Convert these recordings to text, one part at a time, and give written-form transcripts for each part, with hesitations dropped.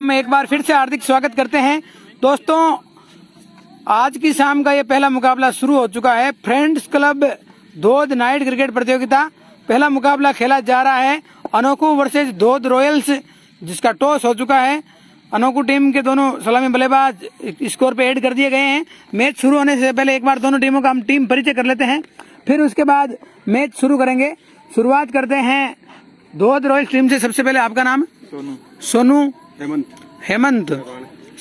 मैं एक बार फिर से हार्दिक स्वागत करते हैं दोस्तों। आज की शाम का ये पहला मुकाबला शुरू हो चुका है। Friends club Dhod night cricket प्रतियोगिता पहला मुकाबला खेला जा रहा है। अनोखू वर्सेज धोद रॉयल्स, जिसका टॉस हो चुका है। अनोखू टीम के दोनों सलामी बल्लेबाज स्कोर पे ऐड कर दिए गए हैं। मैच शुरू होने से पहले एक बार दोनों टीमों का हम टीम परिचय कर लेते हैं, फिर उसके बाद मैच शुरू करेंगे। शुरुआत करते हैं धोद रॉयल्स टीम से। सबसे पहले आपका नाम? सोनू, हेमंत,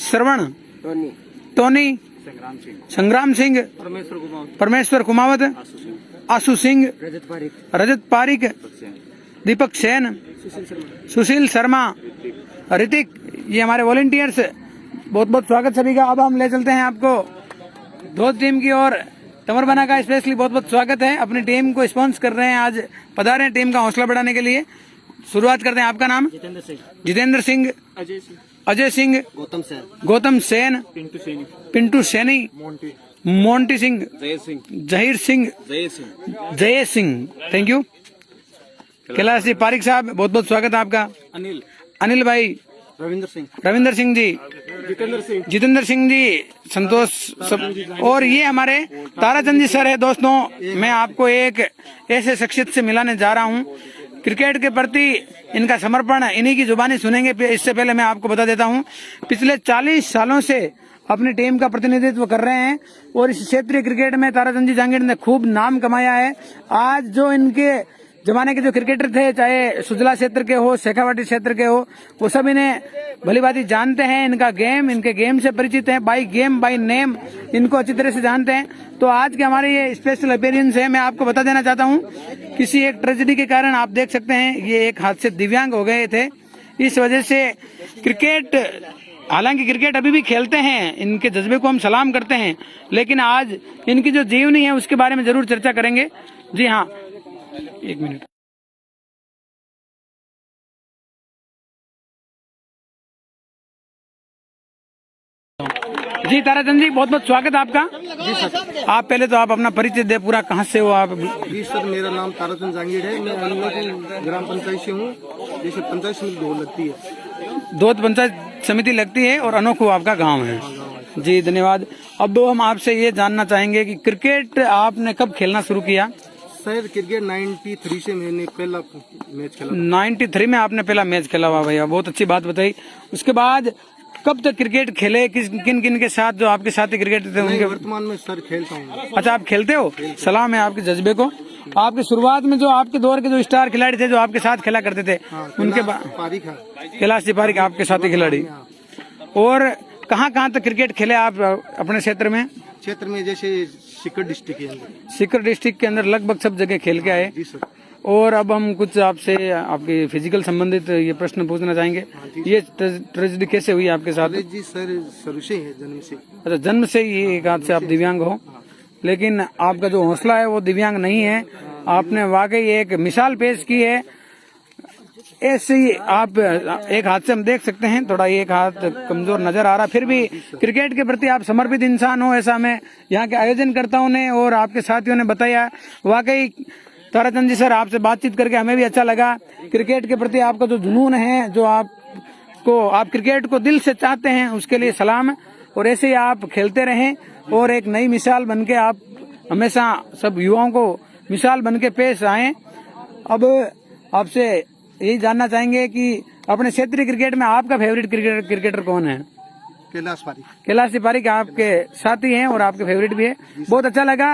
श्रवण, टोनी, संग्राम सिंह, परमेश्वर कुमावत, आशु सिंह, रजत पारिक, दीपक सेन, सुशील शर्मा, ऋतिक, ये हमारे वॉलंटियर्स। बहुत बहुत स्वागत सभी का। अब हम ले चलते हैं आपको धोद टीम की ओर। तमरबना का स्पेशली बहुत बहुत स्वागत है। अपनी टीम को स्पॉन्सर कर रहे हैं, आज पधारे हैं टीम का हौसला बढ़ाने के लिए। शुरुआत करते हैं। आपका नाम? जितेंद्र सिंह, अजय सिंह, गौतम सेन, पिंटू सैनी, मोंटी सिंह, जहीर सिंह, जय सिंह। Thank you. कैलाश जी पारिक साहब, बहुत बहुत स्वागत है आपका। अनिल भाई, रविंदर सिंह जी, जितेंद्र सिंह जी, संतोष सब। और ये हमारे ताराचंद जी सर है। दोस्तों, मैं आपको एक ऐसे शख्सियत से मिलाने जा रहा हूँ। क्रिकेट के प्रति इनका समर्पण इन्हीं की जुबानी सुनेंगे। इससे पहले मैं आपको बता देता हूँ, पिछले 40 सालों से अपनी टीम का प्रतिनिधित्व कर रहे हैं और इस क्षेत्रीय क्रिकेट में ताराचंद जी जांगीर ने खूब नाम कमाया है। आज जो इनके जमाने के जो क्रिकेटर थे, चाहे सुजला क्षेत्र के हो, शेखावाटी क्षेत्र के हो, वो सब इन्हें भलीभांति जानते हैं। इनका गेम, इनके गेम से परिचित हैं। बाई गेम बाई नेम इनको अच्छी तरह से जानते हैं। तो आज के हमारे ये स्पेशल अपीयरेंस है। मैं आपको बता देना चाहता हूँ, किसी एक ट्रेजेडी के कारण आप देख सकते हैं ये एक हाथ से दिव्यांग हो गए थे। इस वजह से क्रिकेट, हालांकि क्रिकेट अभी भी खेलते हैं, इनके जज्बे को हम सलाम करते हैं, लेकिन आज इनकी जो जीवनी है उसके बारे में जरूर चर्चा करेंगे। जी हाँ, एक मिनट। जी ताराचंद जी, बहुत बहुत स्वागत है आपका। जी सर। आप पहले तो आप अपना परिचय दे पूरा, कहाँ से हो आप? जी सर, मेरा नाम ताराचंद जांगीर है। मैं अनोखू ग्राम पंचायत से हूँ। जैसे पंचायत समिति धोद लगती है, धोद पंचायत समिति लगती है और अनोखू आपका गांव है। जी धन्यवाद। अब हम आपसे ये जानना चाहेंगे कि क्रिकेट आपने कब खेलना शुरू किया? सर क्रिकेट 93 से मैंने पहला मैच खेला। 93 में आपने पहला मैच खेला? वाह भैया, बहुत अच्छी बात बताई। उसके बाद कब तक क्रिकेट खेले? किन किन के साथ जो आपके साथी क्रिकेट थे उनके? वर्तमान में सर खेलता हूँ। अच्छा, आप खेलते हो? सलाम है आपके जज्बे को। आपकी शुरुआत में जो आपके दौर के जो स्टार खिलाड़ी थे जो आपके साथ खेला करते थे, उनके कैलाश जी पारिक आपके साथी खिलाड़ी। और कहाँ कहाँ तक क्रिकेट खेले आप अपने क्षेत्र में? जैसे सीकर डिस्ट्रिक्ट के अंदर। सीकर डिस्ट्रिक्ट के अंदर लगभग सब जगह खेल के आए। जी सर। और अब हम कुछ आपसे आपके फिजिकल संबंधित ये प्रश्न पूछना चाहेंगे। ये ट्रेजेडी कैसे हुई आपके साथ? जी सर, शुरू से है, जन्म से। अच्छा, जन्म से ही एक हाथ से आप दिव्यांग हो, लेकिन आपका जो हौसला है वो दिव्यांग नहीं है। आपने वाकई एक मिसाल पेश की है। ऐसे ही आप एक हाथ से हम देख सकते हैं, थोड़ा एक हाथ कमजोर नजर आ रहा, फिर भी क्रिकेट के प्रति आप समर्पित इंसान हो, ऐसा हमें यहाँ के आयोजनकर्ताओं ने और आपके साथियों ने बताया। वाकई ताराचंद जी सर, आपसे बातचीत करके हमें भी अच्छा लगा। क्रिकेट के प्रति आपका जो जुनून है, जो आप क्रिकेट को दिल से चाहते हैं, उसके लिए सलाम। और ऐसे ही आप खेलते रहें और एक नई मिसाल बनके आप हमेशा सब युवाओं को मिसाल बनके पेश आए। अब आपसे यही जानना चाहेंगे कि अपने क्षेत्रीय क्रिकेट में आपका फेवरेट क्रिकेटर कौन है? कैलाश पारिक। कैलाश जी पारिक आपके साथी हैं और आपके फेवरेट भी है। बहुत अच्छा लगा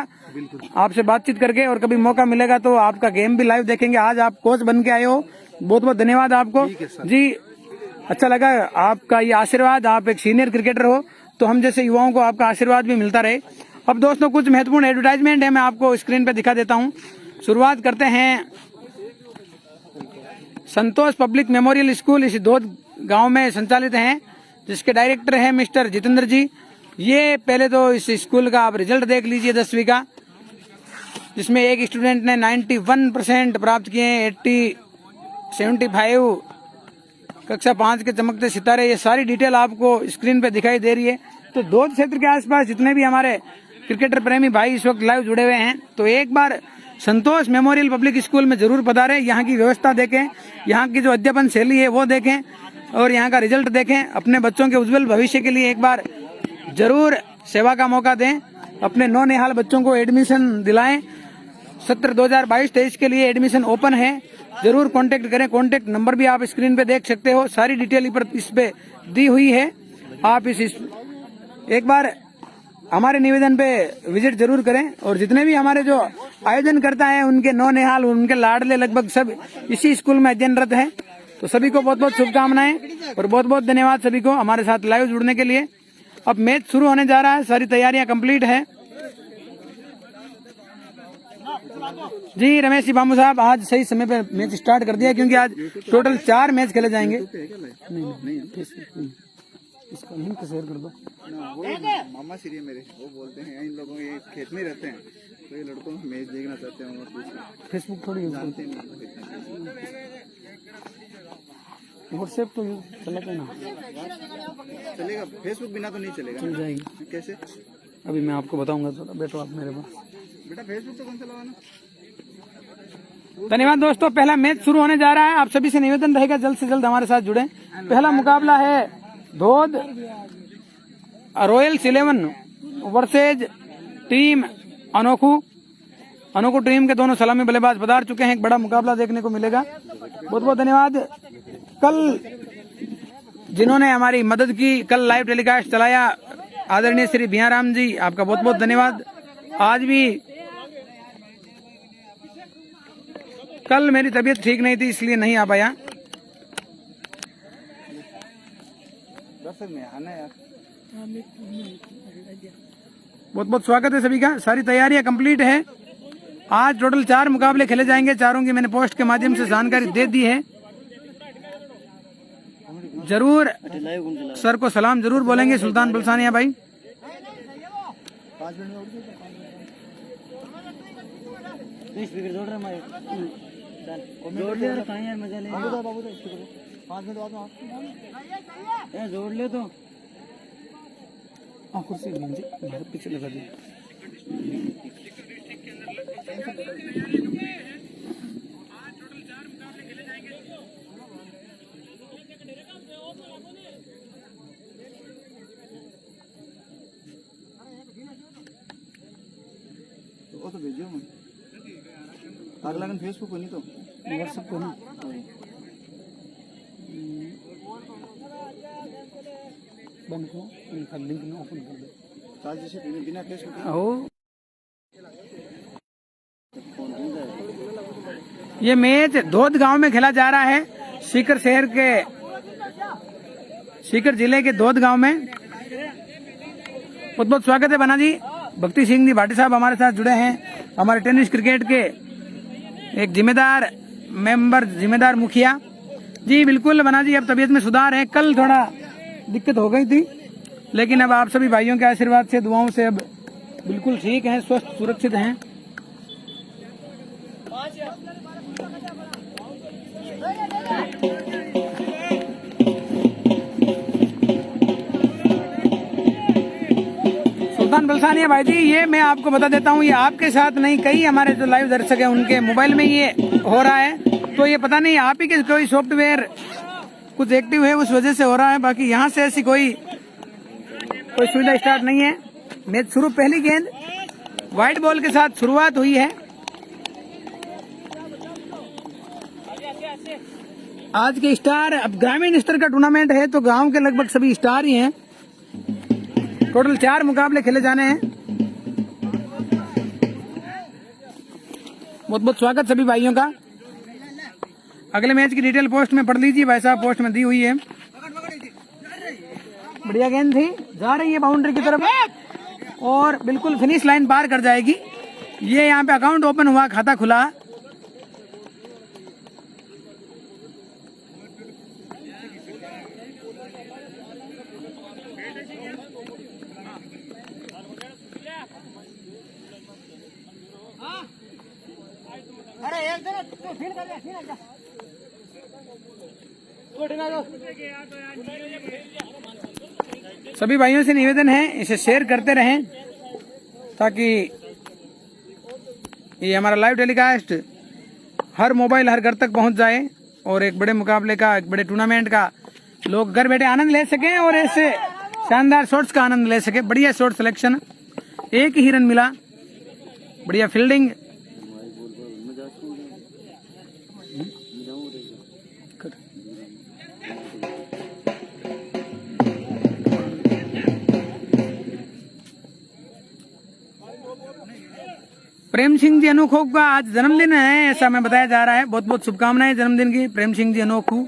आपसे बातचीत करके, और कभी मौका मिलेगा तो आपका गेम भी लाइव देखेंगे। आज आप कोच बन के आए हो, बहुत बहुत धन्यवाद आपको। जी, अच्छा लगा आपका ये आशीर्वाद। आप एक सीनियर क्रिकेटर हो, तो हम जैसे युवाओं को आपका आशीर्वाद भी मिलता रहे। अब दोस्तों, कुछ महत्वपूर्ण एडवर्टाइजमेंट है, मैं आपको स्क्रीन पे दिखा देता हूँ। शुरुआत करते हैं। संतोष पब्लिक मेमोरियल स्कूल इस धोद गांव में संचालित है, जिसके डायरेक्टर हैं मिस्टर जितेंद्र जी। ये पहले तो इस स्कूल का आप रिजल्ट देख लीजिए 10वीं का, जिसमें एक स्टूडेंट ने 91% प्राप्त किए हैं, 75 कक्षा 5 के चमकते सितारे। ये सारी डिटेल आपको स्क्रीन पे दिखाई दे रही है। तो धोद क्षेत्र के आसपास जितने भी हमारे क्रिकेटर प्रेमी भाई इस वक्त लाइव जुड़े हुए हैं, तो एक बार संतोष मेमोरियल पब्लिक स्कूल में जरूर पधारें। यहाँ की व्यवस्था देखें, यहाँ की जो अध्यापन शैली है वो देखें। और यहाँ का रिजल्ट देखें। अपने बच्चों के उज्जवल भविष्य के लिए एक बार जरूर सेवा का मौका दें। अपने नौनिहाल बच्चों को एडमिशन दिलाएं। सत्र 2022-23 के लिए एडमिशन ओपन है, जरूर कांटेक्ट करें। कांटेक्ट नंबर भी आप स्क्रीन पे देख सकते हो, सारी डिटेल इस पे दी हुई है। आप एक बार हमारे निवेदन पे विजिट जरूर करें। और जितने भी हमारे जो आयोजन करता है उनके नौनिहाल, उनके लाडले लगभग सब इसी स्कूल में अध्ययनरत हैं। तो सभी को बहुत बहुत शुभकामनाएं और बहुत बहुत धन्यवाद सभी को हमारे साथ लाइव जुड़ने के लिए। अब मैच शुरू होने जा रहा है, सारी तैयारियां कंप्लीट है। जी रमेश जी बामू साहब, आज सही समय पे मैच स्टार्ट कर दिया, क्योंकि आज टोटल 4 मैच खेले जाएंगे। नहीं, इसका लिंक शेयर कर दो। वो मामा श्री मेरे, वो बोलते हैं इन लोगों के खेत में रहते हैं, तो ये लड़कों को मैच देखना चाहते हैं। फेसबुक थोड़ी यूज करते हैं, व्हाट्सएप तो यूज चलाते ना। चलेगा, फेसबुक बिना तो नहीं चलेगा। चल जाएगी कैसे? अभी मैं आपको बताऊंगा, थोड़ा बैठो आप मेरे पास। बेटा फेसबुक तो कौन सा लगाना? धन्यवाद दोस्तों, पहला मैच शुरू होने जा रहा है। आप सभी से निवेदन रहेगा जल्द से जल्द हमारे साथ जुड़े। पहला मुकाबला है Dhod Royals 11 versus team Anokhu team के दोनों सलामी बल्लेबाज पधार चुके हैं। एक बड़ा मुकाबला देखने को मिलेगा। बहुत बहुत धन्यवाद। कल जिन्होंने हमारी मदद की, कल लाइव टेलीकास्ट चलाया, आदरणीय श्री बिहाराम जी, आपका बहुत बहुत धन्यवाद। आज भी कल मेरी तबीयत ठीक नहीं थी, इसलिए नहीं आ पाया। बहुत बहुत स्वागत है सभी का। सारी तैयारियां कंप्लीट है। आज टोटल 4 मुकाबले खेले जाएंगे। चारों की मैंने पोस्ट के माध्यम से जानकारी दे दी है। जरूर सर को सलाम जरूर बोलेंगे सुल्तान बलसानिया भाई। जोड़ ले तो कुर्सी पीछे लगा दी। वो तो भेजो मैं अगला दिन फेसबुक को नहीं तो व्हाट्सएप को ना बंद को इनका लिंक में ओपन कर दो। आज जैसे बिना फेसबुक हो ये मैच धोद गांव में खेला जा रहा है, सीकर जिले के धोद गांव में। बहुत बहुत स्वागत है बना जी। भक्ति सिंह जी भाटी साहब हमारे साथ जुड़े हैं, हमारे टेनिस क्रिकेट के एक जिम्मेदार मेंबर, जिम्मेदार मुखिया जी। बिल्कुल बना जी, अब तबीयत में सुधार है। कल थोड़ा दिक्कत हो गई थी, लेकिन अब आप सभी भाइयों के आशीर्वाद से, दुआओं से अब बिल्कुल ठीक हैं, स्वस्थ सुरक्षित हैं। सुल्तान बलसानिया भाई जी, ये मैं आपको बता देता हूँ, ये आपके साथ नहीं, कई हमारे जो लाइव दर्शक हैं उनके मोबाइल में ये हो रहा है। तो ये पता नहीं आप ही के कोई सॉफ्टवेयर कुछ एक्टिव है, उस वजह से हो रहा है। बाकी यहाँ से ऐसी कोई सुविधा स्टार्ट नहीं है। मैच शुरू, पहली गेंद व्हाइट बॉल के साथ शुरुआत हुई है। आज के स्टार, अब ग्रामीण स्तर का टूर्नामेंट है तो गांव के लगभग सभी स्टार ही हैं। टोटल 4 मुकाबले खेले जाने हैं। बहुत बहुत स्वागत सभी भाइयों का। अगले मैच की डिटेल पोस्ट में पढ़ लीजिए भाई साहब, पोस्ट में दी हुई है। बढ़िया गेंद थी, जा रही है बाउंड्री की तरफ और बिल्कुल फिनिश लाइन पार कर जाएगी। ये यहाँ पे अकाउंट ओपन हुआ, खाता खुला। सभी भाइयों से निवेदन है इसे शेयर करते रहें, ताकि ये हमारा लाइव टेलीकास्ट हर मोबाइल, हर घर तक पहुंच जाए और एक बड़े मुकाबले का, एक बड़े टूर्नामेंट का लोग घर बैठे आनंद ले सकें और ऐसे शानदार शॉट्स का आनंद ले सके। बढ़िया शॉट सिलेक्शन, एक ही रन मिला, बढ़िया फील्डिंग। प्रेम सिंह जी अनोखू का आज जन्मदिन है, ऐसा हमें बताया जा रहा है। बहुत बहुत शुभकामनाएं जन्मदिन की प्रेम सिंह जी अनोखू।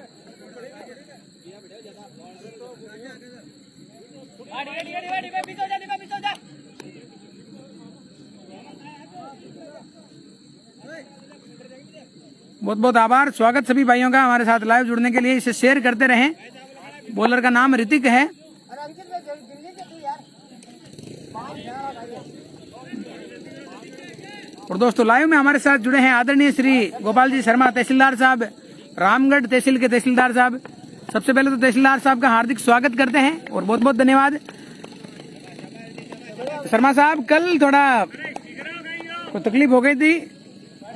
बहुत बहुत आभार, स्वागत सभी भाइयों का हमारे साथ लाइव जुड़ने के लिए। इसे शेयर करते रहें। बॉलर का नाम ऋतिक है। और दोस्तों लाइव में हमारे साथ जुड़े हैं आदरणीय श्री गोपाल जी शर्मा तहसीलदार साहब, रामगढ़ तहसील के तहसीलदार साहब। सबसे पहले तो तहसीलदार साहब का हार्दिक स्वागत करते हैं और बहुत बहुत धन्यवाद। शर्मा साहब कल थोड़ा कोई तकलीफ हो गई थी,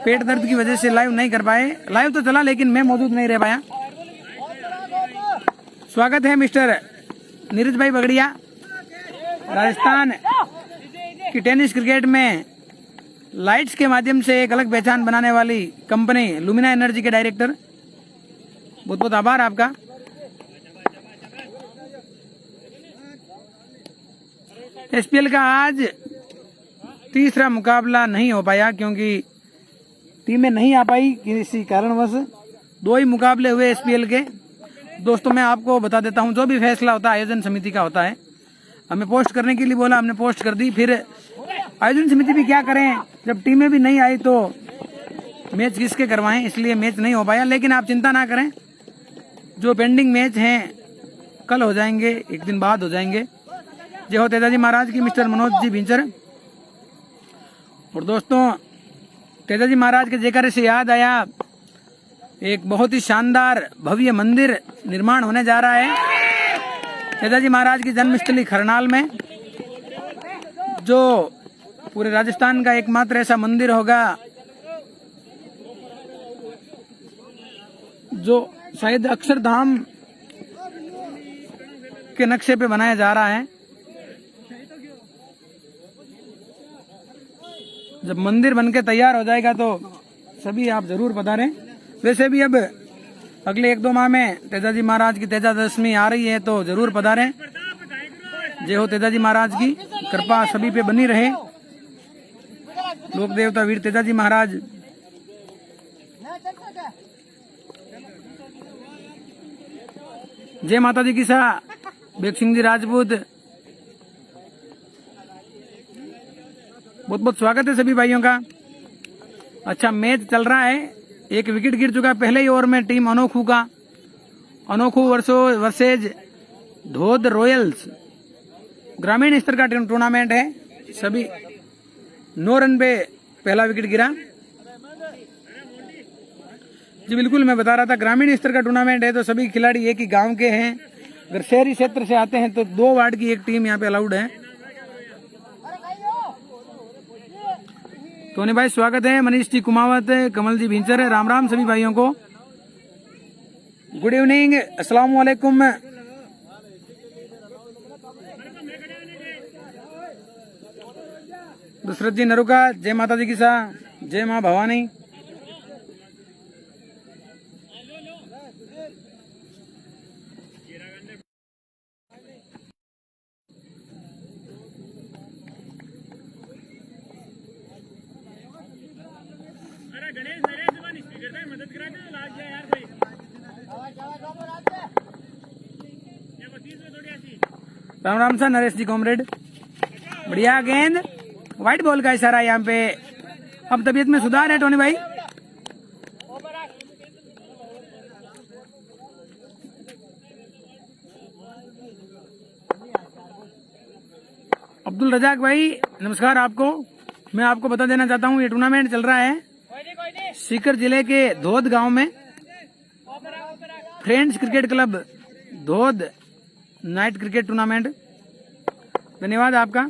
पेट दर्द की वजह से लाइव नहीं कर पाए। लाइव तो चला लेकिन मैं मौजूद नहीं रह पाया। स्वागत है मिस्टर नीरज भाई बगड़िया, राजस्थान की टेनिस क्रिकेट में लाइट्स के माध्यम से एक अलग पहचान बनाने वाली कंपनी लुमिना एनर्जी के डायरेक्टर, बहुत बहुत आभार आपका। एसपीएल का आज तीसरा मुकाबला नहीं हो पाया क्योंकि टीमें नहीं आ पाई किसी कारणवश। 2 ही मुकाबले हुए एसपीएल के। दोस्तों मैं आपको बता देता हूं, जो भी फैसला होता है आयोजन समिति का होता है। हमें पोस्ट करने के लिए बोला, हमने पोस्ट कर दी। फिर आयोजन समिति भी क्या करें, जब टीमें भी नहीं आई तो मैच किसके करवाएं, इसलिए मैच नहीं हो पाया। लेकिन आप चिंता ना करें, जो पेंडिंग मैच हैं कल हो जाएंगे, एक दिन बाद हो जाएंगे। जय हो तेजाजी महाराज की मिस्टर मनोज जी भिंचर। और दोस्तों तेजाजी महाराज के जयकारे से याद आया, एक बहुत ही शानदार भव्य मंदिर निर्माण होने जा रहा है तेजाजी महाराज की जन्मस्थली खरनाल में, जो पूरे राजस्थान का एकमात्र ऐसा मंदिर होगा जो शायद अक्षरधाम के नक्शे पे बनाया जा रहा है। जब मंदिर बनके तैयार हो जाएगा तो सभी आप जरूर पधारें। वैसे भी अब अगले 1-2 माह में तेजाजी महाराज की तेजादशमी आ रही है, तो जरूर पधारें। जय हो तेजाजी महाराज की कृपा सभी पे बनी रहे। लोक देवता वीर तेजाजी महाराज। जय माता जी की सा बेग सिंह जी राजपूत। बहुत बहुत स्वागत है सभी भाइयों का। अच्छा मैच चल रहा है, एक विकेट गिर चुका पहले ही ओवर में टीम अनोखू का। अनोखू वर्सेज धोद रॉयल्स ग्रामीण स्तर का टूर्नामेंट है। सभी 9 रन पे पहला विकेट गिरा। जी बिल्कुल, मैं बता रहा था ग्रामीण स्तर का टूर्नामेंट है तो सभी खिलाड़ी एक ही गांव के हैं। अगर शहरी क्षेत्र से आते हैं तो 2 वार्ड की एक टीम यहाँ पे अलाउड है। टोनी भाई स्वागत है, मनीष जी कुमावत, कमल जी भिंचर, राम राम सभी भाइयों को। गुड इवनिंग, अस्सलाम वालेकुम। दशरथ जी नरुका, जय माता जी की सा, जय माँ भवानी। राम राम सा नरेश जी कॉमरेड। बढ़िया गेंद, व्हाइट बॉल का इशारा यहाँ पे। अब तबीयत में सुधार है टोनी भाई। अब्दुल रजाक भाई नमस्कार आपको। मैं आपको बता देना चाहता हूँ ये टूर्नामेंट चल रहा है सीकर जिले के धोद गांव में। Friends cricket club Dhod night cricket tournament. धन्यवाद आपका।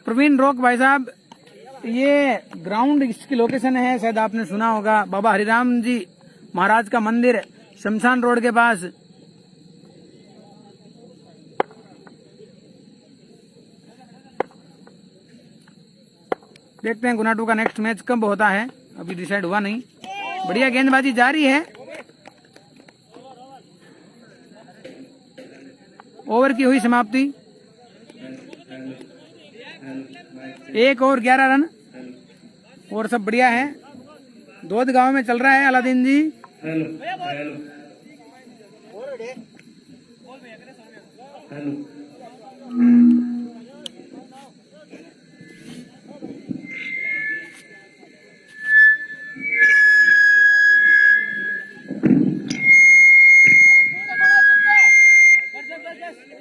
प्रवीण रोक भाई साहब ये ग्राउंड इसकी लोकेशन है, शायद आपने सुना होगा, बाबा हरिराम जी महाराज का मंदिर शमशान रोड के पास। देखते हैं गुनाटू का नेक्स्ट मैच कब होता है, अभी डिसाइड हुआ नहीं। बढ़िया गेंदबाजी जारी है। ओवर की हुई समाप्ति, 1 ओवर 11 रन और सब बढ़िया है। दूध गांव में चल रहा है अलादीन जी।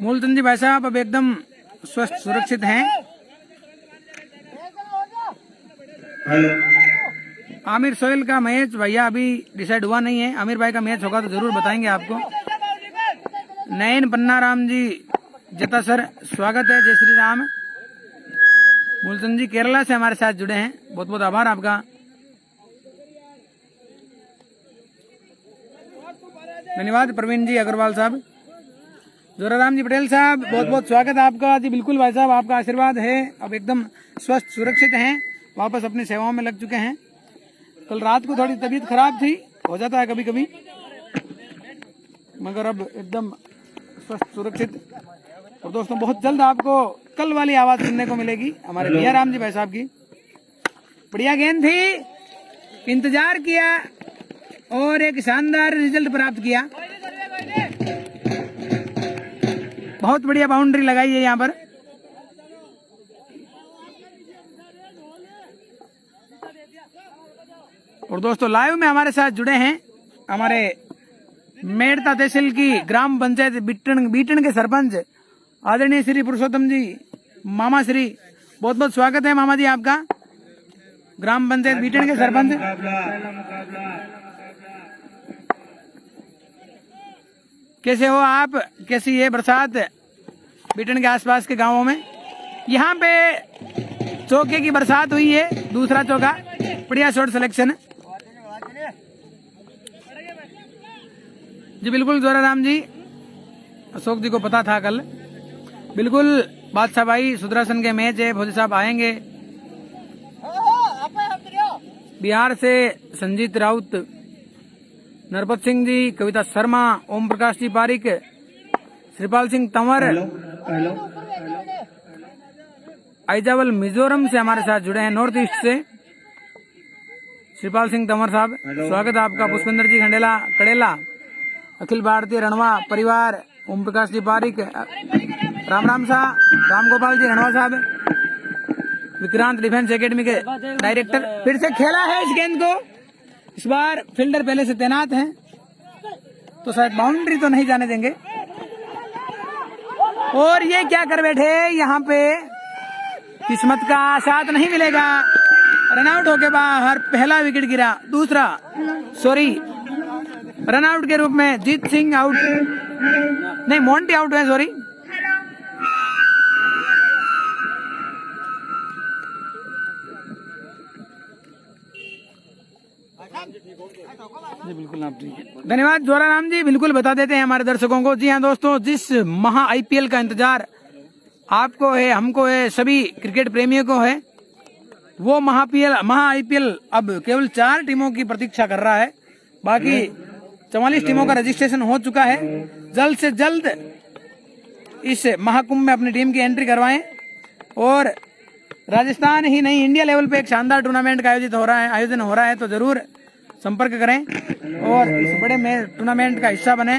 मूलचंद जी भाई साहब अब एकदम स्वस्थ सुरक्षित हैं। आमिर सोहेल का मैच भैया अभी डिसाइड हुआ नहीं है। आमिर भाई का मैच होगा तो जरूर बताएंगे आपको। नयन पन्ना राम जी जता सर स्वागत है, जय श्री राम। मूलचंद जी केरला से हमारे साथ जुड़े हैं, बहुत बहुत आभार आपका। धन्यवाद प्रवीण जी अग्रवाल साहब। जोराराम जी पटेल साहब बहुत बहुत स्वागत है आपका जी। बिल्कुल भाई साहब आपका आशीर्वाद है, अब एकदम स्वस्थ सुरक्षित हैं, वापस अपनी सेवाओं में लग चुके हैं। कल रात को थोड़ी तबीयत खराब थी, हो जाता है कभी कभी, मगर अब एकदम स्वस्थ सुरक्षित। और दोस्तों बहुत जल्द आपको कल वाली आवाज सुनने को मिलेगी हमारे भैया राम जी भाई साहब की। बढ़िया गेंद थी, इंतजार किया और एक शानदार रिजल्ट प्राप्त किया। बहुत बढ़िया बाउंड्री लगाई है यहाँ पर। और दोस्तों लाइव में हमारे साथ जुड़े हैं हमारे मेड़ता तहसील की ग्राम पंचायत बीटन के सरपंच आदरणीय श्री पुरुषोत्तम जी मामा श्री। बहुत बहुत स्वागत है मामा जी आपका, ग्राम पंचायत बीटन के सरपंच। कैसे हो आप, कैसी है बरसात बीटन के आसपास के गांवों में? यहाँ पे चौके की बरसात हुई है, दूसरा चौका, बढ़िया शॉट सिलेक्शन जी। बिल्कुल जोराराम जी, अशोक जी को पता था कल। बिल्कुल बादशाह भाई सुदर्शन के मैच है, भोजी साहब आएंगे। बिहार से संजीत राउत, नरपत सिंह जी, कविता शर्मा, ओम प्रकाश जी पारिक, श्रीपाल सिंह तंवर, आइजावल मिजोरम से हमारे साथ जुड़े हैं, नॉर्थ ईस्ट से श्रीपाल सिंह तंवर साहब स्वागत है आपका। पुष्पेंद्र जी खंडेला कड़ेला, अखिल भारतीय रणवा परिवार, ओम प्रकाश जी पारिक, राम राम शाह, राम गोपाल जी रणवा साहब, विक्रांत डिफेंस एकेडमी के डायरेक्टर। फिर से खेला है इस गेंद को, इस बार फील्डर पहले से तैनात हैं तो शायद बाउंड्री तो नहीं जाने देंगे। और ये क्या कर बैठे यहाँ पे, किस्मत का साथ नहीं मिलेगा। रनआउट होके बाहर, पहला विकेट गिरा, दूसरा सॉरी रनआउट के रूप में जीत सिंह आउट, नहीं मोंटी आउट है, सॉरी। जी बिल्कुल आप ठीक है, धन्यवाद जोराराम जी। बिल्कुल बता देते हैं हमारे दर्शकों को। जी हाँ दोस्तों, जिस महा आईपीएल का इंतजार आपको है, हमको है, सभी क्रिकेट प्रेमियों को है, वो महा आईपीएल अब केवल 4 टीमों की प्रतीक्षा कर रहा है। बाकी 44 टीमों का रजिस्ट्रेशन हो चुका है। जल्द से जल्द इस महाकुंभ में अपनी टीम की एंट्री करवाएं और राजस्थान ही नहीं इंडिया लेवल पे एक शानदार टूर्नामेंट का आयोजन हो रहा है तो जरूर संपर्क करें और इस बड़े टूर्नामेंट का हिस्सा बने।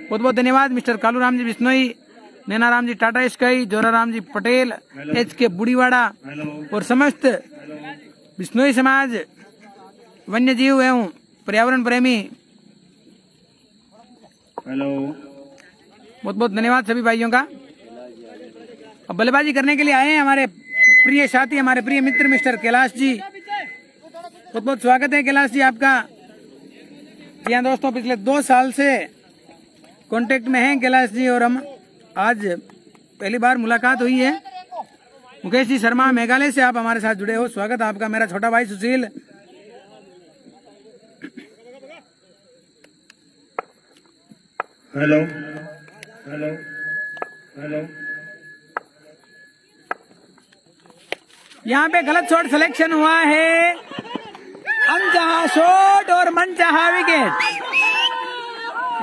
बहुत बहुत धन्यवाद मिस्टर कालूराम जी बिश्नोई, नैनाराम जी टाटा स्काई, जोराराम जी पटेल, HK बुड़ीवाड़ा और समस्त बिश्नोई समाज, वन्य जीव एवं पर्यावरण प्रेमी। बहुत बहुत धन्यवाद सभी भाइयों का। अब बल्लेबाजी करने के लिए आए हैं हमारे प्रिय साथी, हमारे प्रिय मित्र मिस्टर कैलाश जी। बहुत बहुत स्वागत है कैलाश जी आपका। जी हाँ दोस्तों, पिछले 2 साल से कांटेक्ट में हैं कैलाश जी और हम। आज पहली बार मुलाकात हुई है मुकेश जी शर्मा मेघालय से आप हमारे साथ जुड़े हो, स्वागत आपका। मेरा छोटा भाई सुशील, हेलो हेलो हेलो। यहाँ पे गलत शॉट सिलेक्शन हुआ है, अनचाहा शॉट और मनचाहा विकेट।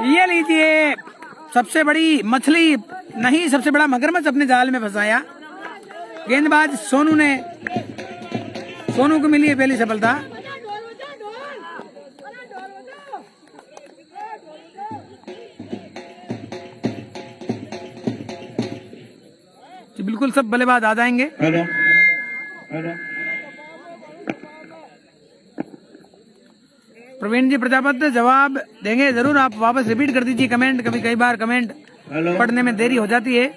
ये लीजिए, सबसे बड़ी मछली नहीं, सबसे बड़ा मगरमच्छ अपने जाल में फंसाया। गेंदबाज सोनू को मिली है पहली सफलता। जी बिल्कुल, सब बल्लेबाज आ जाएंगे। Hello hello. प्रवीण जी प्रजापति जवाब देंगे जरूर, आप वापस रिपीट कर दीजिए कमेंट। कई बार कमेंट पढ़ने में देरी हो जाती है।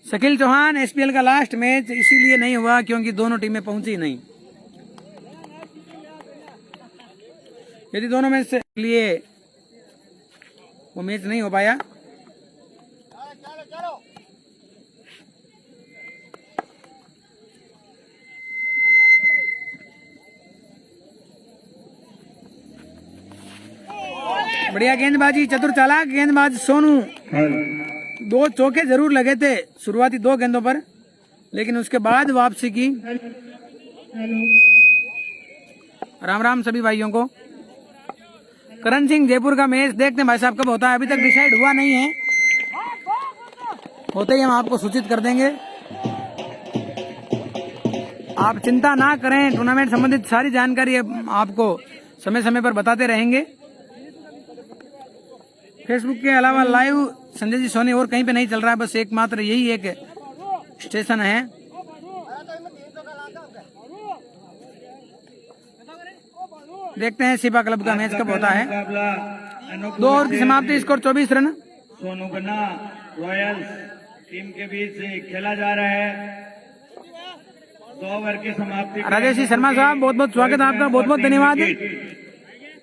शकील चौहान, एसपीएल का लास्ट मैच इसीलिए नहीं हुआ क्योंकि दोनों टीमें पहुंची नहीं। यदि दोनों मैच से लिए वो मैच नहीं हो पाया। बढ़िया गेंदबाजी, चतुर चालाक गेंदबाज सोनू। दो चौके जरूर लगे थे शुरुआती 2 गेंदों पर, लेकिन उसके बाद वापसी की। राम राम सभी भाइयों को। करण सिंह जयपुर का मैच देखते हैं भाई साहब कब होता है, अभी तक डिसाइड हुआ नहीं है, होते ही हम आपको सूचित कर देंगे। आप चिंता ना करें, टूर्नामेंट संबंधित सारी जानकारी आपको समय समय पर बताते रहेंगे। फेसबुक के अलावा लाइव संजय जी सोनी और कहीं पे नहीं चल रहा है, बस एकमात्र यही एक स्टेशन है। देखते हैं सिपा क्लब का मैच कब होता है। 2 ओवर की समाप्ति, स्कोर 24 रन। सोनू गन्ना रॉयल्स टीम के बीच खेला जा रहा है। 2 ओवर की समाप्ति। राजेश शर्मा साहब बहुत बहुत स्वागत आपका, बहुत बहुत धन्यवाद।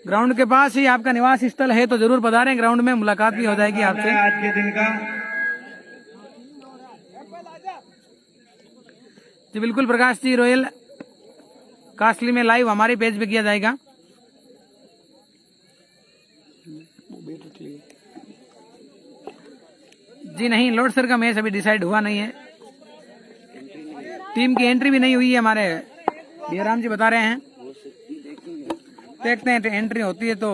ग्राउंड के पास ही आपका निवास स्थल है तो जरूर पधारें, ग्राउंड में मुलाकात भी हो जाएगी आपसे। आज के दिन का जी बिल्कुल प्रकाश जी, रॉयल कास्टली में लाइव हमारे पेज पे किया जाएगा। जी नहीं, लॉर्ड सर का मैच अभी डिसाइड हुआ नहीं है, टीम की एंट्री भी नहीं हुई है, हमारे बियाराम जी बता रहे हैं। देखते हैं एंट्री होती है तो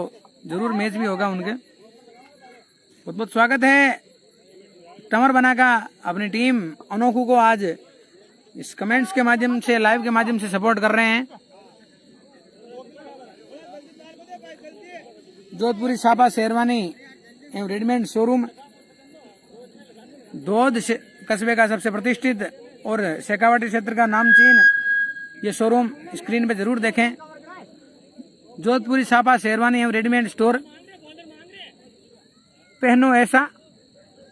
जरूर मैच भी होगा उनके। बहुत बहुत स्वागत है टमर बना का, अपनी टीम अनोखू को आज इस कमेंट्स के माध्यम से, लाइव के माध्यम से सपोर्ट कर रहे हैं। जोधपुरी छापा शेरवानी एवं रेडीमेड शोरूम, धोद कस्बे का सबसे प्रतिष्ठित और शेखावाटी क्षेत्र का नामचीन ये शोरूम स्क्रीन पे जरूर देखें। जोधपुरी छापा शेरवानी एवं रेडीमेड स्टोर, पहनो ऐसा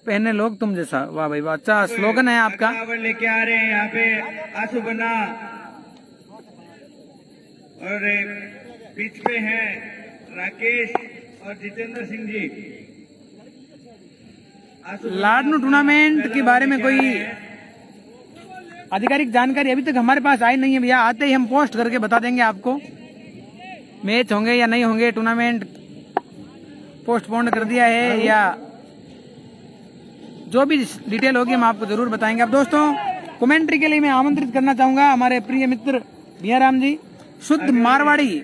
पहने लोग तुम जैसा। वाह भाई वाह, अच्छा स्लोगन है आपका। लेके आ रहे हैं यहाँ पे आंसू बन्ना और पिच पे हैं राकेश और जितेंद्र सिंह जी। लाडनू टूर्नामेंट के बारे में कोई आधिकारिक जानकारी अभी तक हमारे पास आई नहीं है भैया, आते ही हम पोस्ट करके बता देंगे आपको मैच होंगे या नहीं होंगे, टूर्नामेंट पोस्टपोन कर दिया है या जो भी डिटेल होगी हम आपको जरूर बताएंगे। अब दोस्तों कमेंट्री के लिए मैं आमंत्रित करना चाहूंगा हमारे प्रिय मित्र बियाराम जी। शुद्ध मारवाड़ी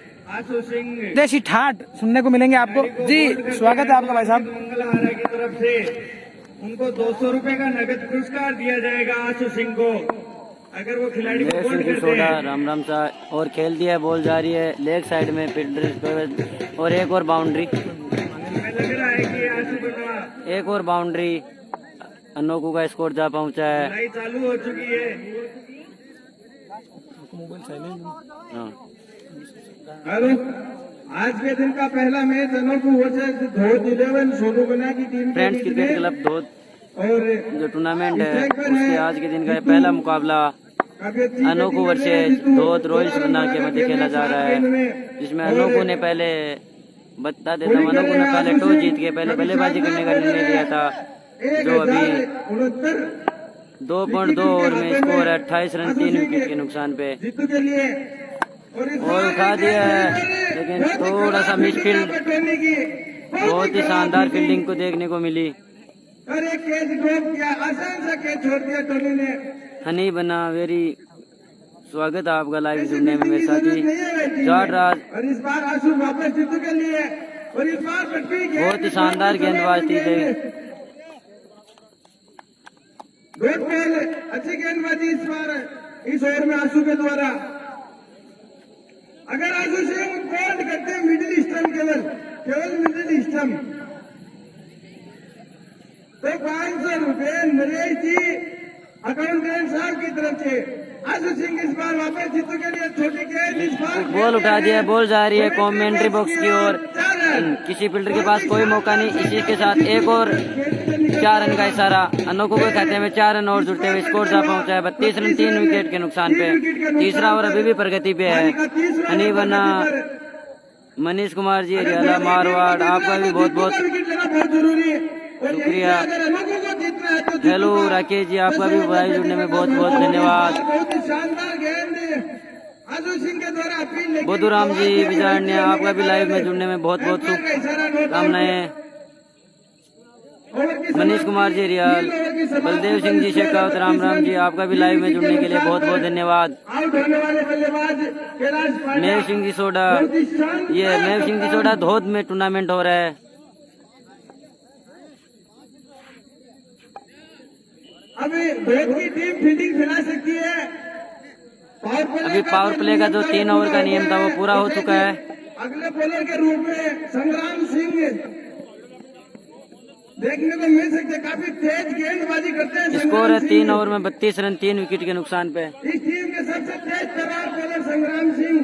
देसी ठाट सुनने को मिलेंगे आपको। जी स्वागत है आपका भाई साहब। मंगलहारा की तरफ से उनको 200 रुपए का नगद पुरस्कार दिया जाएगा आशु सिंह को, अगर वो खिलाड़ी को बोल्ड करते हैं। राम राम सा और खेल दिया, बॉल जा रही है लेग साइड में फिल्डर और एक और बाउंड्री, लग रहा है कि आशु बन्ना एक और बाउंड्री, अनोखू का स्कोर जा पहुंचा है। लड़ाई चालू हो चुकी है। हाँ। हेलो, आज के दिन का पहला मैच अनोखू वर्सेस धोद 11 सोनू गन्ना की टीम के फ्रेंड्स बीच क्रिकेट में क्लब धोद और जो टूर्नामेंट है उसके आज के दिन का पहला मुकाबला अनोखू वर्सेस धोद रॉयल्स बना के मध्य खेला जा रहा है, जिसमें अनोखू ने पहले बता देता हूँ, अनोखू ने पहले टॉस जीत के पहले बल्लेबाजी करने का निर्णय लिया था, जो अभी 2.2 ओवर में स्कोर है 28 रन 3 विकेट के नुकसान पे जीतू के लिए और उठा दिया है, लेकिन थोड़ा सा मिसफील्ड, बहुत ही शानदार फील्डिंग को देखने को मिली। और एक कैच ड्रॉप किया, आसान सा कैच छोड़ दिया टोनी ने। हनी बना वेरी स्वागत है आपका लाइव जुड़ने में मेरे साथी जाट राज। और इस बार आंसू वापस जीतू के लिए, और इस बार बहुत ही शानदार गेंदबाज थी अच्छी गेंदबाजी इस बार इस ओवर में आंसू के द्वारा। अगर आंसू सिंह बोल्ड करते हैं मिडिल स्टम्प, केवल मिडिल स्टम्प, तो 500 रुपए नरेश जी अकाउंटेंट साहब की तरफ से। आंसू सिंह इस बार वापस जीतू के लिए छोटी गेंद, इस बार बॉल उठा दिया, बॉल जा रही है कमेंट्री बॉक्स की ओर। किसी फील्डर के पास कोई मौका नहीं, इसी के साथ एक और 4 रन का इशारा। अनोखो के खाते में 4 रन और जुड़ते हुए स्कोर जा पहुंचा है 32 रन 3 विकेट के नुकसान पे। तीसरा ओवर अभी भी प्रगति पे है। हनी बना मनीष कुमार जी हरियाला मारवाड़, आपका भी बहुत बहुत शुक्रिया। हेलो राकेश जी, आपका भी लाइव जुड़ने में बहुत बहुत धन्यवाद। बहुत ही शानदार गेंद आंसू सिंह के द्वारा अपील। बुद्धूराम जी बिजारने, आपका भी लाइव में जुड़ने में बहुत बहुत शुभकामनाएं। मनीष कुमार जी रियाल, बलदेव सिंह जी शेखावत, राम राम जी, आपका भी लाइव में जुड़ने के लिए बहुत बहुत धन्यवाद। आउट होने वाले बल्लेबाज कैलाश पांड्या, मेव सिंह जी सोडा, ये मेव सिंह जी सोडा धोध में टूर्नामेंट हो रहा है। अभी धोध की टीम फील्डिंग खिला सकती है। अभी पावर प्ले का जो 3 ओवर का नियम था वो पूरा हो चुका है। अगले बॉलर के रूप में संग्राम सिंह देखने को मिल सकते, काफी तेज गेंदबाजी करते हैं। स्कोर है 3 ओवर में 32 रन 3 विकेट के नुकसान पे। इस टीम के सबसे तेज तर्रार बॉलर संग्राम सिंह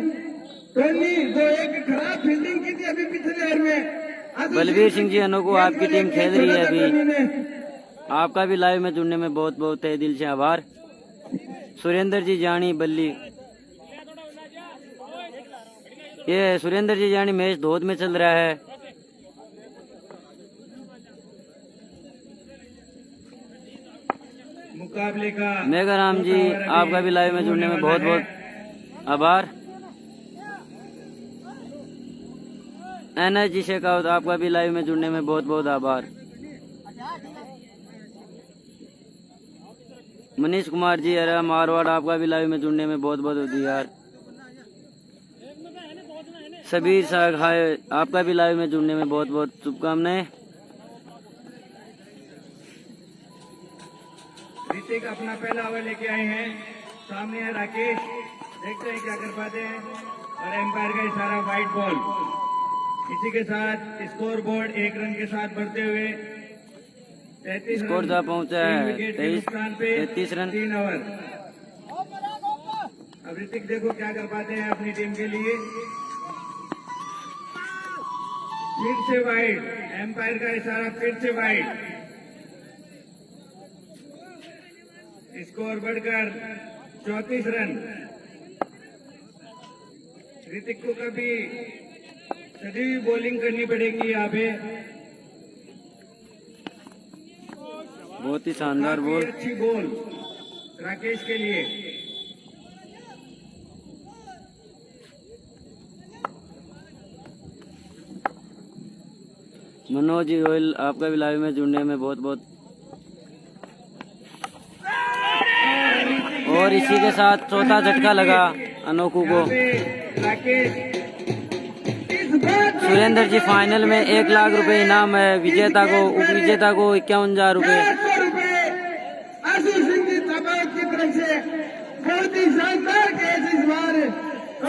टोनी, जो एक खराब फील्डिंग की थी अभी पिछले ओवर में। बलबीर सिंह जी अनोखो, आपकी टीम खेल रही है अभी। आपका भी लाइव में जुड़ने में बहुत बहुत तहे दिल से आभार। सुरेंद्र जी जानी बल्ली, ये सुरेंद्र जी जानी मैच धोध में चल रहा है। मुकाबले का मेघाराम जी, आपका भी लाइव में जुड़ने में बहुत बहुत आभार। एनएस जी शेखावत, आपका भी लाइव में जुड़ने में बहुत बहुत आभार। मनीष कुमार जी अरे मारवाड़, आपका भी लाइव में जुड़ने में बहुत बहुत आभार। सबीर साग हाय, आपका भी लाइव में जुड़ने में बहुत बहुत शुभकामनाएं। ऋतिक अपना पहला ओवर लेके आए हैं, सामने है राकेश, देखते हैं क्या कर पाते हैं। और एम्पायर का इशारा व्हाइट बॉल। इसी के साथ स्कोर बोर्ड 1 रन के साथ बढ़ते हुए 33 स्कोर जा पहुंचा है 33 रन 3 ओवर। अब ऋतिक देखो क्या कर पाते हैं अपनी टीम के लिए। फिर से वाइड, एम्पायर का इशारा फिर से वाइड। स्कोर बढ़कर 34 रन। ऋतिक को कभी सभी बॉलिंग करनी पड़ेगी यहाँ पे। बहुत ही शानदार बॉल, अच्छी बॉल राकेश के लिए। मनोज जी रोयल, आपका भी लाइव में जुड़ने में बहुत बहुत। और इसी के साथ चौथा झटका लगा अनोखू को। सुरेंद्र जी फाइनल में 1 लाख रुपए इनाम है, विजेता को उप विजेता को 51,000 रुपए।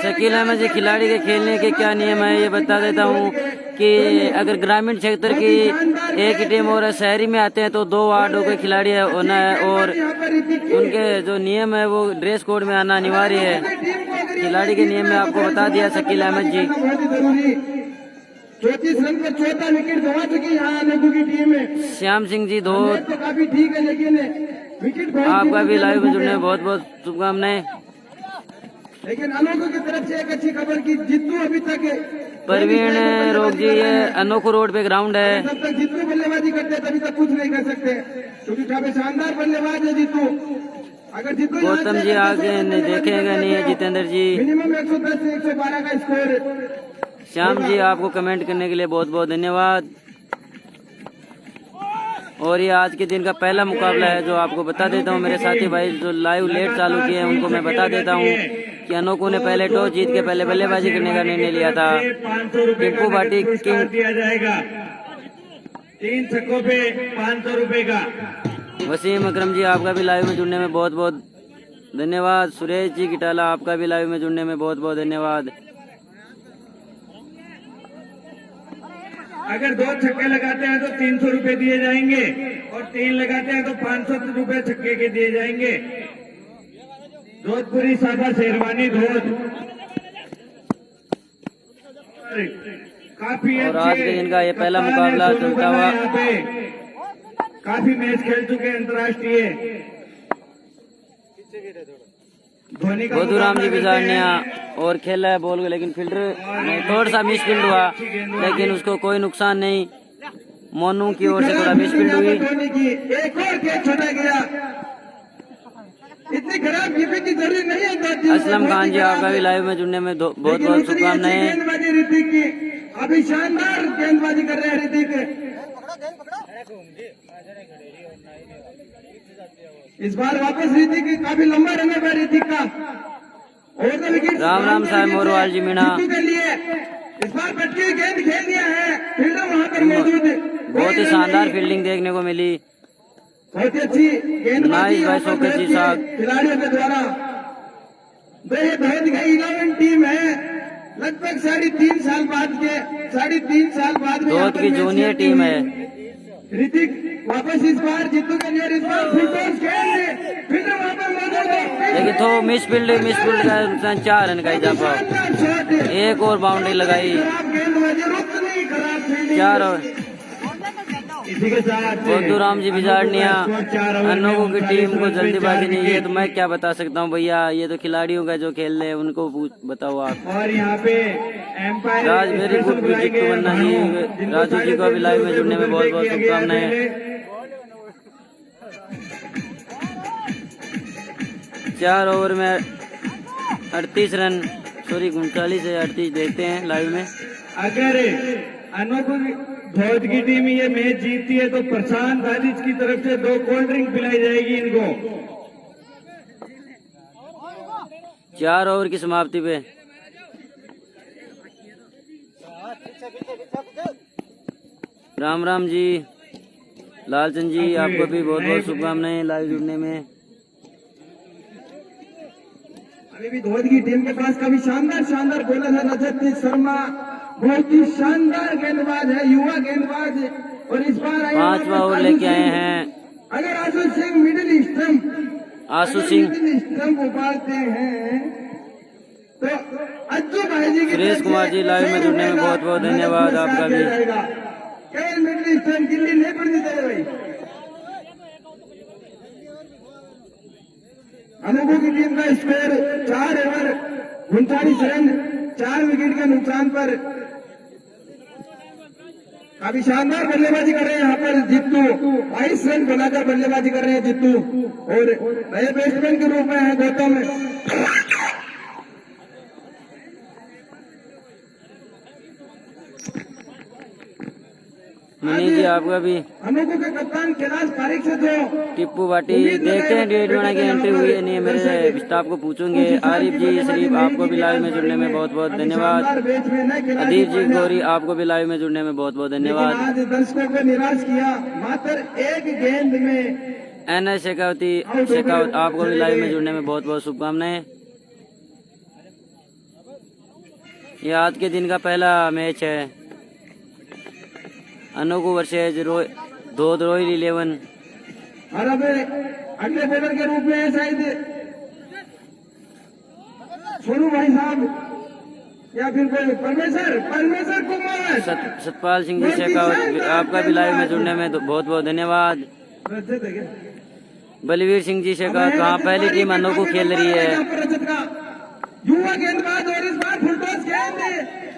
शकील अहमद जी, खिलाड़ी के खेलने के क्या नियम है ये बता देता हूँ कि अगर ग्रामीण क्षेत्र की एक ही टीम और शहरी में आते हैं तो 2 वार्डों के खिलाड़ी होना है, और उनके जो नियम है वो ड्रेस कोड में आना अनिवार्य है। खिलाड़ी के नियम में आपको बता दिया शकील अहमद जी। 34 रन पर 14 विकेट गंवा चुकी यहाँ अनोखो की टीम है। श्याम सिंह जी धोध, तो काफी ठीक है, लेकिन विकेट आपका भी लाइव में जुड़ने में बहुत बहुत शुभकामनाएं। लेकिन अनोखो की तरफ से एक अच्छी खबर की जितू अभी तक प्रवीण रोग जी, ये अनोखो रोड पे ग्राउंड है। जब तक जीतू बल्लेबाजी करते हैं तभी तक कुछ नहीं कर सकते, क्योंकि काफी शानदार बल्लेबाज है जीतू। अगर जीतू गौतम जी आगे देखेंगे नहीं, जितेंद्र जी, मिनिमम 110 से 112 का स्कोर। श्याम जी आपको कमेंट करने के लिए बहुत बहुत धन्यवाद। और ये आज के दिन का पहला मुकाबला है, जो आपको बता देता हूँ मेरे साथी भाई जो लाइव लेट चालू किए हैं उनको मैं बता देता हूँ कि अनोखो ने पहले टॉस जीत के पहले बल्लेबाजी करने का निर्णय लिया था। 500 रुपए टिप्पू भाटी पुरस्कार दिया जाएगा, 3 छक्कों पे 500 रुपए का। वसीम अकरम जी आपका भी लाइव में जुड़ने में बहुत बहुत धन्यवाद। सुरेश जी गिटाला आपका भी लाइव में जुड़ने में बहुत बहुत धन्यवाद। अगर 2 छक्के लगाते हैं तो 300 रुपए दिए जाएंगे और 3 लगाते हैं तो 500 रुपए छक्के के दिए जाएंगे। जोधपुरी साफा शेरवानी धोध काफी और आज के दिन का ये पहला मुकाबला चलता हुआ यहाँ पे काफी मैच खेल चुके हैं अंतर्राष्ट्रीय। धोनी का गोधूराम जी बिजारनिया और खेला है बॉल को, लेकिन फील्डर में थोड़ा सा मिस फील्ड हुआ, लेकिन उसको कोई नुकसान नहीं। मोनू की ओर से थोड़ा मिस फील्ड हुई। धोनी की एक और कैच छोड़ा गया, इतनी खराब कीपिंग की जरूरत नहीं है। असलम खान जी आपका भी लाइव में जुड़ने में बहुत बहुत शुभकामनाएं। गेंदबाजी ऋतिक की, अभी शानदार गेंदबाजी कर रहे हैं ऋतिक। इस बार वापस ऋतिक, काफी लंबा रन है ऋतिक का। और तो विकेट राम राम साहब मोरवाल जी मीणा, के लिए इस बार पटकी हुई गेंद खेल दिया है, फील्डर वहां पर मौजूद। बहुत ही शानदार फील्डिंग देखने को मिली। बहुत ही अच्छी गेंदबाजी नाइस भाई शौकत जी साहब। खिलाड़ियों के द्वारा। भारत का 11 टीम है, लगभग 3.5 साल बाद धोध की जूनियर टीम है। ऋतिक वापस इस बार जीतू के लिए इस बार फुल टॉस खेल, फिर वहां पर मौजूद है। लेकिन तो मिस फील्ड का नुकसान 4 रन का इजाफा। एक और बाउंड्री लगाई, गेंदबाजी उतनी खराब फील्डिंग। 4 और इसी के साथ गोधूराम जी बिजारनिया अनोखो की टीम को जल्दीबाजी नहीं है, तो मैं क्या बता सकता हूँ भैया, ये तो खिलाड़ियों का जो खेल रहे हैं उनको बताओ आप। और यहाँ पे एम्पायर राज वेरी गुड म्यूजिक तो बनना ही। राजू जी को अभी लाइव में जुड़ने में बहुत बहुत शुभकामनाएं। 4 ओवर में 38 रन, सॉरी 39 से 38 देखते हैं लाइव में। अगर अनोखो धोध की टीम ये मैच जीतती है तो प्रशांत आदिज की तरफ से 2 कोल्ड ड्रिंक पिलाई जाएगी इनको। 4 ओवर की समाप्ति पे राम राम जी, लालचंद जी आपको भी बहुत बहुत शुभकामनाएं लाइव जुड़ने में। अभी भी धोध की टीम के पास काफी शानदार बॉलर है रजत शर्मा, बहुत ही शानदार गेंदबाज है, युवा गेंदबाज। और इस बार 5वां ओवर लेके आए हैं। अगर आशु सिंह मिडिल स्टंप उबारते हैं तो अज्जू भाई जी सुरेश कुमार जी लाइव में जुड़ने में बहुत बहुत धन्यवाद आपका भी। केवल मिडिल स्टंप गिल्ली नहीं पड़नी चाहिए भाई। अनोखो की टीम का स्कोर 4 ओवर 39 रन, 4 विकेट के नुकसान पर। काफी शानदार बल्लेबाजी कर रहे हैं यहाँ पर जित्तू, 22 रन बनाकर बल्लेबाजी कर रहे हैं जित्तू। और नए बैट्समैन के रूप में है गौतम। मनीष जी आपका भी। अनोखो के कप्तान कैलाश पारिक से जो टिप्पू भाटी देखते हैं डेढ़ महीने की एंट्री हुई है नहीं, मेरे स्टाफ को पूछूंगे। आरिफ जी शरीफ आपको भी लाइव में जुड़ने में बहुत बहुत धन्यवाद। अदीप जी गौरी आपको भी लाइव में जुड़ने में बहुत बहुत धन्यवाद। आज दर्शकों को निराश किया, मात्र एक गेंद में। NS शेखावत आपको भी लाइव में जुड़ने में बहुत बहुत शुभकामनाएं। ये आज के दिन का पहला मैच है, अनोखो वर्सेज धोध रॉयल 11। और अब अगले बॉलर के रूप में है शायद सोनू भाई साहब या फिर कोई परमेश्वर कुमार। सतपाल सिंह जी शेखावत आपका भी लाइव में जुड़ने में बहुत बहुत धन्यवाद। बलवीर सिंह जी शेखावत कहाँ पहली टीम अनोखो खेल रही है। युवा गेंदबाज और इस बार फुल टॉस गेंद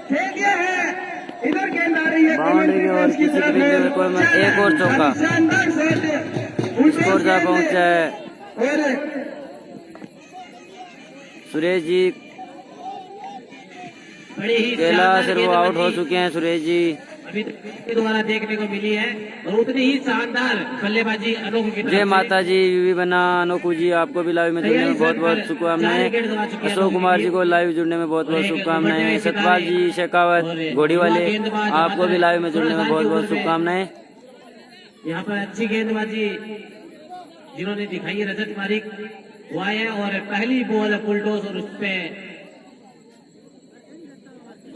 खेलिए है इधर गेंद आ रही है बाउंड्री की ओर किसी के भी कोई में एक और चौका। शानदार शॉट स्कोर जा पहुंचा है और सुरेश जी। बड़ी ही केला शानदार से वो गेंदबाजी आउट हो चुके हैं सुरेश जी। अभी के द्वारा देखने को मिली है और उतनी ही शानदार बल्लेबाजी अनोखू की तरफ जय से। माता जी यूवी बना अनोखू जी, आपको भी लाइव में जुड़ने में बहुत बहुत शुभकामनाएं। अशोक कुमार जी को लाइव जुड़ने में बहुत बहुत शुभकामनाएं। सतपाल जी शेखावत घोड़ी वाले, आपको भी लाइव में जुड़ने में बहुत बहुत शुभकामनाएं। यहाँ पर अच्छी गेंदबाजी जिन्होंने दिखाई है रजत मारिक वो आए हैं और पहली बॉल फुलटॉस और उसपे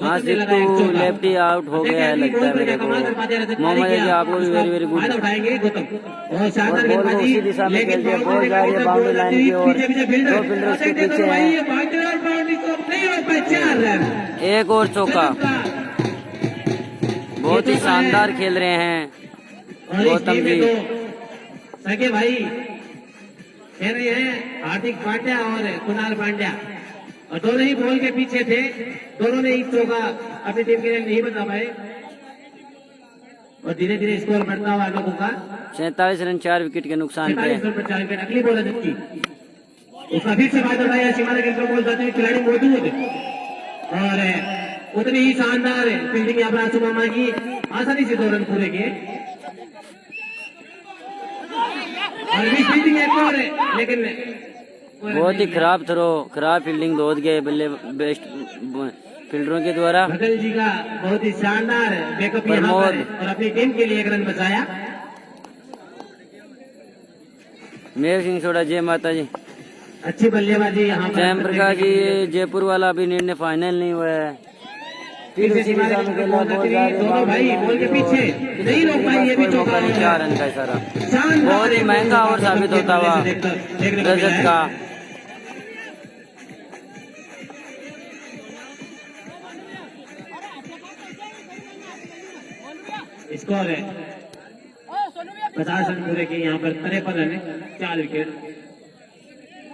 हाँ सिद्धू लेफ्टी आउट हो गया है लगता है मेरे को। मोहम्मद जी आपको भी वेरी वेरी गुड। उठाएंगे गौतम और शानदार और बॉल को गेंदबाजी उसी दिशा में लेकिन खेल दिया, बॉल जा रही है बाउंड्री लाइन की ओर। दो फील्डर्स के पीछे हैं, एक और चौका। बहुत ही शानदार खेल रहे हैं गौतम जी। सगे भाई खेल रहे हैं हार्दिक पांड्या और कुणाल पांड्या और दोनों ही बॉल के पीछे थे। दोनों ने एक चौका अपनी टीम के लिए नहीं बता पाए और धीरे धीरे स्कोर बढ़ता हुआ लोगों का 47 रन 4 विकेट के नुकसान पे। 45 रन पर 4 विकेट। अगली बॉल है जिसकी उसका फिर से फायदा उठाया सीमाना के बॉल जाते हुए खिलाड़ी मौजूद और उतनी ही शानदार फील्डिंग यहाँ पर आंसू मामा की आसानी से 2 रन पूरे किए और भी फील्डिंग एक और लेकिन बहुत ही खराब थ्रो, खराब फील्डिंग धोत गए बल्ले बेस्ट फील्डरों के द्वारा। भगल जी का बहुत ही शानदार बैकअप यहाँ पर और अपनी टीम के लिए 1 रन बचाया। मेघ सिंह सोडा जय माता जी। अच्छी बल्लेबाजी यहाँ पर जयम प्रकाश जी जयपुर वाला अभी निर्णय फाइनल नहीं हुआ है। फिर उसी दिशा में खेला, बॉल जा रही है दोनों भाई बॉल के पीछे नहीं रोक पाई, ये भी चौका हो 4 रन का इशारा। बहुत ही महंगा ओवर साबित होता हुआ रजत का। स्कोर है 50 रन पूरे किए यहाँ पर 53 रन 4 विकेट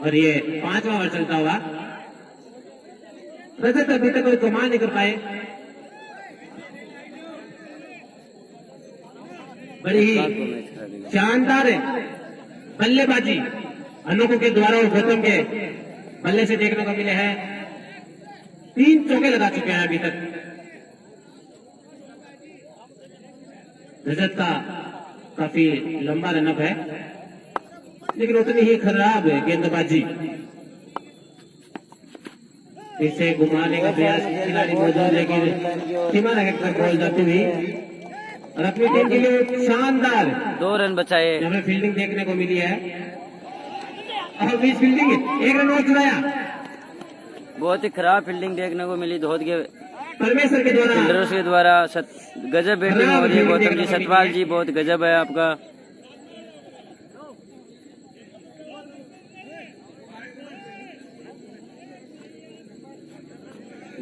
और ये 5वां ओवर चलता हुआ। रजत अभी तक कोई कमाल नहीं कर पाए। बड़ी ही शानदार बल्लेबाजी अनोखू के द्वारा और गौतम के बल्ले से देखने को मिले हैं। 3 चौके लगा चुके हैं अभी तक। रजत का काफी लंबा रनअप है लेकिन उतनी ही खराब है गेंदबाजी। इसे घुमाने का प्रयास खिलाड़ी मौजूद लेकिन सीमा रेखा पर बॉल जाती हुई और अपनी टीम के लिए शानदार 2 रन बचाए। हमें फील्डिंग देखने को मिली है और बीच फील्डिंग 1 रन और चुराया। बहुत ही खराब फील्डिंग देखने को मिली धोत के परमेश्वर के द्वारा फील्डर्स के द्वारा। गजब बैटिंग हो रही है गौतम जी। सतपाल जी बहुत गजब है आपका।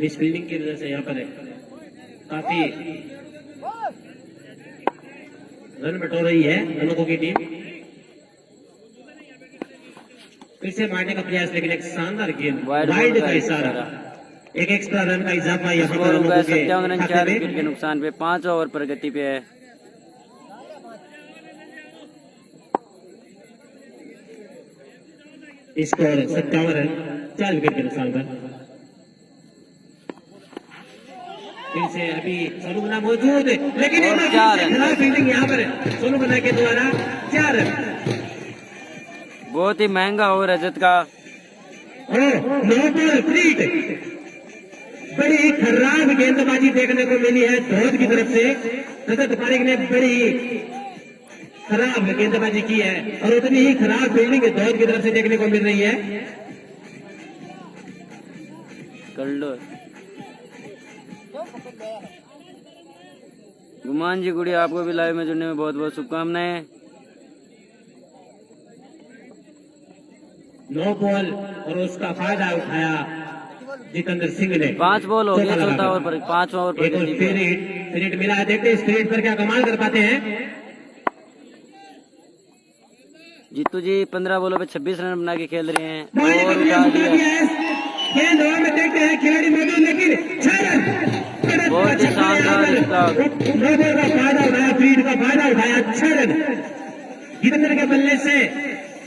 इस फील्डिंग की वजह से यहाँ पर काफी रन बटोर रही है अनोखू की टीम। फिर से मारने का प्रयास लेकिन एक शानदार गेंद वाइड का इशारा, एक एक्स्ट्रा रन का इजाफा यहाँ पर अनोखू के 57 रन 4 खाते विकेट के नुकसान पे। 5 ओवर प्रगति पे है। स्कोर 57 रन 4 विकेट के नुकसान पर। फिर से अभी सोनू बना मौजूद लेकिन और 4 रन। खराब फील्डिंग यहाँ पर सोनू बना के द्वारा 4 रन। बहुत ही महंगा ओवर रजत का। No ball free hit. बड़ी खराब गेंदबाजी देखने को मिली है धोत की तरफ से। रजत पारिक ने बड़ी खराब गेंदबाजी की है और उतनी ही खराब फील्डिंग धोत की तरफ से देखने को मिल रही है। कर लो गुमान जी गुड़ी, आपको भी लाइव में जुड़ने में बहुत बहुत शुभकामनाएं। नो बॉल और उसका फायदा उठाया जितेंद्र सिंह ने। 5 बॉल हो गया चौथा ओवर पर। 5 ओवर पर एक और स्पिरिट मिला है। देखते हैं स्पिरिट पर क्या कमाल कर पाते हैं। जीतू जी 15 बॉलों पे 26 रन बना के खेल रहे हैं बॉलिंग का और प्रयास उठा उठा दिया। दिया है। गेंद हवा में देखते हैं खिलाड़ी मौजूद लेकिन 6 रन बहुत ही शानदार इसका नोबल का फायदा उठाया, फ्रीड का फायदा उठाया, अच्छा रन जितेंद्र के बल्ले से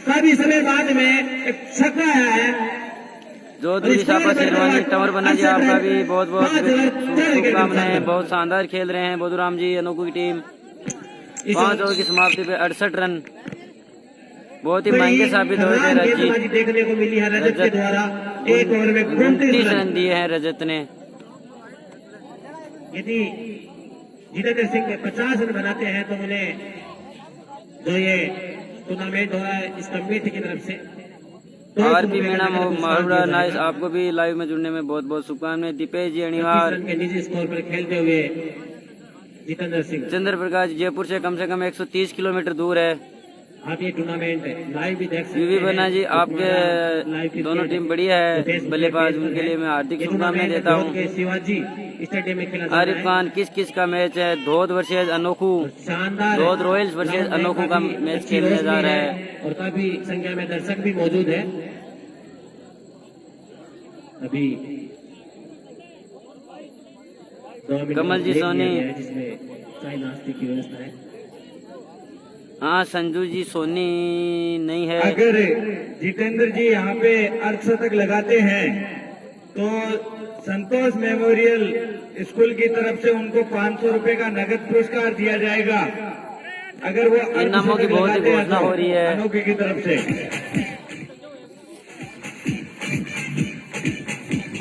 काफी समय बाद में एक छक्का आया है। जोधपुरी सापा शेरवानी टवर बना जी, आपका भी बहुत बहुत शुभकामनाएं। बहुत शानदार खेल रहे हैं बोधूराम जी, अनोखू की टीम। 5 ओवर की समाप्ति पे 68 रन, बहुत ही महंगे साबित हुए थे रजत। देखने को मिली है रजत के द्वारा, एक ओवर में 29 रन दिए हैं रजत ने। यदि जितेंद्र सिंह 50 रन बनाते हैं तो उन्हें जो ये टूर्नामेंट हो रहा है इस कमेटी की तरफ से आरपी मीणा माहुड़ा नाइस, आपको भी लाइव में जुड़ने में बहुत बहुत शुभकामनाएं। दीपेश जी अणिवार के निजी स्कोर पर खेलते हुए जितेंद्र सिंह। चंद्र प्रकाश जयपुर से कम 130 किलोमीटर दूर है। आप ये टूर्नामेंट लाइव भी देख सकते यूवी हैं। बन्ना जी, आपके दोनों टीम बढ़िया है बल्लेबाज, उनके लिए मैं हार्दिक शुभकामनाएं देता हूँ। शिवाजी स्टेडियम में खेला आरिफ खान, किस का मैच है? धोध वर्सेज अनोखू, शानदार धोध रॉयल्स वर्सेज अनोखू का मैच खेलने जा रहा है और काफी संख्या में दर्शक भी मौजूद है। अभी कमल जी सोनी, जिसमें चाय नाश्ते की व्यवस्था है। हाँ संजू जी सोनी नहीं है। अगर जितेंद्र जी यहाँ पे अर्धशतक लगाते हैं तो संतोष मेमोरियल स्कूल की तरफ से उनको 500 रुपए का नगद पुरस्कार दिया जाएगा। अगर वो इनामों की बहुत ही घोषणा हो रही है अनोखे की तरफ से।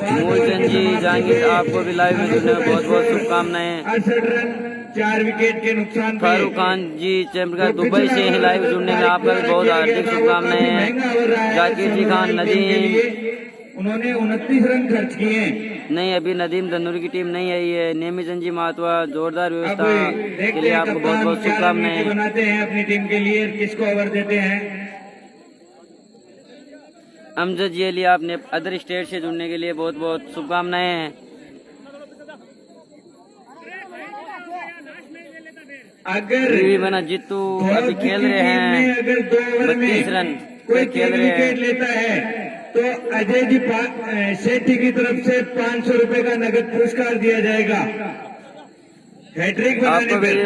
मूलचंद जी जहांगीर, आपको भी लाइव में जुड़ने में बहुत बहुत शुभकामनाएं। 68 रन 4 विकेट के नुकसान पे। फारूक खान जी चैम्पियन दुबई से ही लाइव जुड़ने में आपका भी बहुत हार्दिक शुभकामनाएं। जाकिर जी खान नदीम, उन्होंने 29 रन खर्च किए। नहीं अभी नदीम धनुर की टीम नहीं आई है। नेमीचंद जी महात्वा, जोरदार अब व्यवस्था के देखते लिए हैं आपको बहुत कप्तान बहुत क्या रणनीति शुभकामनाएं। बनाते हैं अपनी टीम के लिए, किसको ओवर देते हैं। अमजद जी अली, आपने अदर स्टेट से जुड़ने के लिए बहुत बहुत शुभकामनाएं हैं। अगर बना जीतू अभी खेल रहे हैं, अगर 2 ओवर में 32 रन कोई खेल रहे हैं। विकेट लेता है तो अजय जी शेट्टी की तरफ से 500 रुपए का नगद पुरस्कार दिया जाएगा। हैट्रिक बनाने आपको भी पर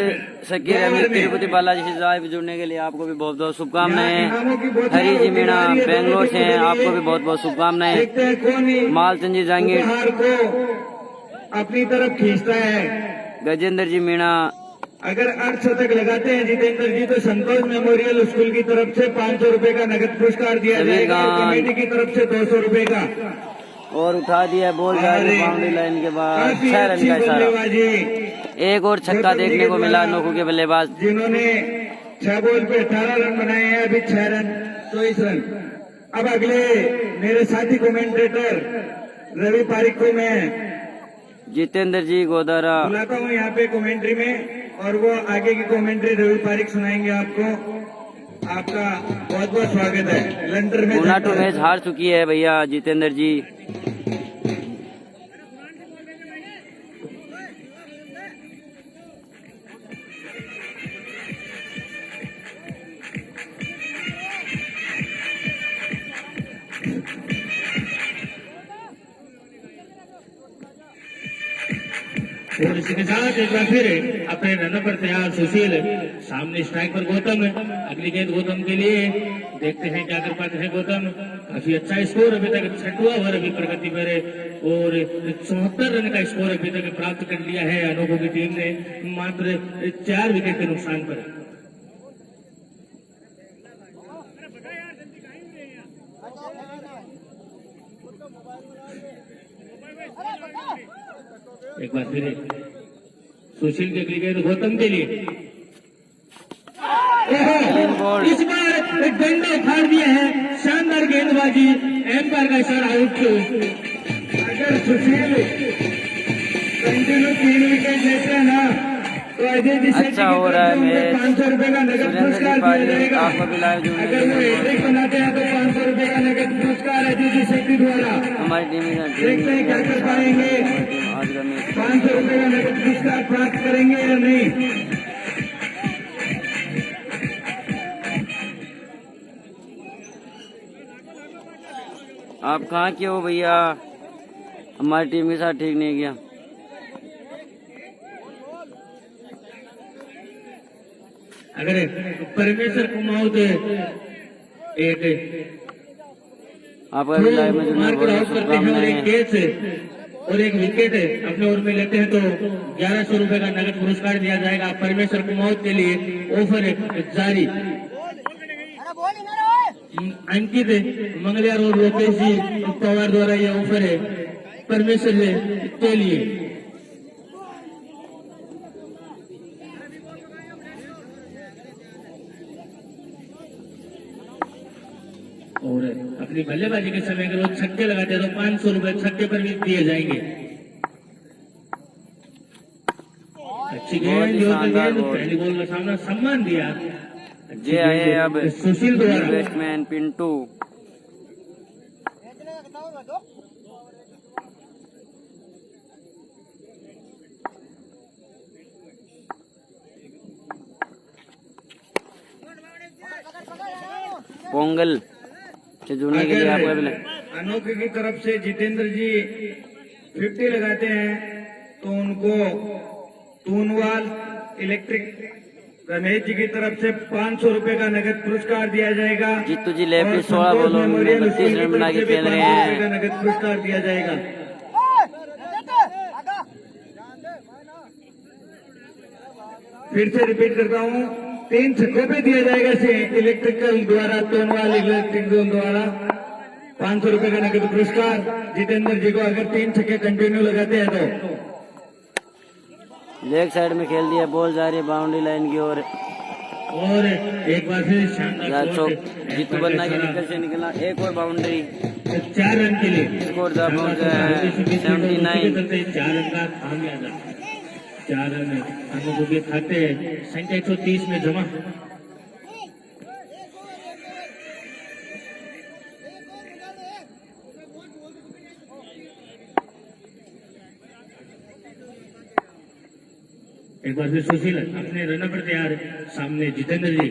शकीर 2 अमीर ओवर में तिरुपति बालाजी से लाइव जुड़ने के लिए आपको भी बहुत बहुत शुभकामनाएं। इनामों की बहुत हरी जी मीणा आ रही है बेंगलोर से हैं, दोनों आपको भी बहुत बहुत शुभकामनाएं। देखते हैं कौन मालचंद जी जहांगीर, उपहार को अपनी तरफ खींचता है। गजेंद्र जी मीणा, अगर अर्धशतक लगाते हैं जितेंद्र जी तो संतोष मेमोरियल स्कूल की तरफ से 500 रुपए का नगद पुरस्कार दिया सभी जाएगा। गांव। कमेटी की तरफ से 200 रुपए का। और उठा दिया बॉल बाउंड्री लाइन के बाद काफी 6 रन अच्छी का इशारा। बल्लेबाजी एक और छक्का देखने को मिला अनोखू के बल्लेबाज। जिन्होंने 6 बॉल पे 18 रन बनाए हैं, अभी 6 रन 24 रन। अब अगले मेरे साथी कमेंटेटर रवि पारिक को मैं जितेंद्र जी गोदारा, बुलाता हूँ यहाँ पे कमेंट्री में, और वो आगे की कमेंट्री रवि पारिक सुनाएंगे आपको। आपका बहुत बहुत स्वागत है। लंडर में पूना टू मैच हार चुकी है भैया जितेंद्र जी। और इसी के साथ एक बार फिर अपने रनर पर तैयार सुशील, सामने स्ट्राइक पर गौतम, अगली गेंद गौतम के लिए, देखते हैं क्या कर पाते हैं गौतम। काफी अच्छा स्कोर अभी तक, 6वां ओवर अभी प्रगति पर है और 74 रन का स्कोर अभी तक प्राप्त कर लिया है अनोखू की टीम ने, मात्र 4 विकेट के नुकसान पर। एक बार फिर सुशील के क्रिकेट गौतम के लिए, इस बार एक डंडा उखाड़ दिया है, शानदार गेंदबाजी, एम्पायर का इशारा आउट। अगर सुशील कंटिन्यू 3 विकेट लेते हैं ना तो अजय जी अच्छा हो रहा है मैच। 500 रुपए का नगद सुरेंद्र पुरस्कार जी दिया पारी, जाएगा। आपको भी लाइव जुड़ने के अगर वो लिए हैट्रिक बनाते हैं तो 500 रुपए का नगद पुरस्कार अजय जी शेट्टी द्वारा। हमारी टीम देखते हैं क्या कर पाएंगे, आज का मैच 500 रुपए का नगद पुरस्कार प्राप्त करेंगे या नहीं। आप कहाँ के हो भैया? हमारी टीम के साथ ठीक नहीं गया। अगर परमेश्वर कुमाऊत एक आपका भी लाइव में जुड़ने मार बहुत कर बहुत आउट करते हैं और एक शुभकामनाएं। कैच और एक विकेट अपने ओर में लेते हैं तो 1100 रुपए का नगद पुरस्कार दिया जाएगा। परमेश्वर कुमाऊत के लिए ऑफर जारी। अंकित मंगलियार और लोकेश जी पवार द्वारा यह ऑफर है परमेश्वर के लिए। और अपनी बल्लेबाजी के समय अगर वो छक्के लगाते हैं तो 500 रुपए छक्के पर भी दिए जाएंगे। अच्छी बहुत ही गेंद शानदार बॉल। पहली बॉल का सामना सम्मान दिया। ये आए अब सुशील द्वारा बैट्समैन पिंटू। पोंगल से जुड़ने के लिए आपका भी अनोखे की तरफ से जितेंद्र जी 50 लगाते हैं तो उनको तूनवाल इलेक्ट्रिक रमेश जी की तरफ से 500 रुपए का नगद पुरस्कार दिया जाएगा। जीतू जी लेफ्ट और 16 संतोष बॉलों में मेमोरियल 32 स्कूल की रन बना तरफ के से भी खेल रहे 500 रुपए का हैं। नगद पुरस्कार दिया जाएगा। फिर से रिपीट करता हूँ, 3 छक्कों पे दिया जाएगा से इलेक्ट्रिकल द्वारा तोनवाल इलेक्ट्रिक जोन द्वारा 500 रुपए का नगद पुरस्कार जितेंद्र जी को अगर 3 छक्के कंटिन्यू लगाते हैं तो। लेग साइड में खेल दिया, बॉल जा रही है बाउंड्री लाइन की ओर। और एक बार फिर शानदार चौक शॉट। जीतू बन्ना के निकल से निकला, एक और बाउंड्री। 4 रन के लिए स्कोर था पहुंच गया है 79। 4 रन का खामियाजा। 4 रन अनुभव के खाते संख्या 130 में जमा। एक बार फिर सुशील अपने रन पर तैयार, सामने जितेंद्र जी।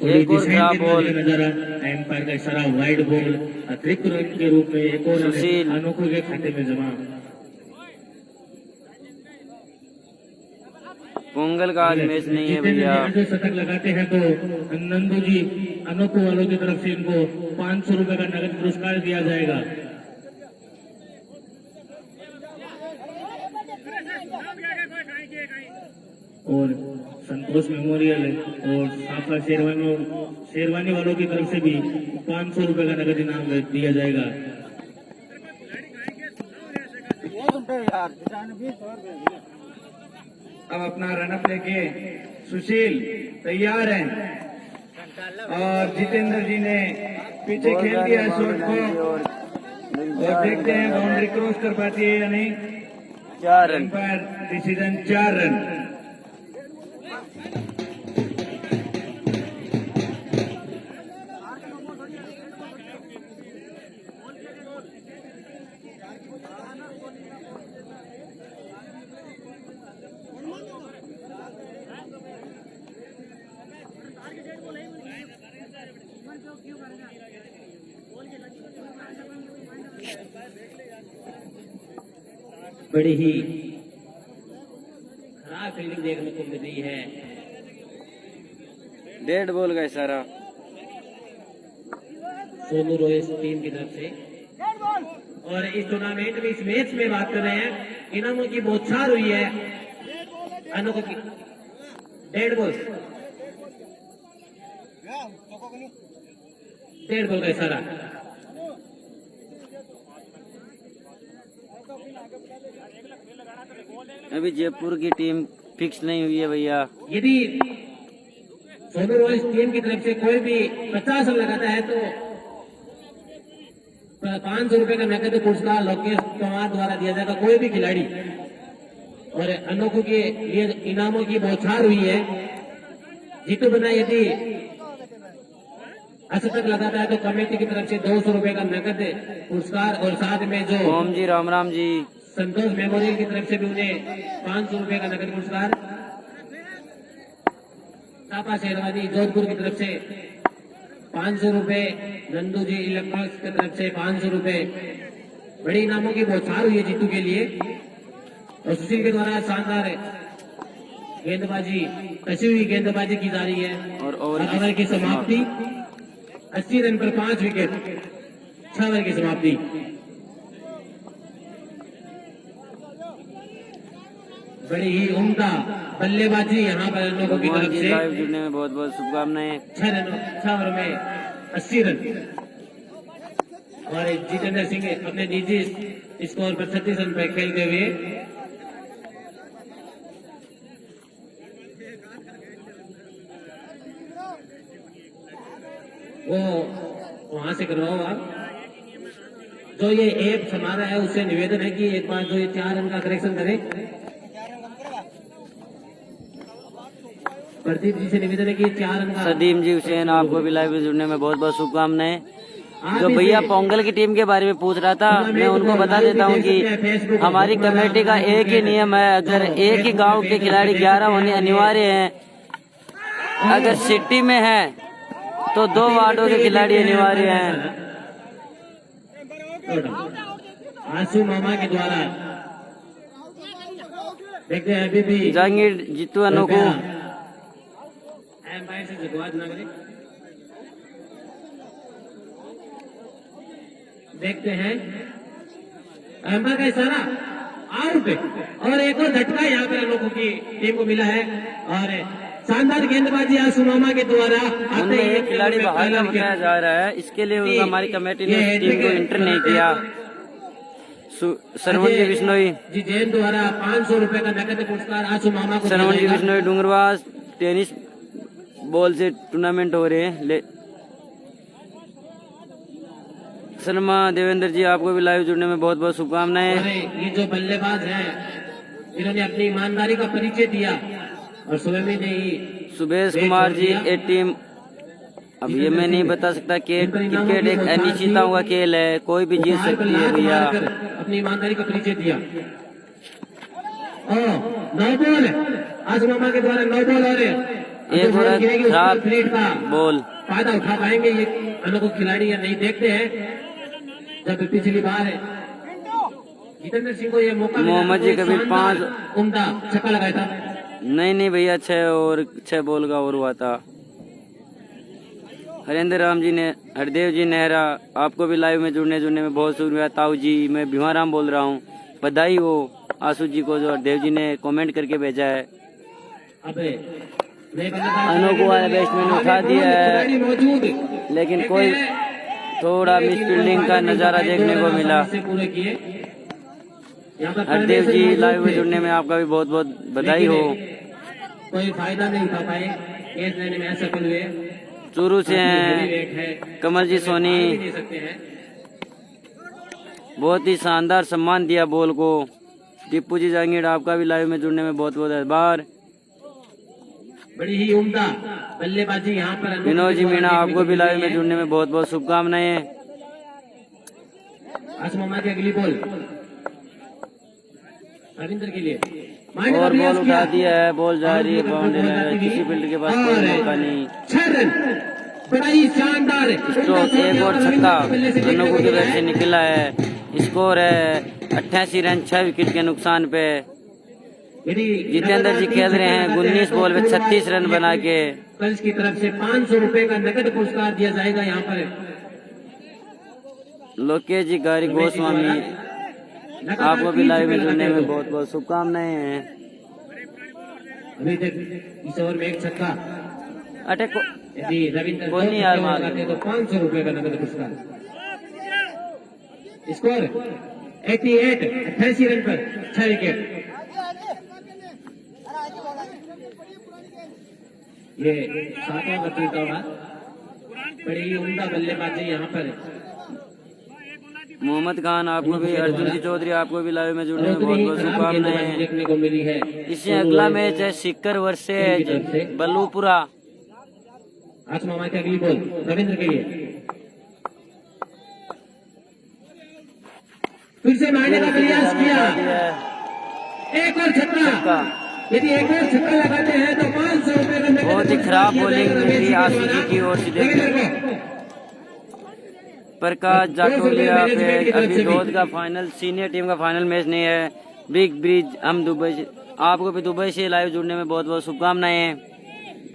थोड़ी एक और डिसाइन खराब के बॉल। नजर एम्पायर का इशारा, वाइड बॉल अतिरिक्त रन के रूप में एक और सुशील। अनोखों के खाते में जमा। पोंगल का आज मैच नहीं है भैया। जितेंद्र जी शतक लगाते हैं तो नंदू जी अनोखो वालों की तरफ से इनको 500 रुपए का नगद पुरस्कार दिया जाएगा। और संतोष मेमोरियल और साफा शेरवानी वालों की तरफ से भी 500 रुपए का नगद इनाम दिया जाएगा। अब अपना रनअप लेके सुशील तैयार हैं और जितेंद्र जी ने पीछे बॉल खेल जा रही दिया है है शॉट बाउंड्री लाइन की को ओर। और देखते हैं बाउंड्री क्रॉस कर पाती है या नहीं। 4 रन। Empire decision 4 run. बड़ी ही खराब फील्डिंग देखने को मिल रही है। डेड बॉल का इशारा। सोनू रोहित टीम की तरफ से। और इस टूर्नामेंट में, इस मैच में बात कर रहे हैं, इनामों की बौछार हुई है। अनोखों की डेड बॉल, डेड बॉल का इशारा। अभी जयपुर की टीम फिक्स नहीं हुई है भैया। यदि सोनू रोहित टीम की तरफ से कोई भी 50 रन लगाता है तो 500 रुपए का नकद पुरस्कार लोकेश पवार द्वारा दिया जाएगा, कोई भी खिलाड़ी। और अनोखों के लिए इनामों की बौछार हुई है। जीतू बना यदि 80 तक लगाता है तो कमेटी की तरफ से 200 रुपए का नकद पुरस्कार और साथ में जो ओम जी राम राम जी। संतोष मेमोरियल की तरफ से भी उन्हें 500 रुपए का नकद पुरस्कार। सापा शेरवानी जोधपुर की तरफ से 500 रुपए, नंदू जी इलेक्ट्रॉनिक्स की तरफ से 500 रुपए। बड़ी इनामों की बौछार हुई है जीतू के लिए। और सुशील के द्वारा शानदार गेंदबाजी कसी हुई गेंदबाजी की जा रही है और और ओवर ओवर की समाप्ति 80 रन पर 5 विकेट, 6 ओवर की समाप्ति। बड़ी ही उम्दा बल्लेबाजी यहाँ पर इन लोगों की भगवान तरफ जी से। लाइव जुड़ने में बहुत बहुत शुभकामनाएं। 6 ओवर में 80 रन और जितेंद्र सिंह अपने निजी स्कोर पर 36 रन पर खेलते हुए वो वहां से करवाओ आप। जो ये ऐप संभाल रहा है उससे निवेदन है कि एक बार जो ये 4 रन का करेक्शन करें। प्रदीप जी से निवेदन है कि 4 रन का। सदीम जी हुसैन, आपको भी लाइव में जुड़ने में बहुत बहुत शुभकामनाएं। जो भैया पोंगल की टीम के बारे में पूछ रहा था, मैं उनको बता देता हूं कि हमारी कमेटी का एक ही नियम है, अगर एक ही गांव के खिलाड़ी 11 होने अनिवार्य हैं, अगर सिटी में है तो 2 वार्डों के खिलाड़ी अनिवार्य हैं। आंसू मामा के द्वारा देखते हैं अभी भी जहांगीर जीतू अनोखू, एम्पायर से जुगवाद ना करें। देखते हैं एम्पायर का इशारा आउट और एक और झटका यहाँ पर लोगों की टीम को मिला है और शानदार गेंदबाजी आंसू मामा के द्वारा उनमें एक खिलाड़ी बाहर का बताया जा रहा है, इसके लिए उनका हमारी कमेटी ने इस टीम को इंटर नहीं किया। सरवण जी बिश्नोई, जी जैन द्वारा 500 रुपए का नकद पुरस्कार आंसू मामा को सरवण जी बिश्नोई डूंगरवास, टेनिस बॉल से टूर्नामेंट हो रहे हैं। शर्मा देवेंद्र जी, आपको भी लाइव जुड़ने में बहुत बहुत शुभकामनाएं। अरे ये जो बल्लेबाज हैं इन्होंने अपनी ईमानदारी का परिचय दिया और सुबह में नहीं। सुबेश कुमार जी, ए टीम, अब ये मैं नहीं बता सकता कि क्रिकेट एक अनिश्चितता हुआ खेल है, कोई भी जीत सकती है भैया। अपनी ईमानदारी का परिचय दिया। नौ बॉल आंसू मामा के द्वारा 9 बॉल और एक और खराब का बॉल। फायदा उठा पाएंगे ये अनुभव खिलाड़ी या नहीं, देखते हैं। जब पिछली बार जितेंद्र सिंह को ये मौका मोहम्मद जी कभी 5 उम्दा छक्का लगाया था। नहीं भैया, 6 बॉल का और हुआ था। हरेंद्र राम जी ने, हरदेव जी नेहरा, आपको भी लाइव में जुड़ने में बहुत शुक्रिया। ताऊ जी, मैं भीमाराम बोल रहा हूँ, बधाई हो आशु जी को जो हरदेव जी ने कमेंट करके भेजा है। अनोखू वाला बैट्समैन उठा दिया है, लेकिन कोई थोड़ा मिस फील्डिंग का नजारा देखने को मिला। हरदेव जी, लाइव में जुड़ने में आपका भी बहुत बहुत बधाई हो। कोई फायदा नहीं उठा पाए, केस लेने में असफल हुए। चूरू से हैं कमल जी सोनी, बहुत ही शानदार सम्मान दिया बॉल को। टीपू जी जहांगीर, आपका भी लाइव में जुड़ने में बहुत बहुत आभार। बड़ी ही उम्दा बल्लेबाजी यहाँ पर। विनोद जी मीणा, आपको भी लाइव में जुड़ने में बहुत बहुत शुभकामनाएं। आंसू मामा की अगली बॉल रविंद्र के लिए और बॉल उठा दिया है, बॉल जा रही है बाउंड्री, किसी फील्ड के पास कोई मौका नहीं। 6 रन, बड़ा ही शानदार स्ट्रोक, एक और छक्का अनोखू के बैट से निकला है। स्कोर है 88 रन 6 विकेट के नुकसान पे। जितेंद्र जी खेल रहे हैं 19 बॉल में 36 रन बना के। कल्स की तरफ से 500 रुपए का नकद पुरस्कार दिया जाएगा यहाँ पर। लोकेश जी गारी गोस्वामी, आपको भी लाइव में जुड़ने में बहुत बहुत शुभकामनाएं हैं। अभी तक इस ओवर में एक छक्का। अटैक को यदि रविंद्र कोई नहीं यार मार लगाते तो 500 रुपए का नकद पुरस्कार। स्कोर 88 रन पर 6 विकेट। ये 7वां प्रतियोगिता होगा। बड़ी ही उम्दा बल्लेबाजी यहाँ पर। मोहम्मद खान, आपको भी, अर्जुन जी चौधरी, आपको भी लाइव में जुड़ने में बहुत बहुत शुभकामनाएं। देखने को मिली है। इससे अगला मैच है सिक्कर वर्सेज बल्लूपुरा। आंसू मामा की अगली बॉल रविंद्र के लिए फिर से मारने का प्रयास किया। एक और छक्का। यदि एक और छक्का लगाते हैं तो 500 रुपए का नकद। बहुत ही खराब बॉलिंग मिली आशु जी की ओर से। प्रकाश जाटोलिया पे अभी धोद का फाइनल, सीनियर टीम का फाइनल मैच नहीं है। बिग ब्रिज हम दुबई आपको भी दुबई से लाइव जुड़ने में बहुत बहुत शुभकामनाएं।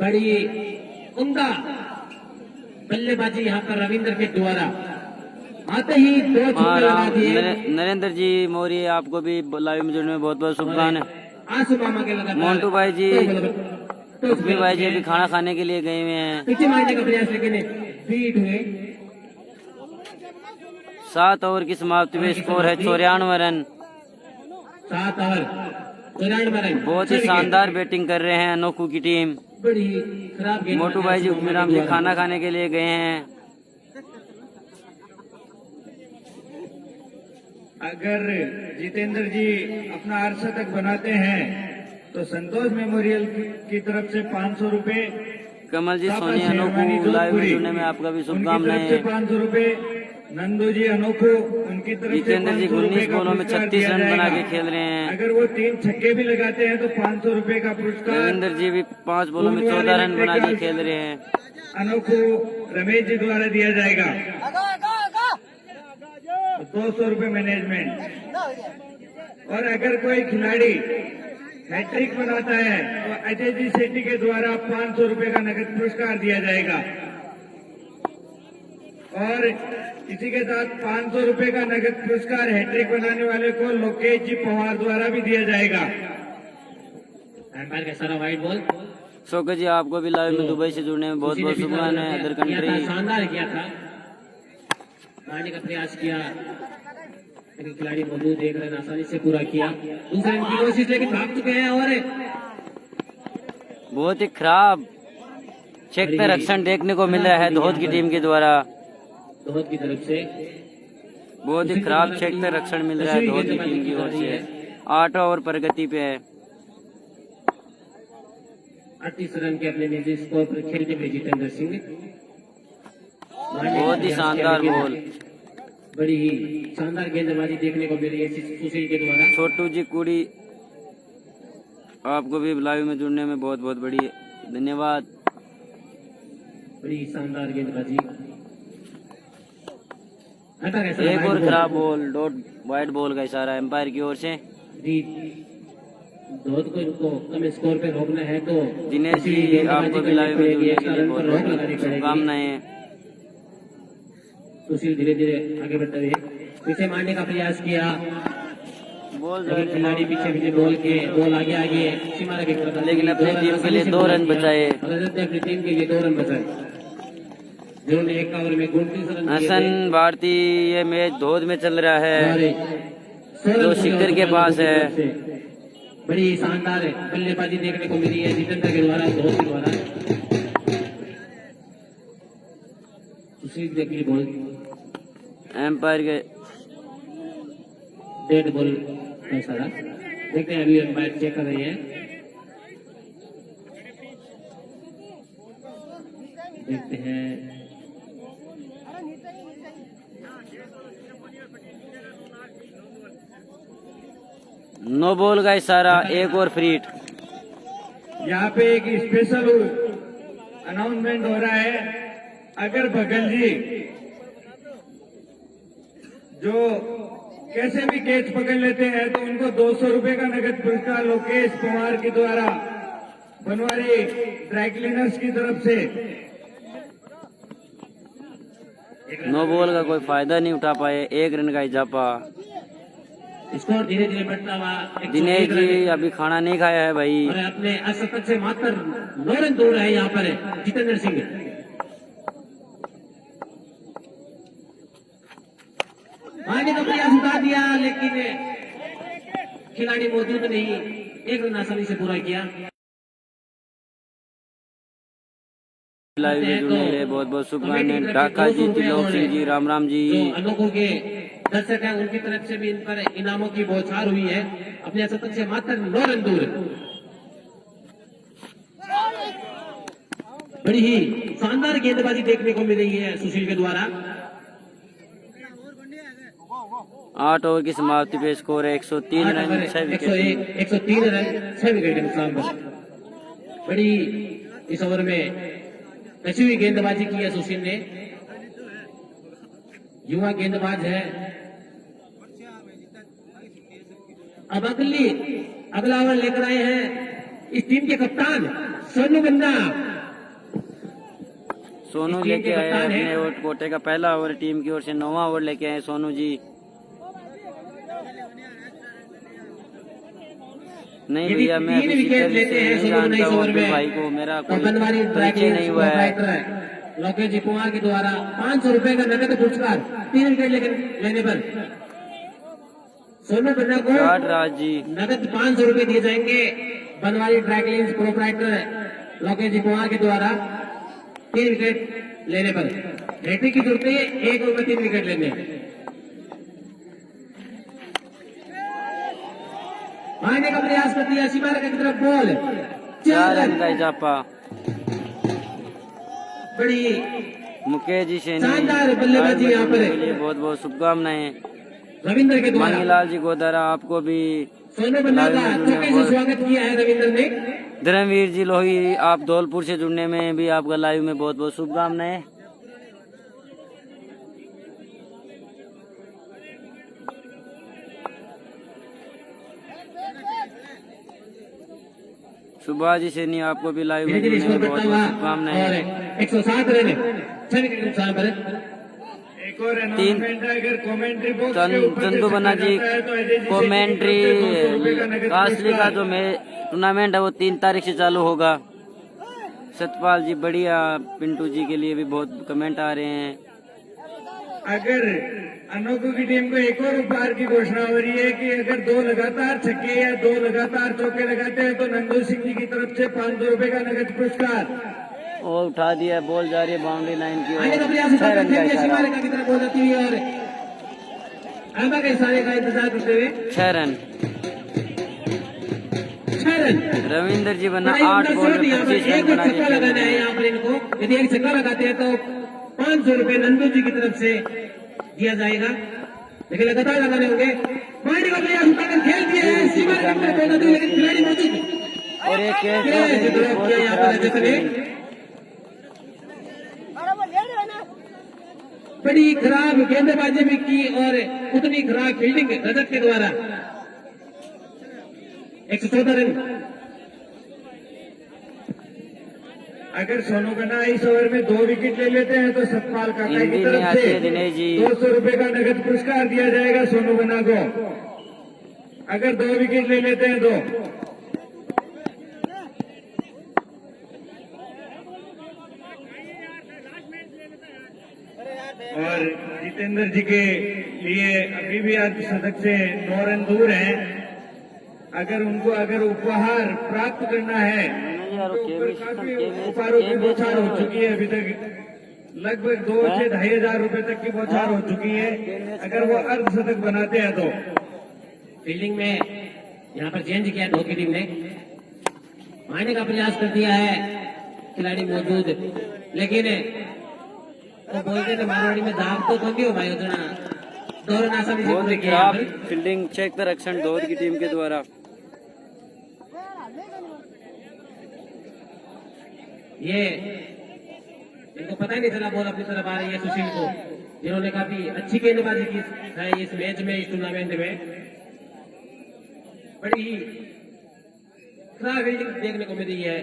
बड़ी उम्दा बल्लेबाजी यहाँ पर रविंद्र के द्वारा आते ही 2 छक्के लगा दिए। नरेंद्र जी मौर्य आपको भी लाइव में जुड़ने में बहुत बहुत शुभकामनाएं। आंसू मामा के लगातार मोन्टू भाई जी, लक्ष्मी भाई जी अभी खाना खाने के लिए गए हुए हैं। पीछे मारने का प्रयास लेकिन फीट हुए। 7 ओवर की समाप्ति में स्कोर है 94 रन। 7 over 94 run. बहुत ही शानदार बैटिंग कर रहे हैं अनोखू की टीम। बड़ी खराब गेंद। मोटू भाई जी उकमीराम जी खाना खाने के लिए गए हैं। अगर जितेंद्र जी अपना अर्धशतक बनाते हैं तो संतोष मेमोरियल की तरफ से 500 रुपए। कमल जी सोनी अनोखू लाइव में जुड़ने में आपका भी शुभकामनाएं। 500 रुपए। नंदू जी अनोखू उनकी तरफ से जितेंद्र जी 19 बॉलों में 36 रन बना के खेल रहे हैं। अगर वो 3 छक्के भी लगाते हैं तो 500 रुपए का पुरस्कार। रविंद्र जी भी 5 बॉलों में 14 रन बना के खेल रहे हैं। अनोखू रमेश जी द्वारा दिया जाएगा। 200 रुपए मैनेजमेंट। और अगर कोई खिलाड़ी हैट्रिक बनाता है तो अजय जी सेठी के द्वारा 500 रुपए का नगद पुरस्कार दिया जाएगा। और इसी के साथ 500 रुपए का नगद पुरस्कार हैट्रिक बनाने वाले को लोकेश जी पवार द्वारा भी दिया जाएगा। एम्पायर का सारा वाइट बॉल। शौकत जी आपको भी लाइव में दुबई से जुड़ने में बहुत बहुत शुभकामनाएं। अदर कंट्री शानदार किया था, मारने का प्रयास किया लेकिन खिलाड़ी मौजूद देख रहे हैं, आसानी से पूरा किया। दूसरे रन की कोशिश लेकिन भाग चुके हैं। और बहुत ही खराब क्षेत्र रक्षण देखने को मिल रहा है धोत की टीम के द्वारा। दोहत की तरफ से बहुत ही खराब क्षेत्र रक्षण मिल रहा है धोत की टीम की ओर से। 8 ओवर प्रगति पे है। 38 रन के अपने निजी स्कोर पर खेलते हुए जितेंद्र सिंह। बहुत ही शानदार बॉल। बड़ी ही शानदार गेंदबाजी देखने को मिली है सुशील के द्वारा। छोटू जी कुड़ी आपको भी लाइव में जुड़ने में बहुत बहुत बड़ी धन्यवाद। बड़ी शानदार गेंदबाजी। एक और खराब बॉल, डॉट वाइट बॉल का इशारा एम्पायर की ओर से। धोत को इनको कम स्कोर पे रोकना है तो दिनेश जी आपको भी लाइव में जुड़ने के लिए बहुत बहुत शुभकामनाएं। सुशील धीरे धीरे आगे बढ़ते हुए पीछे मारने का प्रयास किया। बॉल खिलाड़ी पीछे पीछे बॉल आगे आगे सीमा की तरफ, लेकिन अपनी टीम के लिए 2 रन बचाए। अपनी टीम के लिए 2 रन बचाए जिन्होंने 1 ओवर में 29 रन। हसन भारती ये मैच धोध में चल रहा है जो शिखर के पास है। बड़ी शानदार बल्लेबाजी देखने को मिली है जितेंद्र के द्वारा, धोध के द्वारा। सुशील देखिए बॉल एम्पायर के डेड बॉल का सारा देखते हैं। अभी एम्पायर चेक कर रहे हैं। देखते हैं नो बॉल का इशारा। 1 और फ्री हिट। यहाँ पे एक स्पेशल अनाउंसमेंट हो रहा है। अगर भगल जी जो कैसे भी कैच पकड़ लेते हैं तो उनको 200 रुपए का नगद पुरस्कार लोकेश पवार के द्वारा बनवारी ड्राई क्लीनर्स की तरफ से। नो बॉल का कोई फायदा नहीं उठा पाए। 1 रन का इजाफा। स्कोर धीरे धीरे बढ़ता हुआ। दिनेश जी अभी खाना नहीं खाया है भाई। और अपने असफल से मात्र 9 रन दूर है यहाँ पर जितेंद्र सिंह। आगे का प्रयास उठा दिया लेकिन खिलाड़ी मौजूद नहीं। 1 रन आसानी से पूरा किया। लाइव में जुड़ने के लिए बहुत बहुत शुभकामनाएं। ढाका जी, त्रिलोक सिंह जी, राम राम जी। अनोखों के दर्शक हैं उनकी तरफ से भी इन पर इनामों की बौछार हुई है। अपने शतक से मात्र 9 रन दूर। बड़ी ही शानदार गेंदबाजी देखने को मिल रही है सुशील के द्वारा। 8 ओवर की समाप्ति पे स्कोर है 103 रन 6 विकेट। 103 रन 6 विकेट के नुकसान पर। बड़ी इस ओवर में कसी हुई गेंदबाजी की है सुशील ने। युवा गेंदबाज है। अब अगली अगला ओवर लेकर आए हैं इस टीम के कप्तान सोनू बन्ना। सोनू लेके आए हैं अपने ओवर कोटे का पहला ओवर, टीम की ओर से 9वां ओवर लेके आए सोनू जी। नहीं भैया, मैं अभी विकेट लेते हैं सोनू बनाई ओवर में भाई को मेरा तो बनवारी परिचय नहीं हुआ है। लोकेश जी कुमार के द्वारा 500 रुपए का नगद पुरस्कार 3 विकेट लेने पर सोनू बन्ना को राज जी नगद 500 रुपए दिए जाएंगे। बनवारी ड्रैगलिंस प्रोप्राइटर लोकेश जी कुमार के द्वारा 3 विकेट लेने पर। हैट्रिक की जरूरत है, 1 ओवर में 3 विकेट लेने। मारने का प्रयास करती है सीमा की तरफ, बॉल 4 रन का इजाफा। बड़ी मुकेश जी से शानदार बल्लेबाजी यहाँ पर है। बहुत बहुत शुभकामनाएं। रविंद्र के द्वारा मांगीलाल जी गोदारा आपको भी सोनू बन्ना का चौके से स्वागत किया है रविंद्र ने। धर्मवीर जी लोही आप धौलपुर से जुड़ने में भी आपका लाइव में बहुत बहुत शुभकामनाएं। सुभाष जी सैनी आपको भी लाइव में जुड़ने में बहुत बहुत शुभकामनाएं। 107 रन 6 विकेट नुकसान पर। एक और अनाउंसमेंट है, अगर कमेंट्री बॉक्स के ऊपर चंदू बन्ना जी कमेंट्री कासली का जो टूर्नामेंट है वो 3 तारीख से चालू होगा। सतपाल जी बढ़िया, पिंटू जी के लिए भी बहुत कमेंट आ रहे हैं। अगर अनोखो की टीम को एक और उपहार की घोषणा हो रही है कि अगर 2 लगातार छक्के या 2 लगातार चौके लगाते हैं तो नंदू सिंह जी की तरफ से 500 रुपए का नगद पुरस्कार। और उठा दिया, बॉल जा रही है बाउंड्री लाइन की आगे का ओर। प्रयास 6 रन का इशारा की तरफ बॉल जाती है और आमा के इशारे का इंतजार करते हुए 6 रन। 6 रन। रविंद्र जी बना 8 बॉल में 25 रन बना छक्का लगाना है यहाँ पर इनको। यदि एक छक्का लगाते हैं तो 500 रुपए नंदू जी की तरफ से दिया जाएगा, लेकिन लगातार लगाने होंगे। मारने का प्रयास उठाकर खेल दिया है सीमा की तरफ बॉल जाती है, लेकिन खिलाड़ी मौजूद और एक किया यहाँ पर रजत ने। बड़ी खराब गेंदबाजी भी की और उतनी खराब फील्डिंग रजत के द्वारा। 114 रन। अगर सोनू बन्ना इस ओवर में 2 विकेट ले लेते हैं तो सतपाल काका की हिंदी में तरफ आते से हैं दिनेश जी। 200 रुपए का नगद पुरस्कार दिया जाएगा सोनू बन्ना को, अगर 2 विकेट ले लेते हैं तो। और जितेंद्र जी के लिए अभी भी आज शतक से 9 रन दूर हैं। अगर उपहार प्राप्त करना है तो ऊपर काफी उपहारों की बौछार हो चुकी है। अभी तक लगभग 2 से 2,500 रुपए तक की बौछार हो चुकी है। अगर वो अर्धशतक बनाते हैं तो फील्डिंग में यहाँ पर चेंज किया दो की टीम ने। मारने का प्रयास कर दिया है खिलाड़ी मौजूद, लेकिन तो बोलते थे मारवाड़ी में दाग तो कम हो भाई उतना दौरान आसानी से पूरे किया। फील्डिंग चेक कर एक्शन दौद की टीम के द्वारा। ये इनको पता ही नहीं चला बॉल अपनी तरफ आ रही है सुशील को, जिन्होंने काफी अच्छी गेंदबाजी की है इस मैच में, इस टूर्नामेंट में। बड़ी ही खराब फील्डिंग देखने को मिली है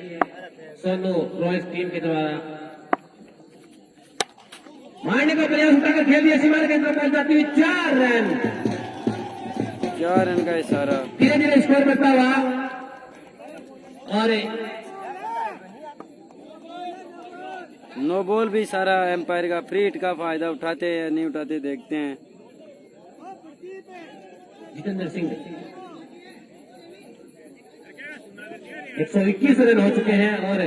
सोनू रॉयल्स टीम के द्वारा। मारने का प्रयास उठाकर खेल दिया सीमा के अंदर बॉल जाती हुई 4 रन। 4 रन का इशारा। धीरे धीरे स्कोर बढ़ता हुआ और नो बॉल भी सारा एम्पायर का फ्री हिट का फायदा उठाते हैं या नहीं उठाते देखते हैं। जितेंद्र सिंह 121 रन हो चुके हैं और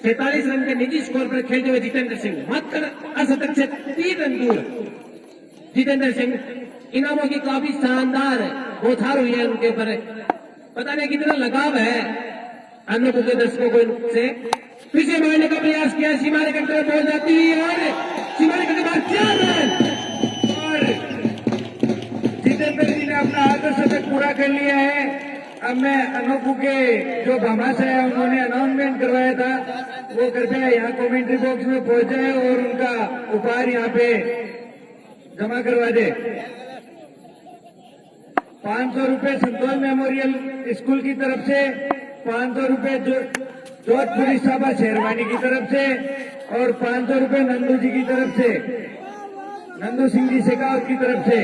46 रन के निजी स्कोर पर खेलते हुए जितेंद्र सिंह मात्र अर्धशतक से 3 रन दूर। जितेंद्र सिंह इनामों की काफी शानदार बौछार हुई है उनके ऊपर। पता नहीं कितना लगाव है अन्य के दर्शकों को इनसे। पीछे मारने का प्रयास किया, सीमा के तरफ बॉल जाती है और सीमा के बाद 4 रन और जितेंद्र जी ने अपना अर्धशतक पूरा कर लिया है। अब मैं अनोखू के जो भामाशाह है उन्होंने अनाउंसमेंट करवाया था, वो कृपया यहाँ कमेंट्री बॉक्स में पहुंच जाए और उनका उपहार यहाँ पे जमा करवा दे। 500 रुपए संतोष मेमोरियल स्कूल की तरफ से, 500 रुपए जोधपुरी साबा शेरवानी की तरफ से और 500 रुपए नंदू जी की तरफ से, नंदू सिंह जी शेखावत की तरफ से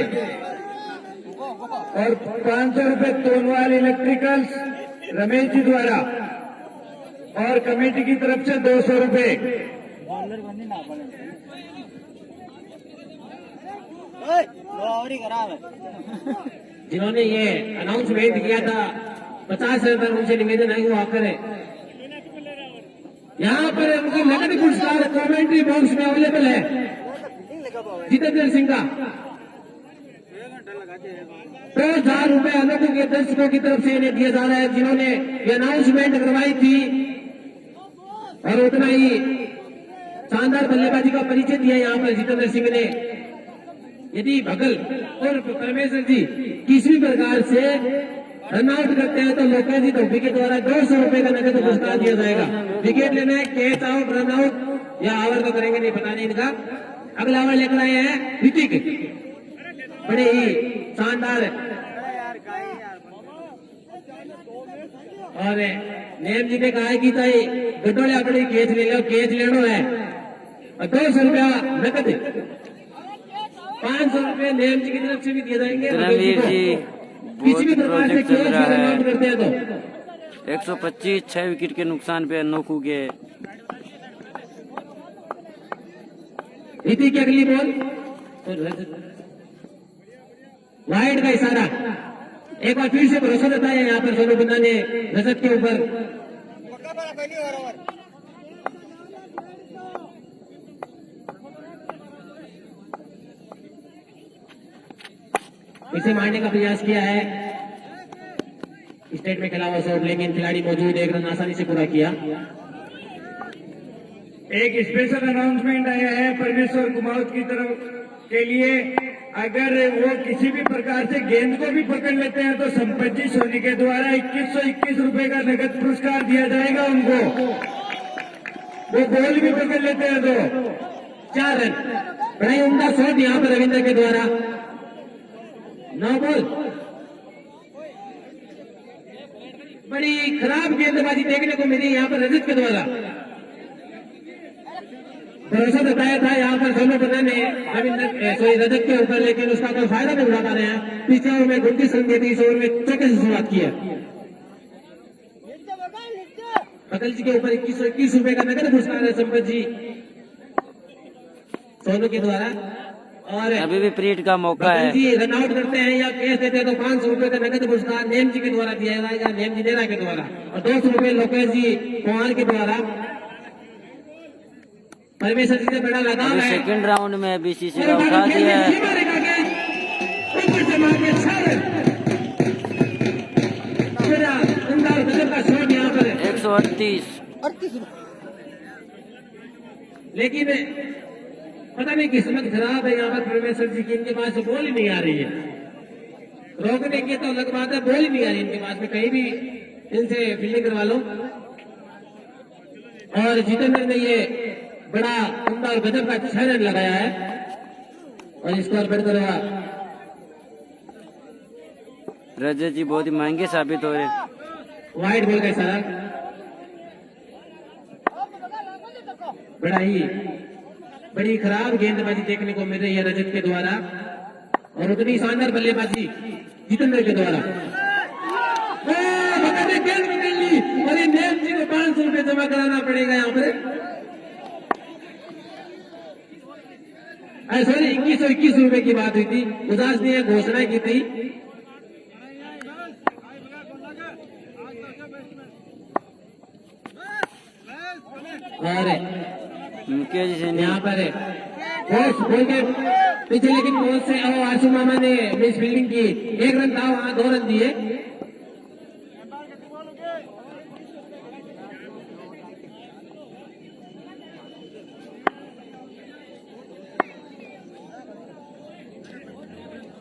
और 500 रुपए तोनवाल इलेक्ट्रिकल्स रमेश जी द्वारा और कमेटी की तरफ से 200 रुपए। जिन्होंने ये अनाउंसमेंट किया था 50 तक उनसे निवेदन है वो आकर यहाँ पर उनकी नकद पुरस्कार कमेंट्री बॉक्स में अवेलेबल है। जितेंद्र सिंह का 2000 रुपए अनोखों के दर्शकों की तरफ से इन्हें दिया जा रहा है, जिन्होंने ये अनाउंसमेंट करवाई थी और उतना ही शानदार बल्लेबाजी का परिचय दिया यहाँ पर जितेंद्र सिंह ने। यदि भगल और परमेश्वर जी किसी भी प्रकार से रन आउट करते हैं तो लोकेश जी धोबी के द्वारा 200 रुपए का नकद पुरस्कार दिया जाएगा। विकेट लेना है, कैच आउट, रन आउट या ओवर तो करेंगे नहीं, पता नहीं इनका। अगला ओवर लेकर आए हैं ऋतिक, बड़े ही शानदार और नेम जी ने कहा है कि ताई गड्ढोले अपने कैच ले लो, कैच लेना है और 200 रुपया नकद, 500 रुपए नेम जी की तरफ से भी दिए जाएंगे। धर्मवीर जी किसी भी बहुत प्रकार से प्रोजेक्ट चल रहा रन आउट है। करते हैं तो 125 6 विकेट के नुकसान पे अनोखू के। रीति की अगली बॉल वाइड का इशारा, एक बार फिर से भरोसा देता है यहाँ पर सोनू बिन्ना ने रजत के ऊपर। इसे मारने का प्रयास किया है, स्टेट में खेला हुआ शॉट लेकिन खिलाड़ी मौजूद, एक रन आसानी से पूरा किया। एक स्पेशल अनाउंसमेंट आया है परमेश्वर कुमावत की तरफ के लिए। अगर वो किसी भी प्रकार से गेंद को भी पकड़ लेते हैं तो संपत जी सोनी के द्वारा 2121 रुपए का नगद पुरस्कार दिया जाएगा उनको। वो बॉल भी पकड़ लेते हैं तो 4 रन, बड़ा ही उम्दा शॉट यहाँ पर रविंद्र के द्वारा। 9 बॉल, बड़ी खराब गेंदबाजी देखने को मिली यहाँ पर रजत के द्वारा। भरोसा बताया था यहाँ पर सोनू बिन्ना ने रजत के ऊपर, लेकिन उसका कोई फायदा नहीं उठा पा रहे हैं। पिछले ओवर में 29 रन देती, इस ओवर में चौके से शुरुआत की है। पकल जी के ऊपर 2121 रुपए का नगद पुरस्कार है संपत जी सोनू के द्वारा। और अभी भी पीरियड का मौका है। जी रन आउट करते हैं या कैच देते हैं तो 500 रुपए का नगद पुरस्कार नेम जी के द्वारा दिया जाएगा, नेम जी नेरा के द्वारा, और 200 रुपए लोकेश जी कुमार के द्वारा। परमेश्वर जी से बड़ा लगाव अभी है। सेकंड राउंड में बीसीसी का उठा दिया है। ऊपर से मार के 6 रन, मेरा अंदाज गजब का शॉट यहाँ पर 138। लेकिन पता नहीं किस्मत खराब है यहाँ पर परमेश्वर जी की, इनके पास से बॉल ही नहीं आ रही है। रोकने की तो अलग बात है, बॉल ही नहीं आ रही इनके पास में, कहीं भी इनसे फील्डिंग करवा लो। और जितेंद्र ने ये बड़ा उम्दा और गजब का 6 रन लगाया है और स्कोर बढ़कर रहा। रजत जी बहुत ही महंगे साबित हो रहे हैं। वाइड बॉल का इशारा, बड़ी खराब गेंदबाजी देखने को मिल रही है रजत के द्वारा और उतनी शानदार बल्लेबाजी जितेंद्र के द्वारा। गेंद पकड़ ली और ये नेम जी को 500 रुपए जमा कराना पड़ेगा यहाँ पर। सॉरी 2121 रुपए की बात हुई थी, उदास ने घोषणा की थी। और मुकेश जी ने यहाँ पर बॉल के पीछे लेकिन बॉल से आशु मामा ने मिस फील्डिंग की, 1 रन था वहां, 2 रन दिए।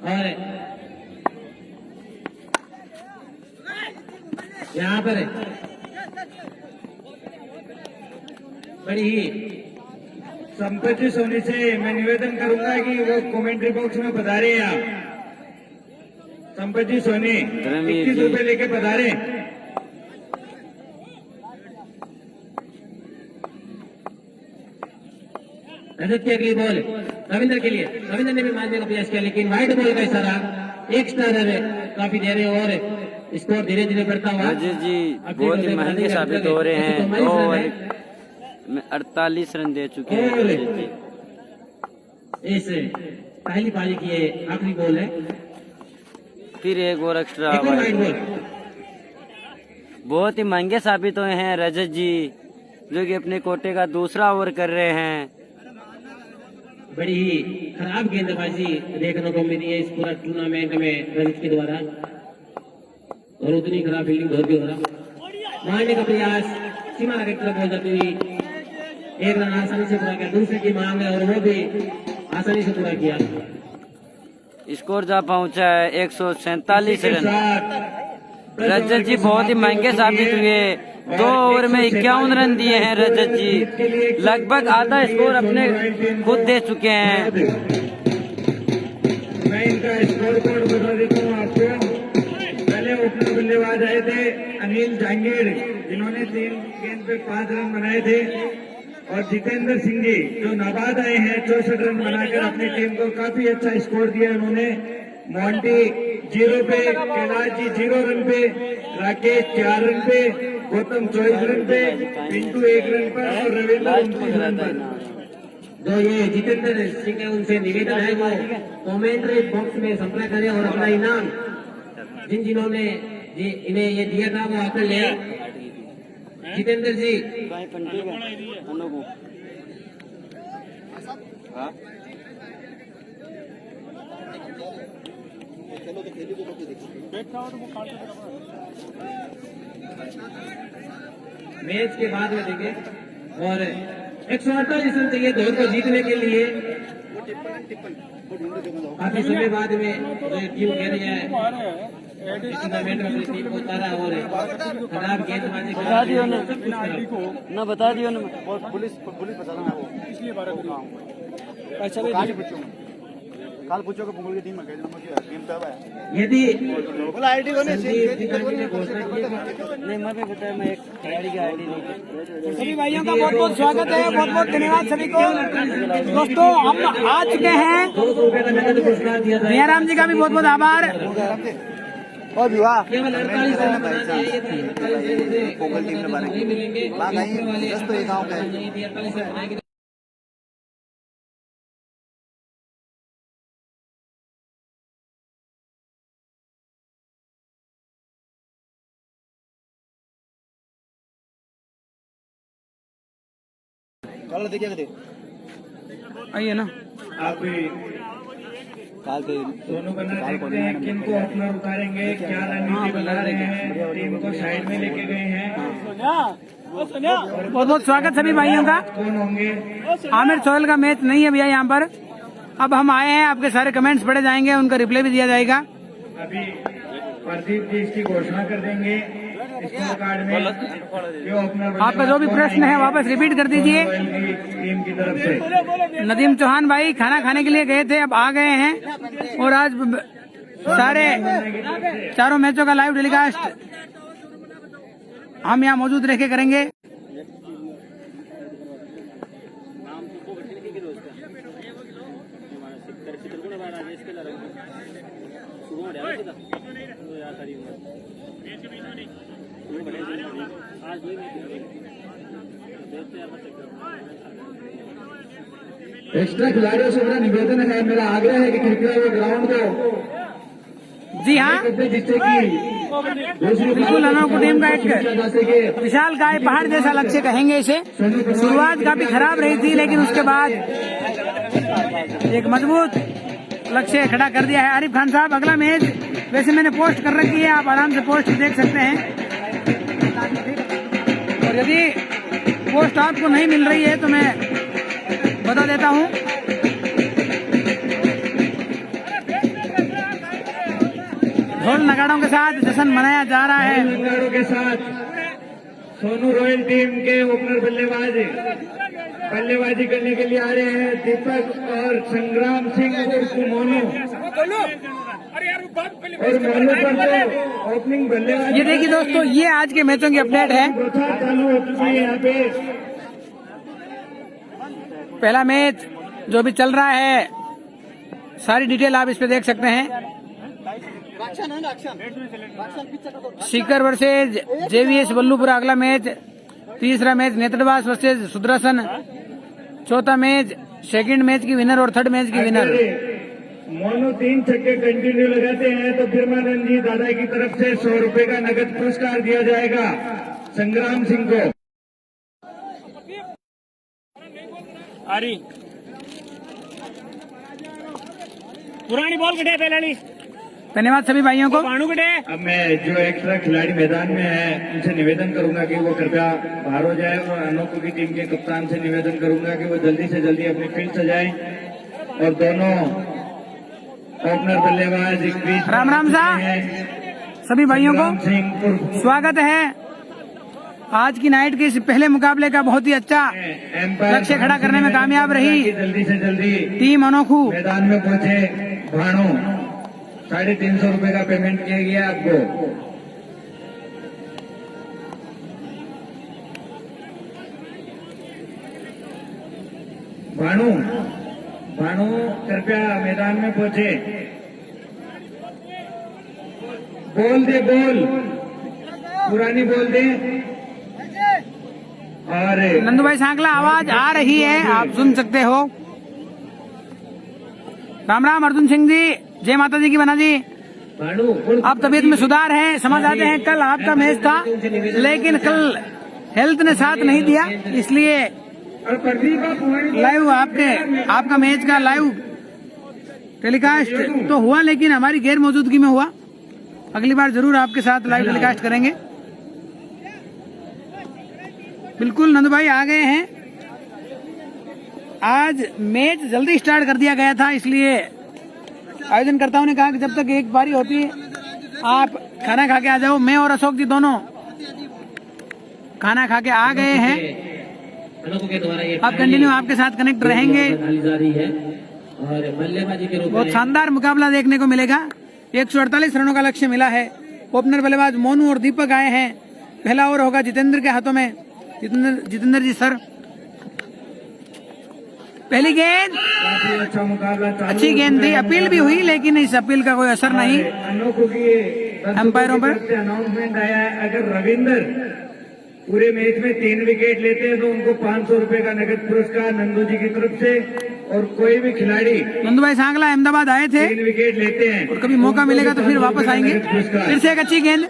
और यहाँ पर बड़ी ही संपत जी सोनी से मैं निवेदन करूंगा कि वो कमेंट्री बॉक्स में पधारे आप। संपत जी सोनी धर्मवीर 21 जी। रुपए लेके पधारे। रजत की अगली बॉल रविंद्र के लिए, रविंद्र ने भी मारने का प्रयास किया लेकिन वाइड बॉल का इशारा एक स्टार काफी दे रहे और स्कोर धीरे धीरे बढ़ता हुआ। रजत जी बहुत ही महंगे साबित हो रहे हैं। 2 ओवर में 48 रन दे चुके हैं रजत जी। इस पहली पारी की ये आखिरी बॉल है। फिर एक और एक्स्ट्रा एक और वाइड बॉल। बहुत ही महंगे साबित हुए हैं रजत जी, जो कि अपने कोटे का दूसरा ओवर कर रहे हैं। बड़ी ही खराब गेंदबाजी देखने को मिली है इस पूरा टूर्नामेंट में रजत के द्वारा, और उतनी खराब फील्डिंग बहुत भी हो रहा। मारने का प्रयास, सीमा रखकर तरफ हो जाती हुई एक रन आसानी से पूरा किया। दूसरे की मांग है और वो भी आसानी से पूरा किया। स्कोर जा पहुंचा है 147 रन। रजत जी बहुत ही महंगे साबित हुए। 2 ओवर में 51 रन दिए हैं रजत जी। लगभग आधा स्कोर अपने खुद दे चुके हैं। मैं इनका स्कोर बोर्ड बता देता हूँ आपको। पहले ओपनर बल्लेबाज आए थे अनिल जहांगीर, जिन्होंने 3 गेंद पे 5 रन बनाए थे, और जितेंद्र सिंह जी जो नाबाद आए हैं 64 रन बनाकर अपनी टीम को काफी अच्छा स्कोर दिया उन्होंने। मोंटी 0 पे, कैलाश जी 0 रन पे, राकेश 4 रन पे, गौतम 24 रन पे, पिंटू 1 रन पर और रविंद्र 29 रन पर। जो ये जितेंद्र सिंह है उनसे निवेदन है वो कमेंट्री बॉक्स में संपर्क करें और अपना इनाम जिन्होंने इन्हें ये दिया था वो आकर ले। जितेंद्र जी मैच के बाद में देखें, और 148 रन चाहिए दौड़ को जीतने के लिए। काफी समय बाद में टीम कह रही है इस टूर्नामेंट में अपनी टीम को उतारा और खराब गेंदबाजी बता दियो ना, सब कुछ खराब। ना बता दियो ना। पुलिस बता रहा है वो इसलिए 12 को अच्छा काल पूछो कि पुंगल की टीम में गेम तब है यदि बोला आईडी कोने संदीप तिवारी ने घोषणा की नहीं, मैं भी बताया, मैं एक खिलाड़ी की आईडी नहीं। सभी भाइयों का बहुत बहुत स्वागत है, बहुत बहुत धन्यवाद सभी को। दोस्तों हम आ चुके हैं, 200 रुपए का नगद पुरस्कार दिया था। दयाराम जी का भी बहुत बहुत आभार। और विवाह केवल 48 रन बनाने हैं, ये 48 रन से पोगल टीम ने बारे नहीं मिलेंगे। बात आई ऊपर वाले 10 तो एक गांव का है। नहीं, 48 रन बनाएंगे। कल देखिए कदे आइए ना, आप भी काल के दोनों बना देखते हैं किनको ओपनर उतारेंगे, क्या रणनीति बना रहे हैं, टीम को साइड में लेके गए हैं, बहुत बहुत स्वागत सभी भाइयों का। कौन होंगे। आमिर सोहेल का मैच नहीं है भैया यहाँ पर। अब हम आए हैं, आपके सारे कमेंट्स पढ़े जाएंगे, उनका रिप्लाई भी दिया जाएगा। अभी प्रदीप जी इसकी घोषणा कर देंगे स्कोर कार्ड में। जो ओपनर आपका जो भी प्रश्न है वापस रिपीट कर दीजिए। टीम की तरफ से नदीम चौहान भाई खाना खाने के लिए गए थे, अब आ गए हैं, और आज सारे चारों मैचों का लाइव टेलीकास्ट हम यहाँ मौजूद रह के करेंगे। एक्स्ट्रा खिलाड़ियों से मेरा निवेदन है, मेरा आग्रह है कि कृपया वो ग्राउंड को जी हाँ, जिससे कि दूसरी बिल्कुल अनोखी टीम का किया एक जा सके। विशाल काय पहाड़ जैसा लक्ष्य कहेंगे इसे। शुरुआत काफी खराब रही थी, लेकिन उसके बाद एक मजबूत लक्ष्य खड़ा कर दिया है। आरिफ खान साहब, अगला मैच वैसे मैंने पोस्ट कर रखी है, आप आराम से पोस्ट देख सकते हैं, और यदि पोस्ट आपको नहीं मिल रही है तो मैं बता देता हूँ। ढोल नगाड़ों के साथ जश्न मनाया जा रहा है। खिलाड़ियों के साथ सोनू रॉयल टीम के ओपनर बल्लेबाजी करने के लिए आ रहे हैं दीपक और संग्राम सिंह उर्फ मोनू। और मोनू पर तो ओपनिंग बल्लेबाजी ये देखिए दोस्तों, ये आज के मैचों की अपडेट है। प्रथा चालू हो चुकी है यहाँ पे। पहला मैच जो भी चल रहा है, सारी डिटेल आप इस पे देख सकते हैं। सीकर वर्सेज जेवीएस वल्लूपुरा अगला मैच। तीसरा मैच नेत्रवास वर्सेज सुदर्शन। चौथा मैच सेकंड मैच की विनर और थर्ड मैच की विनर। मोनू 3 छक्के कंटिन्यू लगाते हैं तो फिरमानंद जी दादा की तरफ से 100 रुपए का नगद पुरस्कार दिया जाएगा संग्राम सिंह को। अरे पुरानी बॉल कटे पहले धन्यवाद सभी भाइयों को। पाणू कटे। अब मैं जो एक्स्ट्रा खिलाड़ी मैदान में है उनसे निवेदन करूंगा कि वो कृपया बाहर हो जाए और अनोखो की टीम के कप्तान से निवेदन करूंगा कि वो जल्दी से जल्दी अपनी फील्ड सजाएं और दोनों ओपनर बल्लेबाज एक बीच राम राम साहब, सभी भाइयों को सिंह स्वागत है। आज की नाइट के इस पहले मुकाबले का बहुत ही अच्छा लक्ष्य खड़ा करने में कामयाब रही जल्दी से जल्दी टीम अनोखू। मैदान में पहुंचे। भाणु 350 रुपए का पेमेंट किया गया आपको। भाणु भाणु कृपया मैदान में पहुंचे। बोल दे बोल, पुरानी बोल दे। और नंदू भाई सांकला, आवाज आ रही है, आप सुन सकते हो। राम राम अर्जुन सिंह जी, जय माता जी की बना जी। भानु आप तबीयत में सुधार है, समझ आते हैं। कल आपका मैच था लेकिन कल हेल्थ ने साथ नहीं दिया, इसलिए लाइव आपका मैच का लाइव टेलीकास्ट तो हुआ लेकिन हमारी गैर मौजूदगी में हुआ। अगली बार जरूर आपके साथ लाइव टेलीकास्ट करेंगे। बिल्कुल नंदू भाई आ गए हैं। आज मैच जल्दी स्टार्ट कर दिया गया था, इसलिए आयोजनकर्ताओं ने कहा कि जब तक एक बारी होती है आप खाना खा के आ जाओ। मैं और अशोक जी दोनों खाना खा के आ गए हैं। अनोखो के द्वारा ये आप कंटिन्यू आपके साथ कनेक्ट रहेंगे। डाली जा रही है और बल्लेबाजी के रूप बहुत में शानदार मुकाबला देखने को मिलेगा। 148 रनों का लक्ष्य मिला है। ओपनर बल्लेबाज मोनू और दीपक आए हैं। पहला ओवर होगा जितेंद्र के हाथों में। जितेंद्र जी सर, पहली गेंद काफी अच्छा मुकाबला चालू अच्छी गेंद थी, अपील भी हुई लेकिन इस अपील का कोई असर नहीं अनोखो की अंपायरों पर। अनाउंसमेंट आया है, अगर रविंदर पूरे मैच में 3 विकेट लेते हैं तो उनको 500 रुपए का नगद पुरस्कार नंदू जी की तरफ से। और कोई भी खिलाड़ी नंदू भाई सांकला अहमदाबाद आए थे 3 विकेट लेते हैं और कभी मौका मिलेगा तो फिर वापस आएंगे। फिर से एक अच्छी गेंद।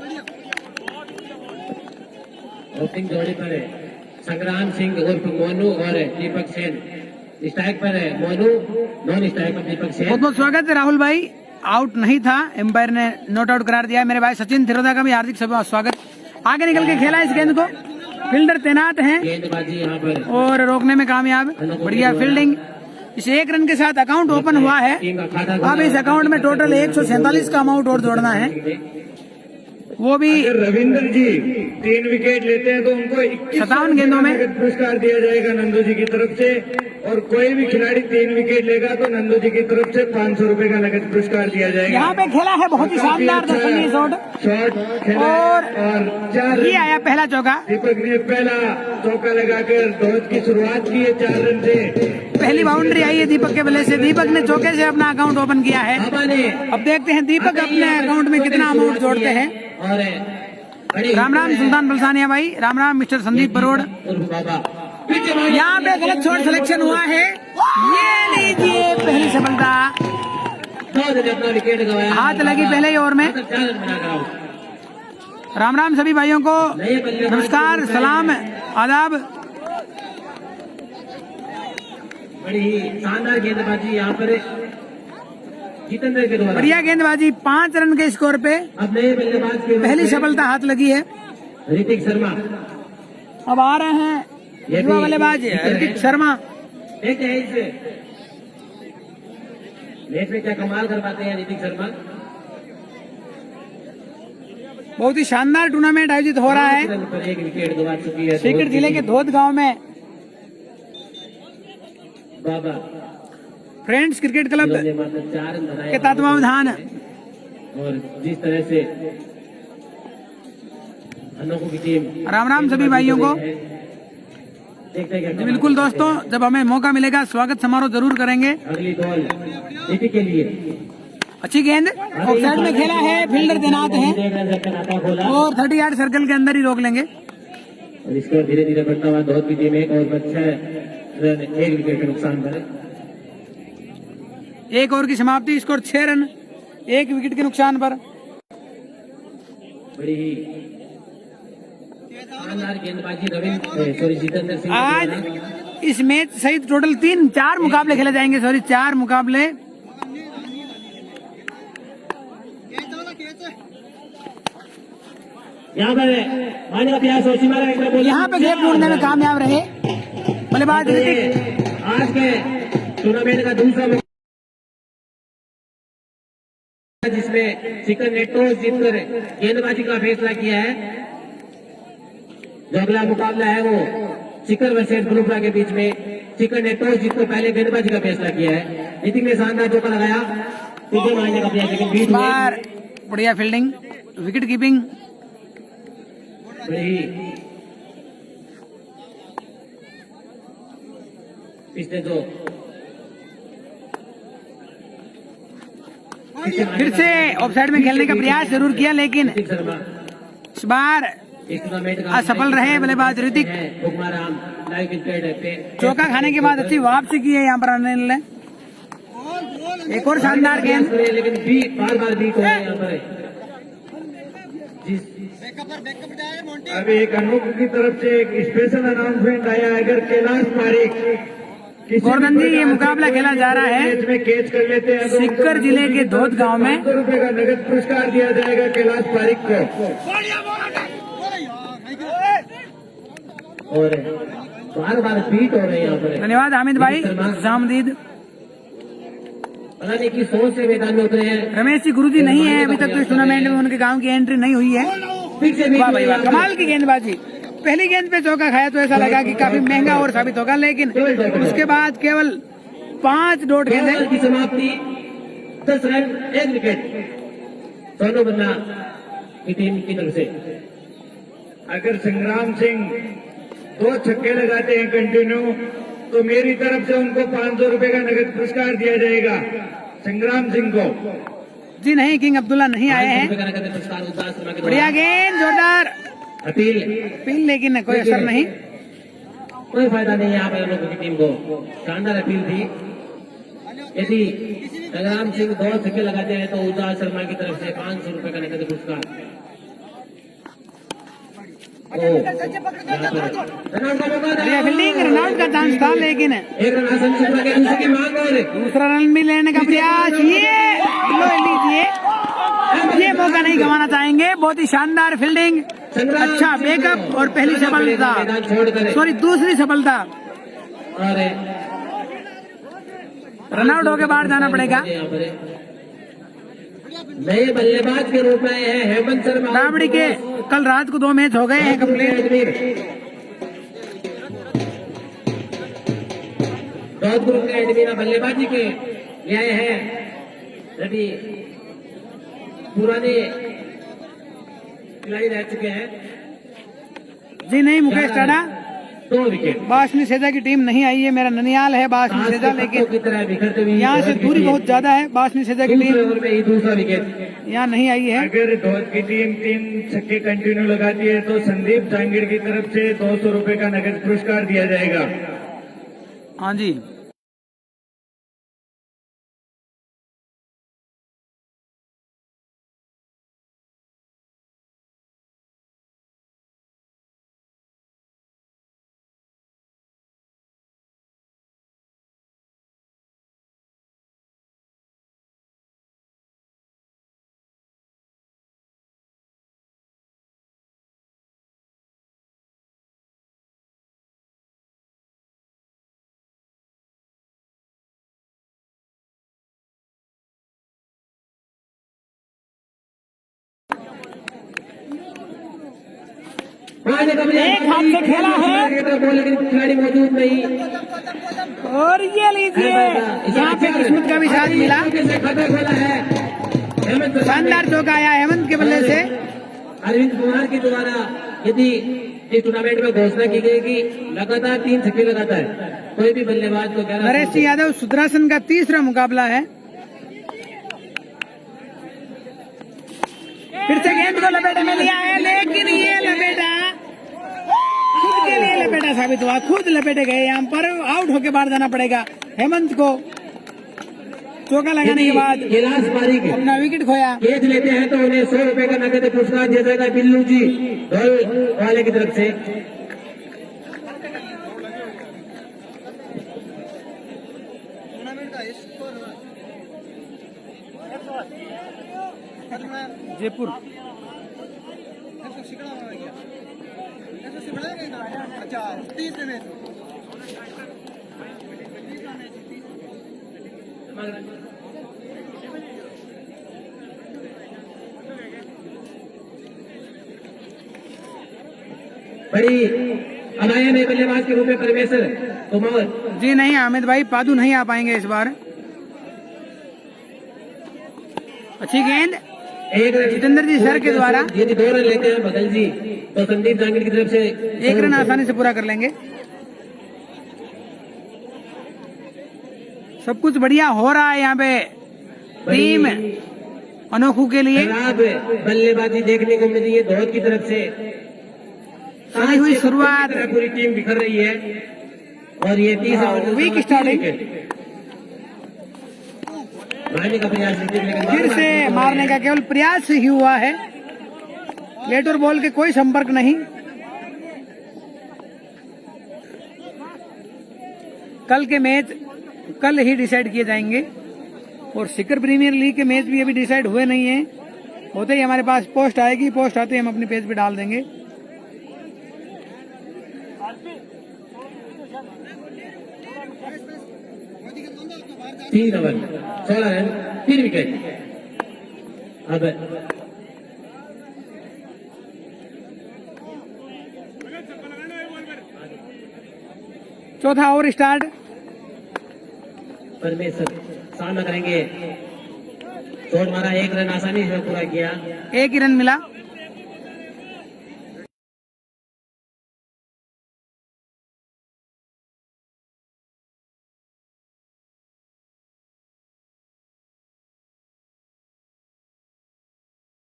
ओपनिंग जोड़ी पर है संग्राम सिंह उर्फ मोनू और दीपक सेन। स्ट्राइक पर है मोनू, नॉन स्ट्राइक पर दीपक सेन। बहुत बहुत स्वागत है राहुल भाई। आउट नहीं था, एम्पायर ने नोट आउट करार दिया। मेरे भाई सचिन थिरोदा का भी हार्दिक स्वागत। आगे निकल के खेला इस गेंद को, फील्डर तैनात हैं गेंदबाजी यहाँ पर और रोकने में कामयाब। बढ़िया फील्डिंग। इस 1 रन के साथ अकाउंट ओपन हुआ है। टीम का खाता अब इस अकाउंट में टोटल 147 का अमाउंट और जोड़ना है, वो भी अगर रविंदर जी 3 विकेट लेते हैं तो उनको 57 गेंदों में। नगद पुरस्कार दिया जाएगा नंदू जी की तरफ से। और कोई भी खिलाड़ी 3 विकेट लेगा तो नंदू जी की तरफ से 500 रुपए का नगद पुरस्कार दिया जाएगा। यहाँ पे खेला है बहुत ही शानदार दर्शनीय शॉट शॉट खेला और और 4 ये आया पहला चौका। दीपक ने पहला चौका लगाकर दौड़ की शुरुआत की है 4 रन से। पहली बाउंड्री आई है दीपक के बल्ले से। दीपक ने चौके से अपना अकाउंट ओपन किया है। अब देखते हैं दीपक अपने अकाउंट में कितना अमाउंट जोड़ते हैं। और राम राम सुल्तान बलसानिया भाई, राम राम मिस्टर संदीप बरोड़। उर्फ बाबा यहाँ पे गलत शॉट सिलेक्शन हुआ है। ये लीजिए पहली सफलता। अपना विकेट गवाया। हाथ लगी पहले ही ओवर में। 4 रन बनाकर आउट। राम राम सभी भाइयों को नमस्कार, सलाम, आदाब। बड़ी ही शानदार गेंदबाजी यहाँ पर जितेंद्र के द्वारा। बढ़िया गेंदबाजी। 5 रन के स्कोर पे अब नए बल्लेबाज के पहली सफलता हाथ लगी है। ऋतिक शर्मा। अब आ रहे हैं युवा बल्लेबाज ऋतिक शर्मा। देखते हैं इसे मैच में क्या कमाल कर पाते हैं ऋतिक शर्मा। बहुत ही शानदार टूर्नामेंट आयोजित हो रहा है। 5 रन पर 1 विकेट गवा चुकी है सीकर जिले के धोद गांव में बाबा। फ्रेंड्स क्रिकेट क्लब जिन्होंने मात्र 4 रन बनाए। के तत्वावधान और जिस तरह से अनोखो की टीम राम राम सभी भाइयों को। देखते हैं जी बिल्कुल दोस्तों, जब हमें मौका मिलेगा स्वागत समारोह जरूर करेंगे। अगली बॉल जीती के लिए अच्छी गेंद ऑफसाइड में खेला है, फील्डर तैनात है और 30 यार्ड सर्कल के अंदर ही रोक लेंगे। और स्कोर धीरे धीरे बढ़ता हुआ धोत की टीम 1 ओवर 6 रन 1 विकेट के नुकसान पर। एक ओवर की समाप्ति, स्कोर 6 रन 1 विकेट के नुकसान पर। बड़ी ही शानदार गेंदबाजी जितेंद्र सिंह आज इस मैच सहित टोटल 4 मुकाबले खेले जाएंगे। 4 मुकाबले। यहाँ पर मान्य का प्रयास और सीमा रेखा बोले यहाँ पे गेम ढूंढने में कामयाब रहे बल्लेबाज ऋतिक। आज के टूर्नामेंट का दूसरा मुकाबला जिसमें चिकन ने टॉस जीतकर गेंदबाजी का फैसला किया है। जो अगला मुकाबला है वो चिकन वर्सेस ग्रुपरा के बीच में चिकन ने टॉस जीतकर पहले गेंदबाजी का फैसला किया है। ऋतिक ने शानदार चौका लगाया, तुझे मारने का प्रयास लेकिन बीच में बढ़िया फील्डिंग, विकेट कीपिंग। बड़ी पिछले दो फिर से ऑफसाइड में खेलने का प्रयास जरूर किया, लेकिन शर्मा इस बार असफल रहे बल्लेबाज ऋतिक। चौका खाने के बाद अच्छी वापसी की है यहाँ पर अनिल ने। एक और शानदार गेंद, लेकिन बार बार बीट हो रहे हैं यहाँ पर। अभी एक अनोखो की तरफ से एक स्पेशल अनाउंसमेंट आया है। अगर कैलाश पारिक गोवर्धन जी, ये मुकाबला खेला जा रहा है मैच में कैच कर लेते हैं तो सीकर जिले के धोत गांव में। 500 रुपए का नगद पुरस्कार दिया जाएगा कैलाश पारिक को। और बार बार बीट हो रहे हैं यहाँ पर। धन्यवाद हामिद भाई, जामदीद। पता नहीं कि सोच से मैदान में उतरे हैं। रमेश जी गुरुजी नहीं है अभी तक तो इस टूर्नामेंट में, उनके गांव की एंट्री नहीं हुई है। फिर से वाह भाई वाह, कमाल की गेंदबाजी। पहली गेंद पे चौका खाया तो ऐसा लगा कि काफी महंगा और साबित होगा, लेकिन उसके बाद केवल 5 डॉट गेंदे। की समाप्ति 10 रन 1 विकेट सोनू बन्ना की टीम की तरफ से। अगर संग्राम सिंह 2 छक्के लगाते हैं कंटिन्यू तो मेरी तरफ से उनको 500 रुपए का नगद पुरस्कार दिया जाएगा संग्राम सिंह को। जी नहीं, किंग अब्दुल्ला नहीं आए हैं। बढ़िया गेंद, जोरदार अपील, लेकिन कोई असर नहीं। कोई फायदा नहीं यहाँ पर लोगों की टीम को। शानदार अपील थी। यदि संग्राम सिंह 2 छक्के लगाते हैं तो उदास शर्मा की तरफ से 500 रुपए का नगद पुरस्कार। बढ़िया फील्डिंग, रनआउट का चांस था, लेकिन एक रन आसन शुक्ला के दूसरे की मांग और दूसरा रन भी लेने का प्रयास। ये लो लीजिए, ये मौका नहीं गंवाना चाहेंगे। बहुत ही शानदार फील्डिंग, अच्छा बैकअप और पहली सफलता, दूसरी सफलता। और रनआउट होकर बाहर जाना पड़ेगा। नए बल्लेबाज के रूप में है हेमंत शर्मा। राबड़ी के कल रात को 2 मैच हो गए हैं कंप्लीट। ग्रुप के एडमिन बल्लेबाजी के ले आए हैं यदि पुराने खिलाड़ी रह चुके हैं। जी नहीं, मुकेश टाडा 2 विकेट। बासनी सेजा की टीम नहीं आई है। मेरा ननियाल है बासनी सेजा, लेकिन यहाँ से दूरी बहुत ज्यादा है। बासनी सेजा की टीम दूसरा विकेट यहाँ नहीं आई है। अगर धोत की टीम 3 छक्के कंटिन्यू लगाती है तो संदीप जांगीर की तरफ से 200 रुपए का नगद पुरस्कार दिया जाएगा। हाँ जी, एक हाथ से खेला है लेकिन खिलाड़ी मौजूद नहीं। और ये लीजिए, यहाँ पे किस्मत का भी साथ मिला। खाता खोला है हेमंत शानदार चौका आया हेमंत के बल्ले से। अरविंद कुमार के द्वारा यदि इस टूर्नामेंट में घोषणा की गई कि लगातार 3 छक्के लगाता है, कोई भी बल्लेबाज को 11 नरेश सिंह यादव सुदर्शन का तीसरा मुकाबला है। फिर से गेंद को लपेटे में लिया है, लेकिन ये लपेटा खुद के लिए लपेटा साबित हुआ, खुद लपेटे गए। यहाँ पर आउट होके बाहर जाना पड़ेगा हेमंत को। चौका लगाने के बाद कैलाश पारी के अपना विकेट खोया। कैच लेते हैं तो उन्हें 100 रुपए का नगद पुरस्कार दिया जाएगा बिल्लू जी ढोल वाले की तरफ से। जयपुर बड़ी अनायन है बल्लेबाज के रूप में परमेश्वर कुमार। जी नहीं हामिद भाई, पादू नहीं आ पाएंगे इस बार। अच्छी गेंद एक रन जितेंद्र जी सर के द्वारा। यदि 2 रन लेते हैं बगल जी तो संदीप जांगीर की तरफ से 1 रन आसानी से पूरा कर लेंगे। सब कुछ बढ़िया हो रहा है यहाँ पे टीम अनोखू के लिए। खराब बल्लेबाजी देखने को मिल रही है धोत की तरफ से। सही हुई शुरुआत, पूरी टीम बिखर रही है और ये 30 ओवर वीक स्टार्टिंग। मारने का प्रयास फिर से मारने का केवल प्रयास ही हुआ है, लेट और बॉल के कोई संपर्क नहीं। कल के मैच कल ही डिसाइड किए जाएंगे और सिकर प्रीमियर लीग के मैच भी अभी डिसाइड हुए नहीं है। होते ही हमारे पास पोस्ट आएगी, पोस्ट आते ही हम अपनी पेज पे डाल देंगे। तीन ओवर 16 रन 3 विकेट। अब चौथा ओवर स्टार्ट। परमेश्वर सामना करेंगे, शॉट मारा, 1 रन आसानी से पूरा किया। 1 ही रन मिला।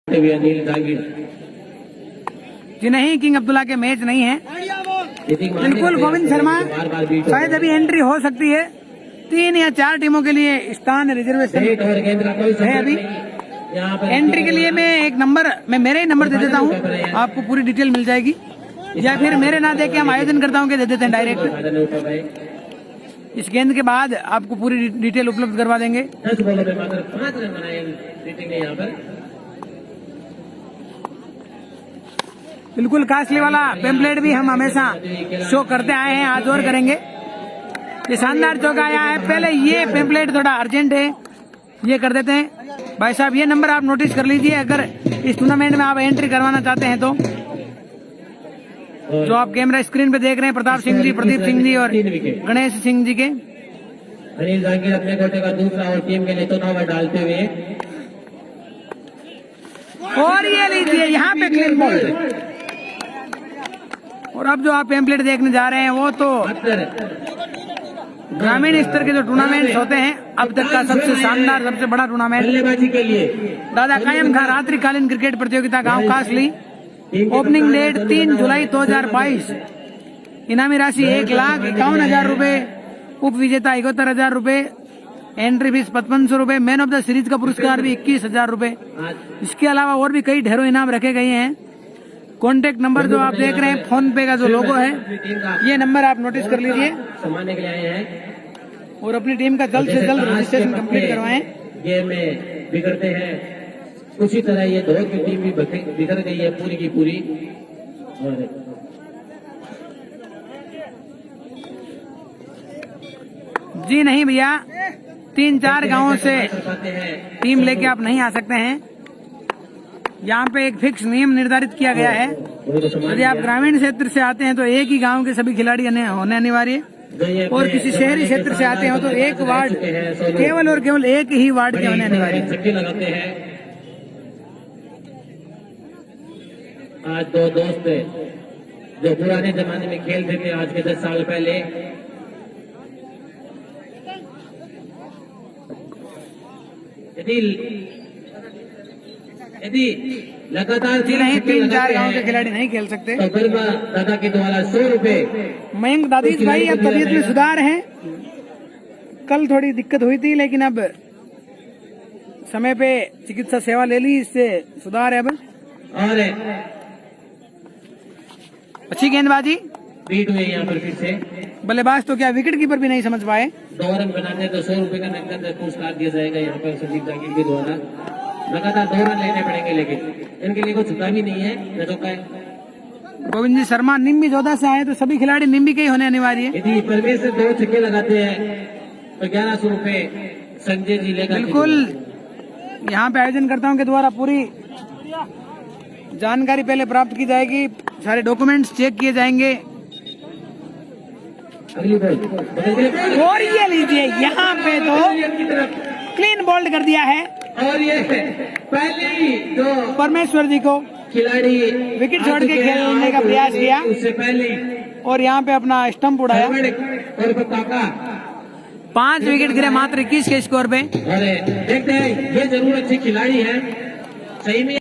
अनिल जागीर जी नहीं, किंग अब्दुल्ला के मैच नहीं है। बिल्कुल गोविंद शर्मा, शायद अभी एंट्री हो सकती है। 3 या 4 टीमों के लिए स्थान रिजर्वेशन है अभी। यहाँ पर एंट्री के लिए मैं एक नंबर, मैं मेरे ही नंबर दे देता हूँ, आपको पूरी डिटेल मिल जाएगी। या फिर मेरे ना दे के हम आयोजन करता हूँ कि दे देते हैं डायरेक्ट। इस गेंद के बाद आपको पूरी डिटेल उपलब्ध करवा देंगे। 10 बॉलों में मात्र 5 रन बनाए रेटिंग ने यहाँ पर। बिल्कुल कास्टली वाला पेम्पलेट भी हम हमेशा शो करते आए हैं, आज और करेंगे। ये शानदार चौका आया है। पहले ये पेम्पलेट थोड़ा अर्जेंट है, ये कर देते हैं। भाई साहब ये नंबर आप नोटिस कर लीजिए, अगर इस टूर्नामेंट में आप एंट्री करवाना चाहते हैं तो। जो आप कैमरा स्क्रीन पे देख रहे हैं, प्रताप सिंह जी, प्रदीप सिंह जी और गणेश सिंह जी के। अनिल जागीर अपने कोटे का दूसरा और टीम के लिए 4 ओवर डालते हुए, और ये लीजिए यहाँ पे क्लीन बॉल। और अब जो आप पेम्पलेट देखने जा रहे हैं वो तो ग्रामीण स्तर के जो टूर्नामेंट होते हैं, अब तक का सबसे शानदार, सबसे बड़ा टूर्नामेंट बल्लेबाजी के लिए दादा कायम खां रात्रिकालीन क्रिकेट प्रतियोगिता गांव कासली। ओपनिंग डेट 3 जुलाई 2022। इनामी राशि 1,51,000 रुपए, उप विजेता 71,000 रुपए, एंट्री फीस 5500 रुपए, मैन ऑफ द सीरीज का पुरस्कार भी 21,000 रुपए। इसके अलावा और भी कई ढेरों इनाम रखे गए हैं। कॉन्टेक्ट नंबर जो आप देख रहे हैं, फोन पे का जो लोगो है, ये नंबर आप नोटिस कर लीजिए सम्मानने के लिए आए हैं और अपनी टीम का जल्द से जल्द रजिस्ट्रेशन कंप्लीट करवाएं। गेम में बिगड़ते हैं, उसी तरह ये धोत की टीम भी बिगड़ गई है पूरी की पूरी। और जी नहीं भैया, 3-4 गांवों से टीम लेके आप नहीं आ सकते हैं। यहाँ पे एक फिक्स नियम निर्धारित किया गया है। यदि आप ग्रामीण क्षेत्र से आते हैं तो एक ही गांव के सभी खिलाड़ी होने अनिवार्य है, और किसी शहरी क्षेत्र से आते हो तो एक वार्ड, केवल और केवल एक ही वार्ड के होने अनिवार्य है। छक्के लगाते हैं आज दो दोस्त जो पुराने जमाने में खेलते थे आज के 10 साल पहले, यदि लगातार जी नहीं, 3-4 गांव के खिलाड़ी नहीं खेल सकते। तो गरबा दादा के द्वारा 100 रुपए। मयंक दादीश भाई अब तबीयत में सुधार है। कल थोड़ी दिक्कत हुई थी लेकिन अब समय पे चिकित्सा सेवा ले ली, इससे सुधार है अब। और अच्छी गेंदबाजी, बीट हुए यहाँ पर फिर से बल्लेबाज तो क्या विकेट कीपर भी नहीं समझ पाए। 2 रन बनाते तो 100 रुपए का नकद पुरस्कार दिया जाएगा यहाँ पर संदीप जागीर के द्वारा। लगातार 2 रन लेने पड़ेंगे लेकिन इनके लिए कुछ होता भी नहीं है, न तो क्या। गोविंद जी शर्मा निम्बी जोधा से आए तो सभी खिलाड़ी निम्बी के ही होने अनिवार्य है। यदि परमेश्वर 2 छक्के लगाते हैं तो 1100 रुपए संजय जी लेकर बिल्कुल, यहाँ पे आयोजनकर्ताओं के द्वारा पूरी जानकारी पहले प्राप्त की जाएगी, सारे डॉक्यूमेंट्स चेक किए जाएंगे। अगली बॉल और ये लीजिए, यहाँ पे तो की तरफ, क्लीन बोल्ड कर दिया है और ये पहली जो परमेश्वर जी को। खिलाड़ी विकेट छोड़ के खेलने का प्रयास किया उससे पहले और यहाँ पे अपना स्टंप उड़ाया। और काका 5 विकेट गिरे मात्र 21 के स्कोर पे। और देखते हैं ये जरूर अच्छे खिलाड़ी हैं सही में।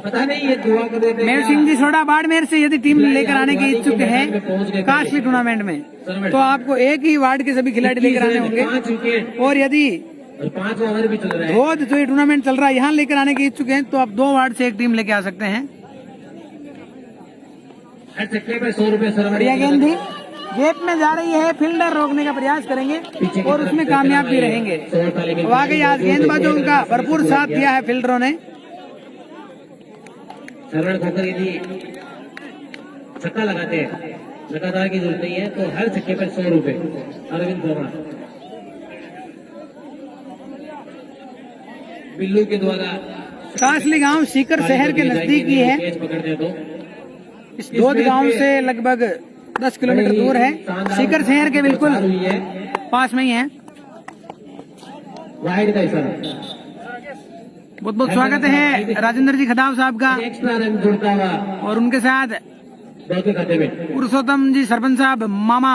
पता नहीं ये दुआ कर देते मेर सिंह जी सोडा बाड़मेर से यदि टीम लेकर आने के इच्छुक हैं काशली टूर्नामेंट में, तो आपको एक ही वार्ड के सभी खिलाड़ी लेकर आने होंगे। 5 विकेट और यदि और 5 ओवर भी चल रहे हैं। धोध जो ये टूर्नामेंट चल रहा है यहाँ लेकर आने के इच्छुक हैं तो आप 2 वार्ड से एक टीम लेके आ सकते हैं। हर छक्के पे 100 रुपए बढ़िया गेंद थी, गेट में जा रही है, फील्डर रोकने का प्रयास करेंगे और उसमें कामयाब भी रहेंगे। वाकई आज गेंदबाजों का भरपूर साथ दिया है फील्डरों ने। शरण खोकर यदि छक्का लगाते हैं, लगातार की जरूरत नहीं है, तो हर छक्के पर 100 रुपए। अरविंद वर्मा बिल्लू के द्वारा कासली गांव सीकर शहर के नजदीक ही है। कैच पकड़ते तो इस धोध गांव से लगभग 10 किलोमीटर दूर है। सीकर शहर के बिल्कुल हुई है, पास में ही है। वाइड का इशारा, बहुत बहुत स्वागत है राजेंद्र जी खदाव साहब का एक्स्ट्रा रन जुड़ता हुआ और उनके साथ दो के खाते में। पुरुषोत्तम जी सरपंच साहब मामा,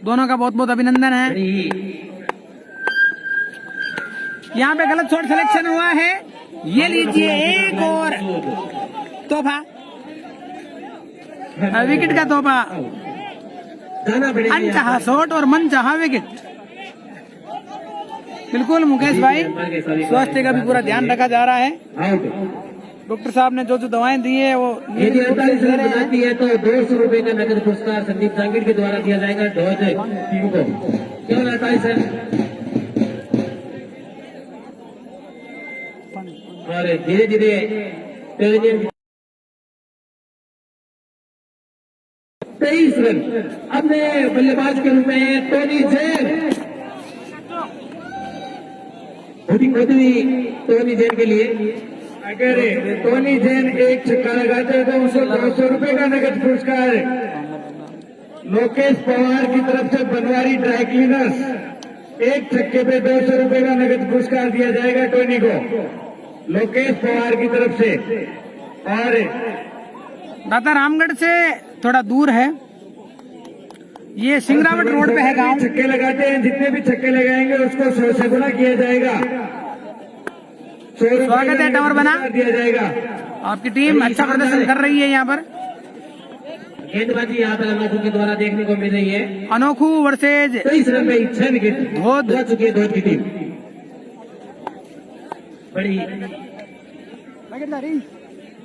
दोनों का बहुत बहुत अभिनंदन है। यहाँ पे गलत शॉट सिलेक्शन हुआ है, ये लीजिए एक और तोहफा, विकेट का तोहफा, जाना पड़ेगा अनचाहा शॉट और मनचाहा विकेट। बिल्कुल मुकेश भाई, स्वास्थ्य का भी पूरा ध्यान रखा जा रहा है। आउट। डॉक्टर साहब ने जो जो दवाएं दी है वो यदि 48 रन बनाती है तो 200 रुपए का नगद पुरस्कार संदीप जांगीर के द्वारा दिया जाएगा ध्वज टीम को। केवल 48 रन और धीरे धीरे 23 रन अपने बल्लेबाज के रूप में टोनी जैन। टोनी जैन के लिए अगर टोनी जैन एक छक्का लगाते हैं तो उसे 200 रुपए का नगद पुरस्कार लोकेश पवार की तरफ से बनवारी ड्राई क्लीनर्स, एक छक्के पे 200 रुपए का नगद पुरस्कार दिया जाएगा टोनी को लोकेश पवार की तरफ से। और दाता रामगढ़ से थोड़ा दूर है, ये सिंगरावट रोड पे है गांव। छक्के लगाते हैं, जितने भी छक्के लगाएंगे उसको 100 से गुना किया जाएगा। स्वागत है टावर बना, दिया जाएगा। आपकी टीम अच्छा प्रदर्शन कर रही है। यहाँ पर गेंदबाजी यहाँ पर अनोखू के द्वारा देखने को मिल रही है। अनोखू वर्सेज 23 रन में 6 विकेट धोध हो चुकी है धोध की टीम। बड़ी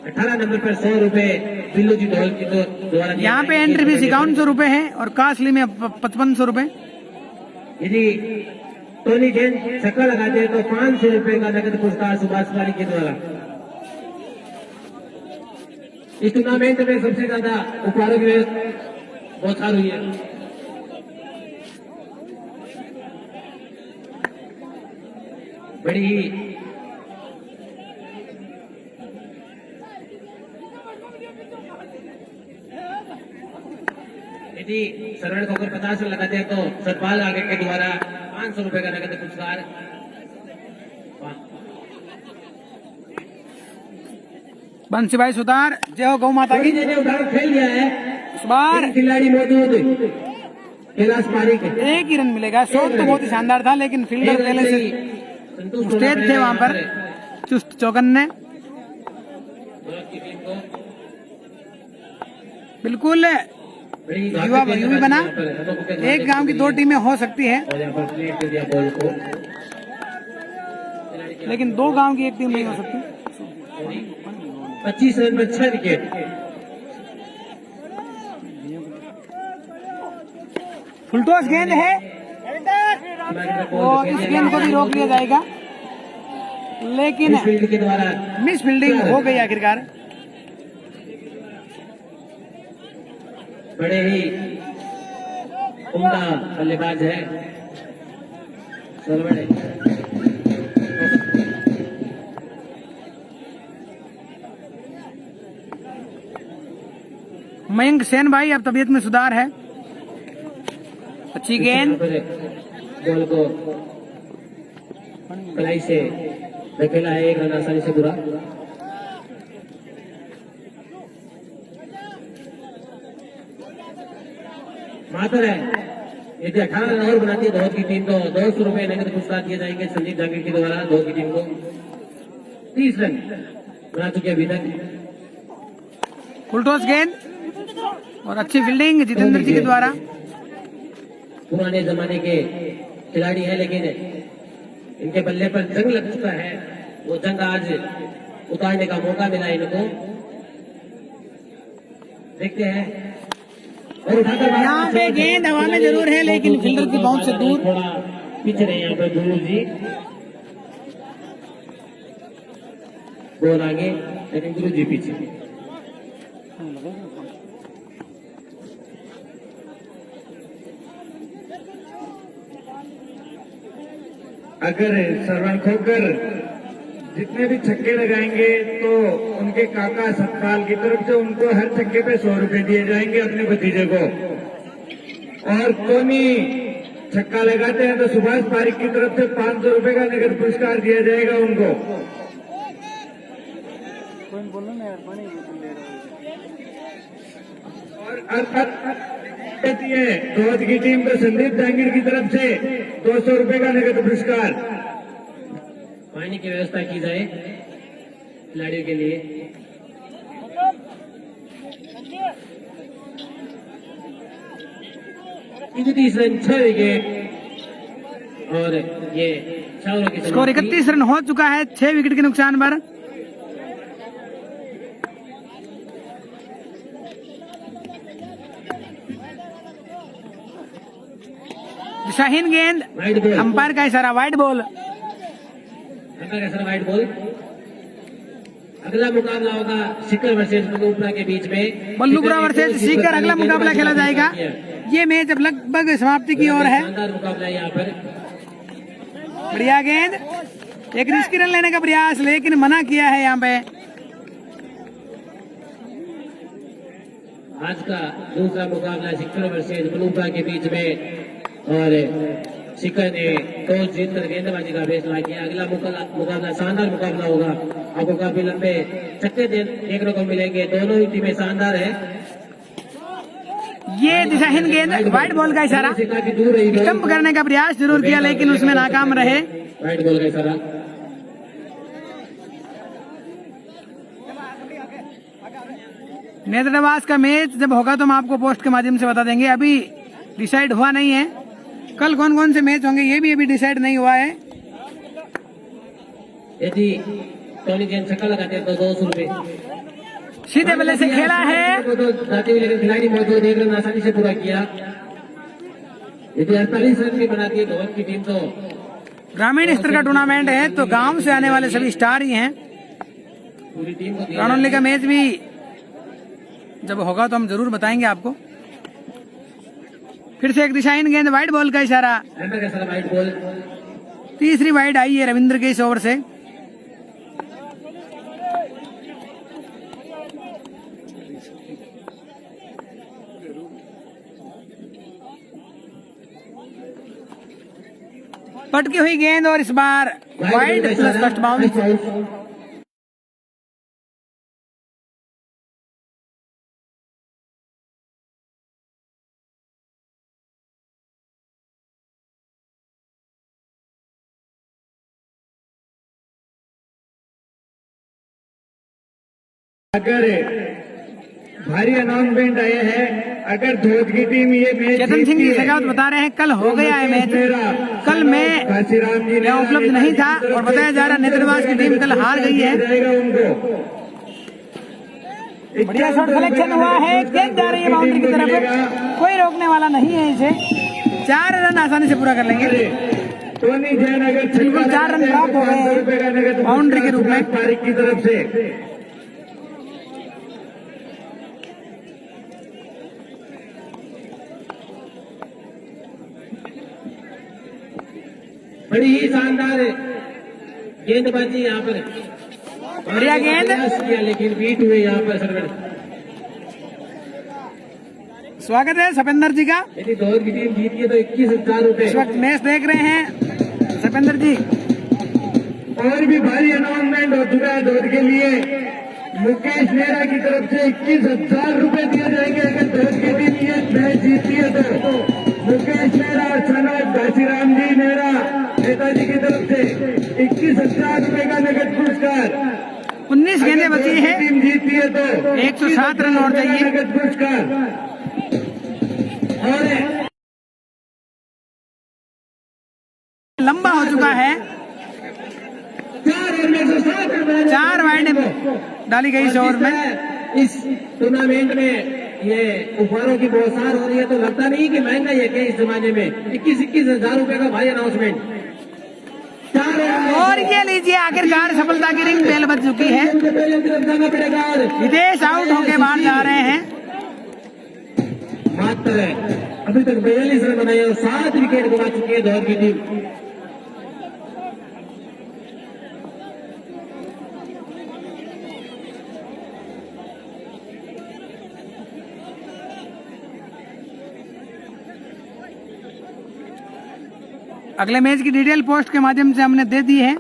18 नंबर पर 100 रुपए बिल्लू जी ढोल की द्वारा। यहाँ पे एंट्री फीस 5100 रुपए है और कासली में 5500 रुपए। यदि टोनी जैन छक्का लगाते हैं तो 500 रुपए का नगद पुरस्कार सुभाष वाली के द्वारा। इस टूर्नामेंट में सबसे ज्यादा उपहारों की बौछार हुई है। बड़ी यदि सर्वण को अगर 50 रन लगाते हैं तो सतपाल आगे के द्वारा 500 रुपए का नगद पुरस्कार। बंसीभाई सुतार, जय हो गौ माता की। ने उठाव खेल लिया है, इस बार तीन खिलाड़ी मौजूद, कैलाश पारीक एक ही रन मिलेगा। शॉट तो बहुत ही शानदार था, लेकिन फील्डर पहले से मुस्तैद थे वहां पर चुस्त चौकन्ने। बिल्कुल युवा भी बना। एक गांव की 2 टीमें हो सकती है, और यहाँ पर प्लेट कर दिया बॉल को। लेकिन 2 गांव की एक टीम नहीं हो सकती। 25 रन पर 6 विकेट। फुलटॉस गेंद है और इस गेंद को भी रोक लिया जाएगा, लेकिन फील्ड के द्वारा मिस फील्डिंग हो गई आखिरकार। बड़े ही उम्दा बल्लेबाज है सरवड़े। मयंक सेन भाई, अब तबीयत में सुधार है। अच्छी गेंद, बॉल को कलाई से धकेला है, 1 रन आसानी से पूरा। मात्र है यदि 18 रन और बनाती है धौत की टीम तो 200 रुपए नगद पुरस्कार दिए जाएंगे संदीप जागीर के द्वारा धौत की टीम को। 30 रन बना चुके अभी तक। फुलटॉस गेंद और अच्छी फील्डिंग जितेंद्र जी के द्वारा। पुराने जमाने के खिलाड़ी है, लेकिन इनके बल्ले पर जंग लग चुका है, वो जंग आज उतारने का मौका मिला इनको। देखते हैं और उठाकर यहाँ पे गेंद हवा में जरूर है, लेकिन फील्डर की बाउंस से दूर। थोड़ा पीछे रहे यहाँ पर गुरु जी, बॉल आगे लेकिन गुरु जी पीछे। अगर सरवन खोकर जितने भी छक्के लगाएंगे तो उनके काका सतपाल की तरफ से उनको हर छक्के पे 100 रुपए दिए जाएंगे अपने भतीजे को। और टोनी छक्का लगाते हैं तो सुभाष पारिक की तरफ से 500 रुपए का नगद पुरस्कार दिया जाएगा उनको। और धौत की टीम को संदीप जांगीर की तरफ से 200 रुपए का नगद पुरस्कार। पानी की व्यवस्था की जाए खिलाड़ियों के लिए। तीस रन 6 विकेट और ये चावलों की स्कोर 31 रन हो चुका है 6 विकेट के नुकसान पर। दिशाहीन गेंद, अंपायर का इशारा, वाइड बॉल। White ball. अगला मुकाबला होगा सीकर वर्सेस बल्लूपुरा के बीच में। बल्लूपुरा वर्सेस सीकर अगला मुकाबला खेला जाएगा। ये मैच अब लगभग समाप्ति की ओर है। शानदार मुकाबला यहाँ पर। बढ़िया गेंद, एक रिस्की रन लेने का प्रयास, लेकिन मना किया है यहाँ पे। आज का दूसरा मुकाबला सीकर वर्सेस बल्लूपुरा के बीच में और सीकर ने टॉस जीतकर गेंदबाजी का फैसला किया। अगला मुकाबला शानदार मुकाबला होगा। आपको काफी लंबे छक्के देखने को मिलेंगे। दोनों ही टीमें शानदार है। ये दिशाहीन गेंद, वाइड बॉल का इशारा। काफी दूर रही बॉल। स्टंप करने का प्रयास जरूर किया, लेकिन उसमें नाकाम रहे। वाइट बॉल का इशारा। नेत्रवास का मैच जब होगा तो हम आपको पोस्ट के माध्यम से बता देंगे। अभी डिसाइड हुआ नहीं है कल कौन कौन से मैच होंगे, ये भी अभी डिसाइड नहीं हुआ है। यदि टोनी जैन छक्का लगाते हैं तो 200 रुपए। सीधे बल्ले से खेला है, लेकिन खिलाड़ी मौजूद, 1 रन आसानी से पूरा किया। यदि 48 रन भी बनाती है धौत की टीम तो ग्रामीण स्तर का टूर्नामेंट है, तो गांव से आने वाले सभी स्टार ही हैं। पूरी टीम को रणोली का मैच भी जब होगा तो हम जरूर बताएंगे आपको। फिर से एक दिशाहीन गेंद, वाइड बॉल का इशारा। White ball. तीसरी वाइड आई है रविंद्र के इस ओवर से। पटकी हुई गेंद और इस बार वाइड प्लस फर्स्ट बाउंस। अगर भारी अनाउंसमेंट आए हैं, अगर धोत की टीम ये मैच चेतन सिंह जी शेखावत बता रहे हैं कल हो गया है मैच, कल मैं यहाँ उपलब्ध नहीं था और बताया जा रहा नेत्रवास की टीम कल हार गई है। बढ़िया शॉट सिलेक्शन हुआ है, गेंद जा रही है बाउंड्री की तरफ, कोई रोकने वाला नहीं है इसे। 4 रन आसानी से पूरा कर लेंगे। टोनी जैन अगर बिल्कुल 4 रन प्राप्त हो गए बाउंड्री के रूप में। तारिक की तरफ से बड़ी ही शानदार गेंदबाजी यहाँ पर, बढ़िया गेंद, किया लेकिन बीट हुए यहाँ पर सरवर। स्वागत है सपेंद्र जी का। यदि दौर की टीम जीती है तो 21,000 रुपए। इस वक्त मैच देख रहे हैं सपेंद्र जी। और भी भारी अनाउंसमेंट हो चुका है दौर के लिए। मुकेश नेहरा की तरफ से 21,000 रुपए दिए जाएंगे अगर दौर की टीम ये मैच जीतती है तो। मुकेश नेहरा और सनत घासीराम जी नेहरा नेताजी की तरफ से 21,000 रुपए का नगद पुरस्कार। 19 गेंदें बची हैं, टीम जीतती है तो 107 रन और चाहिए। नगद पुरस्कार। और लंबा हो चुका है, 4 वाइड डाली गई इस ओवर में। इस टूर्नामेंट में ये उपहारों की बौछार हो रही है तो लगता नहीं कि महंगा ये क्या इस जमाने में 21,000 रुपए का भारी अनाउंसमेंट। और ये लीजिए आखिरकार सफलता की रिंग बेल बज चुकी है। जाना पड़ेगा और विदेश आउट होके बाहर जा रहे हैं। मात्र अभी तक 42 रन बनाए और 7 विकेट गवा चुकी है दौर की टीम। अगले मैच की डिटेल पोस्ट के माध्यम से हमने दे दी है,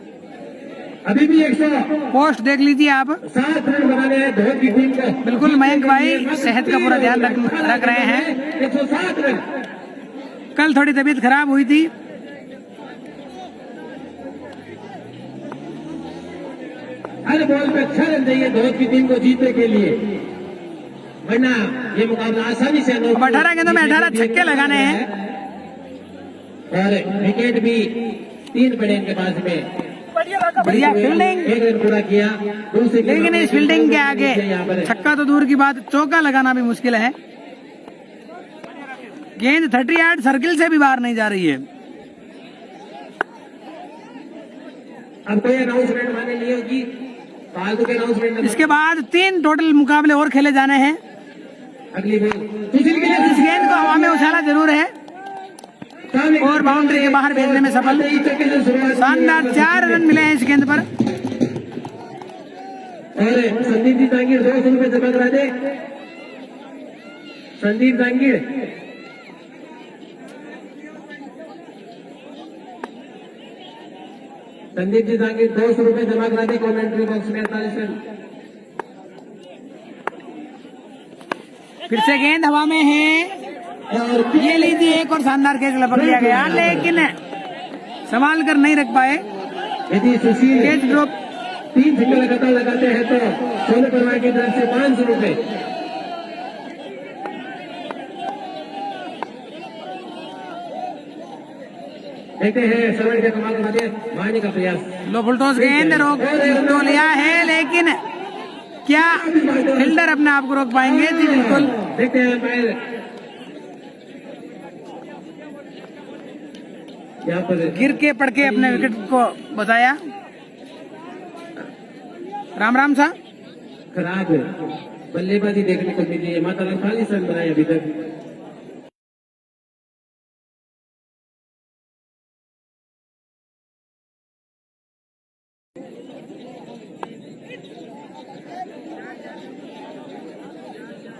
अभी भी 107 पोस्ट देख लीजिए आप। रन बनाने हैं दौर की टीम को। बिल्कुल मयंक भाई सेहत का पूरा ध्यान रख रहे हैं। 107 रन। कल थोड़ी तबीयत खराब हुई थी। हर बॉल पे 6 रन चाहिए दौर की टीम को जीतने के लिए, वरना ये मुकाबला आसानी से। अब 18 गेंदों में 18 छक्के लगाने हैं और विकेट भी 3 पड़े इनके पास में। बढ़िया फील्डिंग, 1 रन पूरा किया। दूसरे लेकिन इस फील्डिंग के आगे छक्का तो दूर की बात, चौका लगाना भी मुश्किल है। गेंद 30 यार्ड सर्किल से भी बाहर नहीं जा रही है। अब कोई अनाउंसमेंट माने लिए होगी, फालतू के अनाउंसमेंट। इसके बाद 3 टोटल मुकाबले और खेले जाने हैं। अगली बॉल इस गेंद को हवा में उछाला जरूर है और बाउंड्री के बाहर भेजने में सफल। शानदार 4 रन मिले हैं इस गेंद पर। और संदीप जी जांगीर 200 रुपए जमा करा दे। संदीप जांगीर संदीप जी जांगीर 200 रुपए जमा करा दे कमेंट्री बॉक्स में। 48 रन। फिर से गेंद हवा में है, ये लीजिए एक और शानदार कैच लपक लिया गया, लेकिन संभाल कर नहीं रख पाए। यदि सुशील कैच ड्रॉप 3 छक्के लगातार लगाते हैं तो सोने परमार की तरफ से 500 रुपए। देखते हैं सर्वर के कमाल को बदे मारने का प्रयास। लो फुलटॉस गेंद रोक तो लिया है, लेकिन क्या फील्डर अपने आप को रोक पाएंगे? जी बिल्कुल। देखते हैं यहाँ पर गिर के पड़ के अपने विकेट को बचाया। राम राम सा खराब बल्लेबाजी देखने को मिली है। मात्र 48 रन बनाए अभी तक।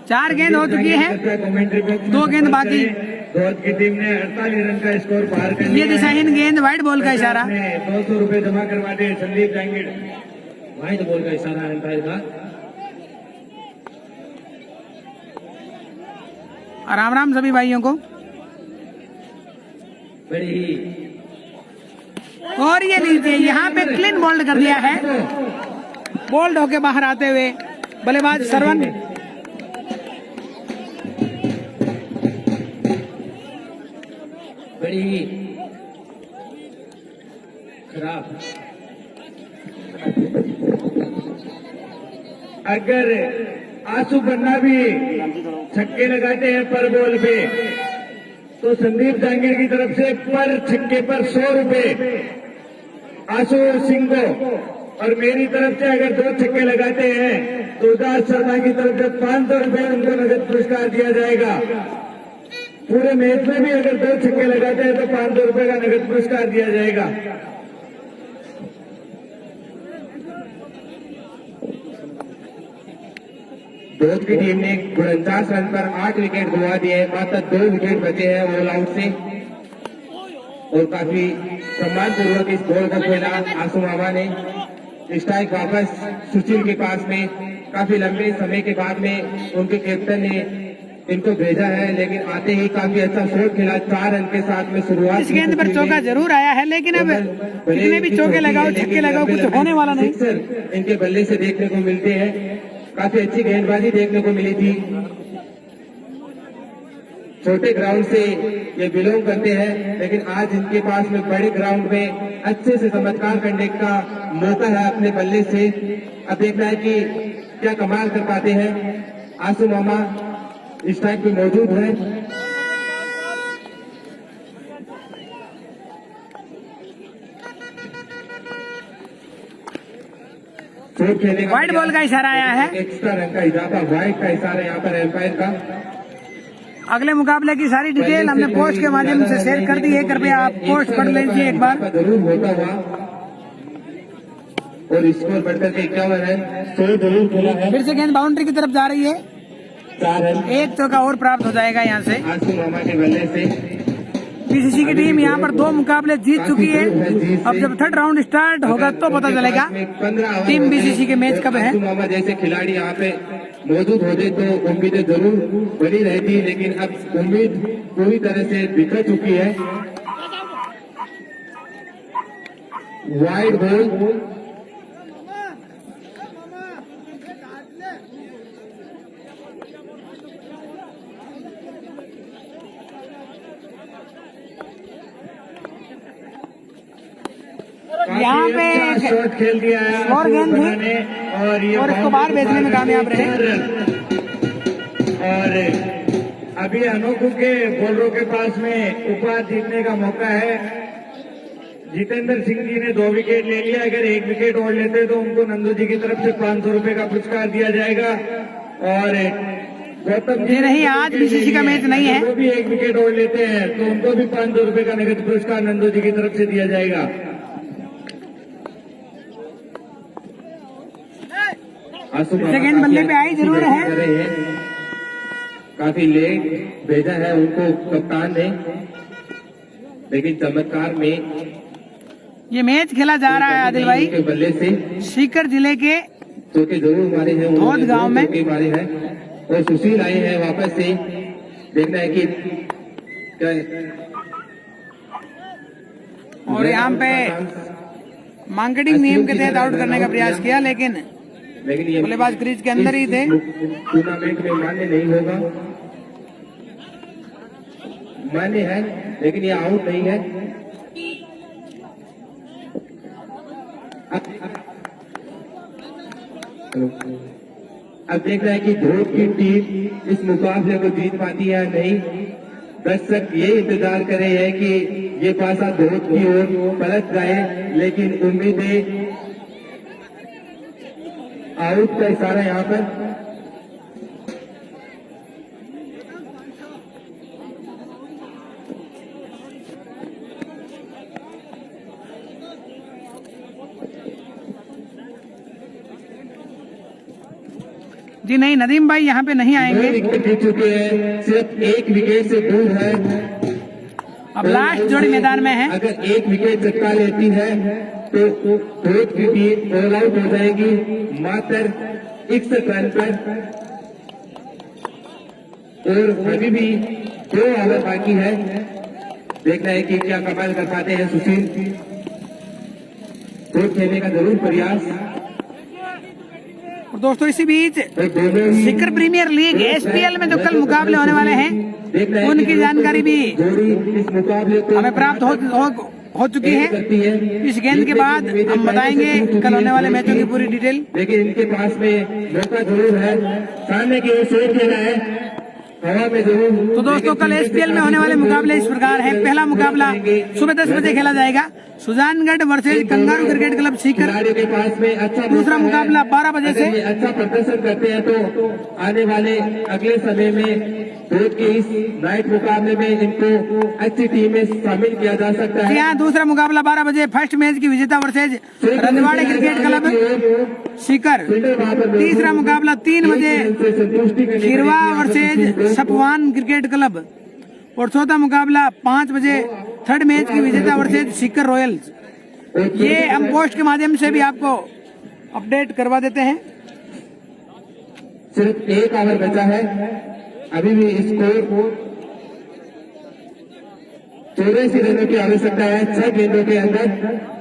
चार गेंद हो चुकी है, 2 गेंद बाकी। धोद की टीम ने 48 रन का स्कोर पार कर ये लिया है। दिशाहीन गेंद व्हाइट बॉल का इशारा। 200 रुपए जमा करवा दिए संदीप जांगिड़। वाइड बॉल का इशारा एम्पायर का। राम राम सभी भाइयों को। बड़ी ही और ये लीजिए यहाँ पे क्लीन बोल्ड कर दिया है, बोल्ड होके बाहर आते हुए बल्लेबाज सरवन। बड़ी ही खराब। अगर आंसू बन्ना भी छक्के लगाते हैं पर बॉल पे, तो संदीप जांगिड़ की तरफ से पर छक्के पर 100 रुपए आंसू सिंह को, और मेरी तरफ से अगर 2 छक्के लगाते हैं तो उदास शर्मा की तरफ से 500 रुपए उनको नगद पुरस्कार दिया जाएगा। पूरे मैच में भी अगर 2 छक्के लगाते हैं तो 500 रुपए का नगद पुरस्कार दिया जाएगा। धोद की टीम ने 49 रन पर 8 विकेट गवा दिए, मात्र 2 विकेट बचे हैं ऑल आउट से, और काफी सम्मानपूर्वक इस बॉल को खेला आंसू मामा ने। स्ट्राइक वापस सुशील के पास में, काफी लंबे समय के बाद में उनके कैप्टन ने इनको भेजा है, लेकिन आते ही काफी अच्छा शॉट खेला। 4 रन के साथ में शुरुआत। इस गेंद पर चौका जरूर आया है, लेकिन अब कितने भी चौके लगाओ छक्के लगाओ कुछ होने वाला नहीं। सिक्सर इनके बल्ले से देखने को मिलते हैं। काफी अच्छी गेंदबाजी देखने को मिली थी। छोटे ग्राउंड से ये बिलोंग करते हैं, लेकिन आज इनके पास में बड़े ग्राउंड में अच्छे से चमत्कार करने का मौका है अपने बल्ले से। अब देखना है कि क्या कमाल कर पाते हैं। आंसू मामा इस टाइम पे मौजूद है। चोट खेलने का व्हाइट बॉल का इशारा आया है। एक्स्ट्रा रन का इजाफा, व्हाइट का इशारा यहाँ पर एम्पायर का। अगले मुकाबले की सारी डिटेल हमने पोस्ट के माध्यम से शेयर कर दी है, कृपया आप पोस्ट पढ़ लीजिए एक बार। जरूर होता हुआ, और स्कोर बढ़कर के 51 है। 100 जरूर खेला है। फिर से गेंद बाउंड्री की तरफ जा रही है, 4 रन 1 चौका और प्राप्त हो जाएगा यहाँ से। आंसू मामा के बल्ले से। बीसीसी की टीम यहाँ पर 2 मुकाबले जीत चुकी है। अब जब थर्ड राउंड स्टार्ट होगा तो पता चलेगा टीम बीसीसी के मैच कब है। आंसू मामा जैसे खिलाड़ी यहाँ पे मौजूद होते तो उम्मीदें जरूर बनी रहती, लेकिन अब उम्मीद पूरी तरह से बिखर चुकी है। वाइड बॉल, यहाँ पे अच्छा शॉट खेल दिया है और गेंद थी, ने, और ये और इसको बाहर भेजने में कामयाब रहे। और अभी अनोखू के बॉलरों के पास में उपहार जीतने का मौका है। जितेंद्र सिंह जी ने 2 विकेट ले लिया, अगर 1 विकेट और लेते तो उनको नंदू जी की तरफ से 500 रुपए का पुरस्कार दिया जाएगा। और गौतम जी नहीं, आज बीसीसी का मैच नहीं है। वो भी 1 विकेट और लेते हैं तो उनको भी 500 रुपए का नगद पुरस्कार नंदू जी की तरफ से दिया जाएगा। सेकंड बल्ले पे आई जरूर है। काफी लेट भेजा है उनको कप्तान ने, लेकिन चमत्कार में ये मैच खेला जा रहा है आदिल भाई के बल्ले से सीकर जिले के चौके जरूर मारे हैं। धोद गांव में चौके मारे हैं, और सुशील आए हैं वापस से। देखना है कि क्या, और यहाँ पे मार्केटिंग नियम के तहत आउट करने का प्रयास किया, लेकिन ये बल्लेबाज क्रीज के अंदर ही थे। टूर्नामेंट में मान्य नहीं होगा। मान्य है, लेकिन ये आउट नहीं है। अब देखना है कि धोद की टीम इस मुकाबले को जीत पाती है या नहीं। दर्शक ये इंतजार कर रहे हैं कि ये पासा धोद की ओर पलट जाए, लेकिन उम्मीदें आउट का इशारा यहाँ पर। जी नहीं, नदीम भाई यहाँ पे नहीं 9 आएंगे। विकेट गिर चुके हैं, सिर्फ 1 विकेट से दूर है। अब लास्ट जोड़ी मैदान में है। अगर 1 विकेट चटका लेती है तो धोत की टीम ऑल आउट हो जाएगी मात्र 61 रन पर। और अभी भी 2 ओवर बाकी है, देखना है कि क्या कमाल कर पाते हैं सुशील। धोत खेलने का जरूर प्रयास। और दोस्तों इसी बीच और दोनों ही सीकर प्रीमियर लीग एसपीएल में जो कल मुकाबले होने वाले हैं देखना है उनकी कि जानकारी भी जोड़ी इस मुकाबले को हमें प्राप्त हो चुकी है। करती है। इस गेंद के बाद हम बताएंगे कल होने वाले मैचों की पूरी डिटेल। लेकिन इनके पास में मौका जरूर है, सामने की ओर शोर खेला है, हवा में जरूर। तो दोस्तों कल एसपीएल में होने वाले मुकाबले इस प्रकार हैं। पहला मुकाबला सुबह 10 बजे खेला जाएगा, Sujangarh versus kangaroo cricket club Sikar. खिलाड़ियों के पास में अच्छा दूसरा मौका है। मुकाबला 12 बजे अगर से। ये अच्छा प्रदर्शन करते हैं तो आने वाले अगले समय में रोज के इस नाइट मुकाबले में इनको अच्छी टीम में शामिल किया जा सकता जी है। हाँ, दूसरा मुकाबला 12 बजे फर्स्ट मैच की विजेता वर्सेज रंजवाड़े क्रिकेट क्लब सीकर। तीसरा मुकाबला 3 बजे खिरवा वर्सेज सपवान क्रिकेट क्लब। और चौथा मुकाबला 5 बजे थर्ड मैच की विजेता वर्सेज सीकर रॉयल्स। ये हम पोस्ट के माध्यम से भी आपको अपडेट करवा देते हैं। सिर्फ 1 ओवर बचा है, अभी भी स्कोर 84 रनों की आवश्यकता है 6 गेंदों के अंदर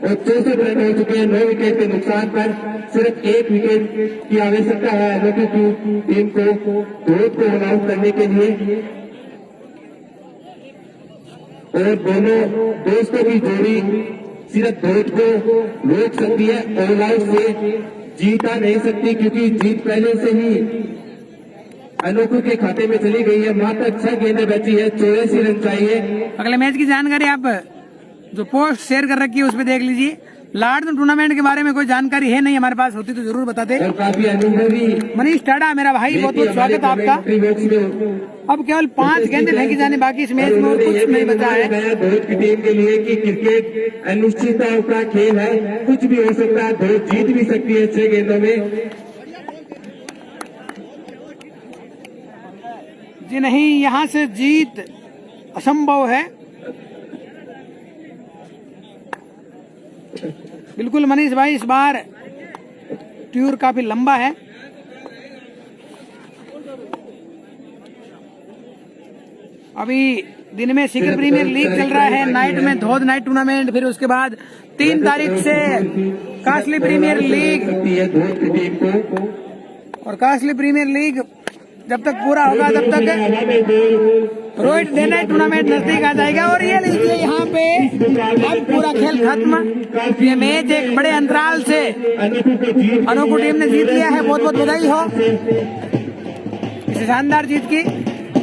और 64 रन हो चुके हैं 9 विकेट के नुकसान पर। सिर्फ 1 विकेट की आवश्यकता है अनोखी टीम को धोत को ऑल आउट करने के लिए। और दोनों दोस्तों की जोड़ी सिर्फ धोत को रोक सकती है, ऑल आउट से जीता नहीं सकती, क्योंकि जीत पहले से ही अनोखू के खाते में चली गई है। मात्र 6 गेंदें बची है, 84 रन चाहिए। अगले मैच की जानकारी आप जो पोस्ट शेयर कर रखी है उस पर देख लीजिए। लार्ड टूर्नामेंट के बारे में कोई जानकारी है नहीं, हमारे पास होती तो जरूर बताते। और काफी अनुभवी मनीष टाडा मेरा भाई, बहुत बहुत स्वागत है आपका। अब केवल 5 गेंदें फेंकी जाने बाकी इस मैच में और कुछ नहीं बचा है। धोत की टीम के लिए कि क्रिकेट अनिश्चितता का खेल है, कुछ भी हो सकता है, धोत जीत भी सकती है 6 गेंदों में। जी नहीं, यहाँ से जीत असंभव है। बिल्कुल मनीष भाई, इस बार टूर काफी लंबा है। अभी दिन में सीकर प्रीमियर लीग चल रहा है, नाइट में धोध नाइट टूर्नामेंट, फिर उसके बाद 3 तारीख से कास्टली प्रीमियर लीग। धोत की टीम को और कास्टली प्रीमियर लीग जब तक पूरा होगा तब तक रोहित डे नाइट टूर्नामेंट नजदीक आ जाएगा। और ये लीजिए यहाँ पे अब पूरा खेल खत्म। ये मैच एक बड़े अंतराल से अनोखू टीम ने जीत लिया है, बहुत बहुत बधाई हो इस शानदार जीत की।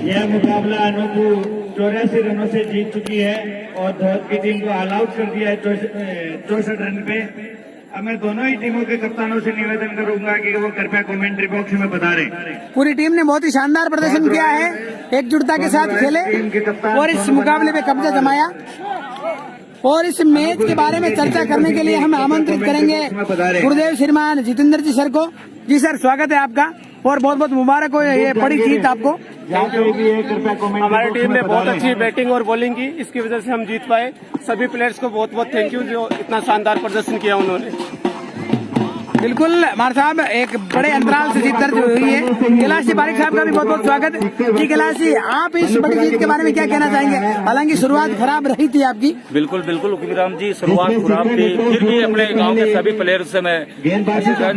यह मुकाबला अनोखू 84 रनों से जीत चुकी है और धोत की टीम को ऑल आउट कर दिया है 64 रन पे। अब मैं दोनों ही टीमों के कप्तानों से निवेदन करूंगा कि वो कृपया कमेंट्री बॉक्स में बता दें। पूरी टीम ने बहुत ही शानदार प्रदर्शन किया है, एकजुटता के साथ खेले और इस मुकाबले पे कब्जा जमाया। और इस मैच के बारे में चर्चा करने के लिए हम आमंत्रित करेंगे गुरुदेव श्रीमान जितेंद्र जी सर को। जी सर, स्वागत है आपका और बहुत बहुत मुबारक हो ये बड़ी जीत आपको। हमारी टीम ने बहुत अच्छी बैटिंग और बॉलिंग की, इसकी वजह से हम जीत पाए। सभी प्लेयर्स को बहुत बहुत थैंक यू जो इतना शानदार प्रदर्शन किया उन्होंने। बिल्कुल मार साहब, एक बड़े अंतराल से जीत दर्ज हुई है। कैलाश जी पारिक साहब का भी बहुत बहुत स्वागत। जी कैलाश जी, आप इस बड़ी जीत के बारे में क्या कहना चाहेंगे? हालांकि शुरुआत खराब रही थी आपकी। बिल्कुल बिल्कुल उकिराम जी, शुरुआत खराब थी, फिर भी अपने गांव के सभी प्लेयर से मैं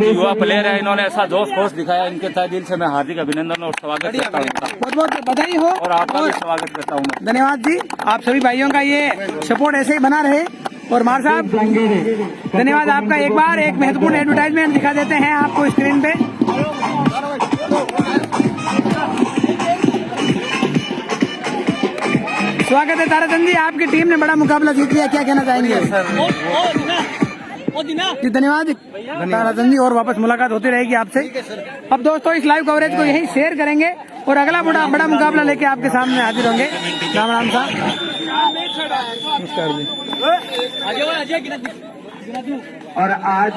युवा प्लेयर है, इन्होंने ऐसा जोश खोश दिखाया, इनके तहे दिल से मैं हार्दिक अभिनंदन और स्वागत करता हूँ। बहुत बहुत बधाई हो और आपका भी स्वागत करता हूँ मैं। धन्यवाद जी, आप सभी भाइयों का ये सपोर्ट ऐसे ही बना रहे। और मार साहब धन्यवाद आपका। एक बार एक महत्वपूर्ण एडवर्टाइजमेंट दिखा देते हैं आपको स्क्रीन पे। स्वागत है ताराचंद जी, आपकी टीम ने बड़ा मुकाबला जीत लिया, क्या कहना चाहेंगे? जी धन्यवाद ताराचंद जी, और वापस मुलाकात होती रहेगी आपसे। अब दोस्तों इस लाइव कवरेज को यही शेयर करेंगे और अगला बड़ा मुकाबला लेके आपके सामने हाजिर होंगे। राम राम साहब, नमस्कार जी। और आज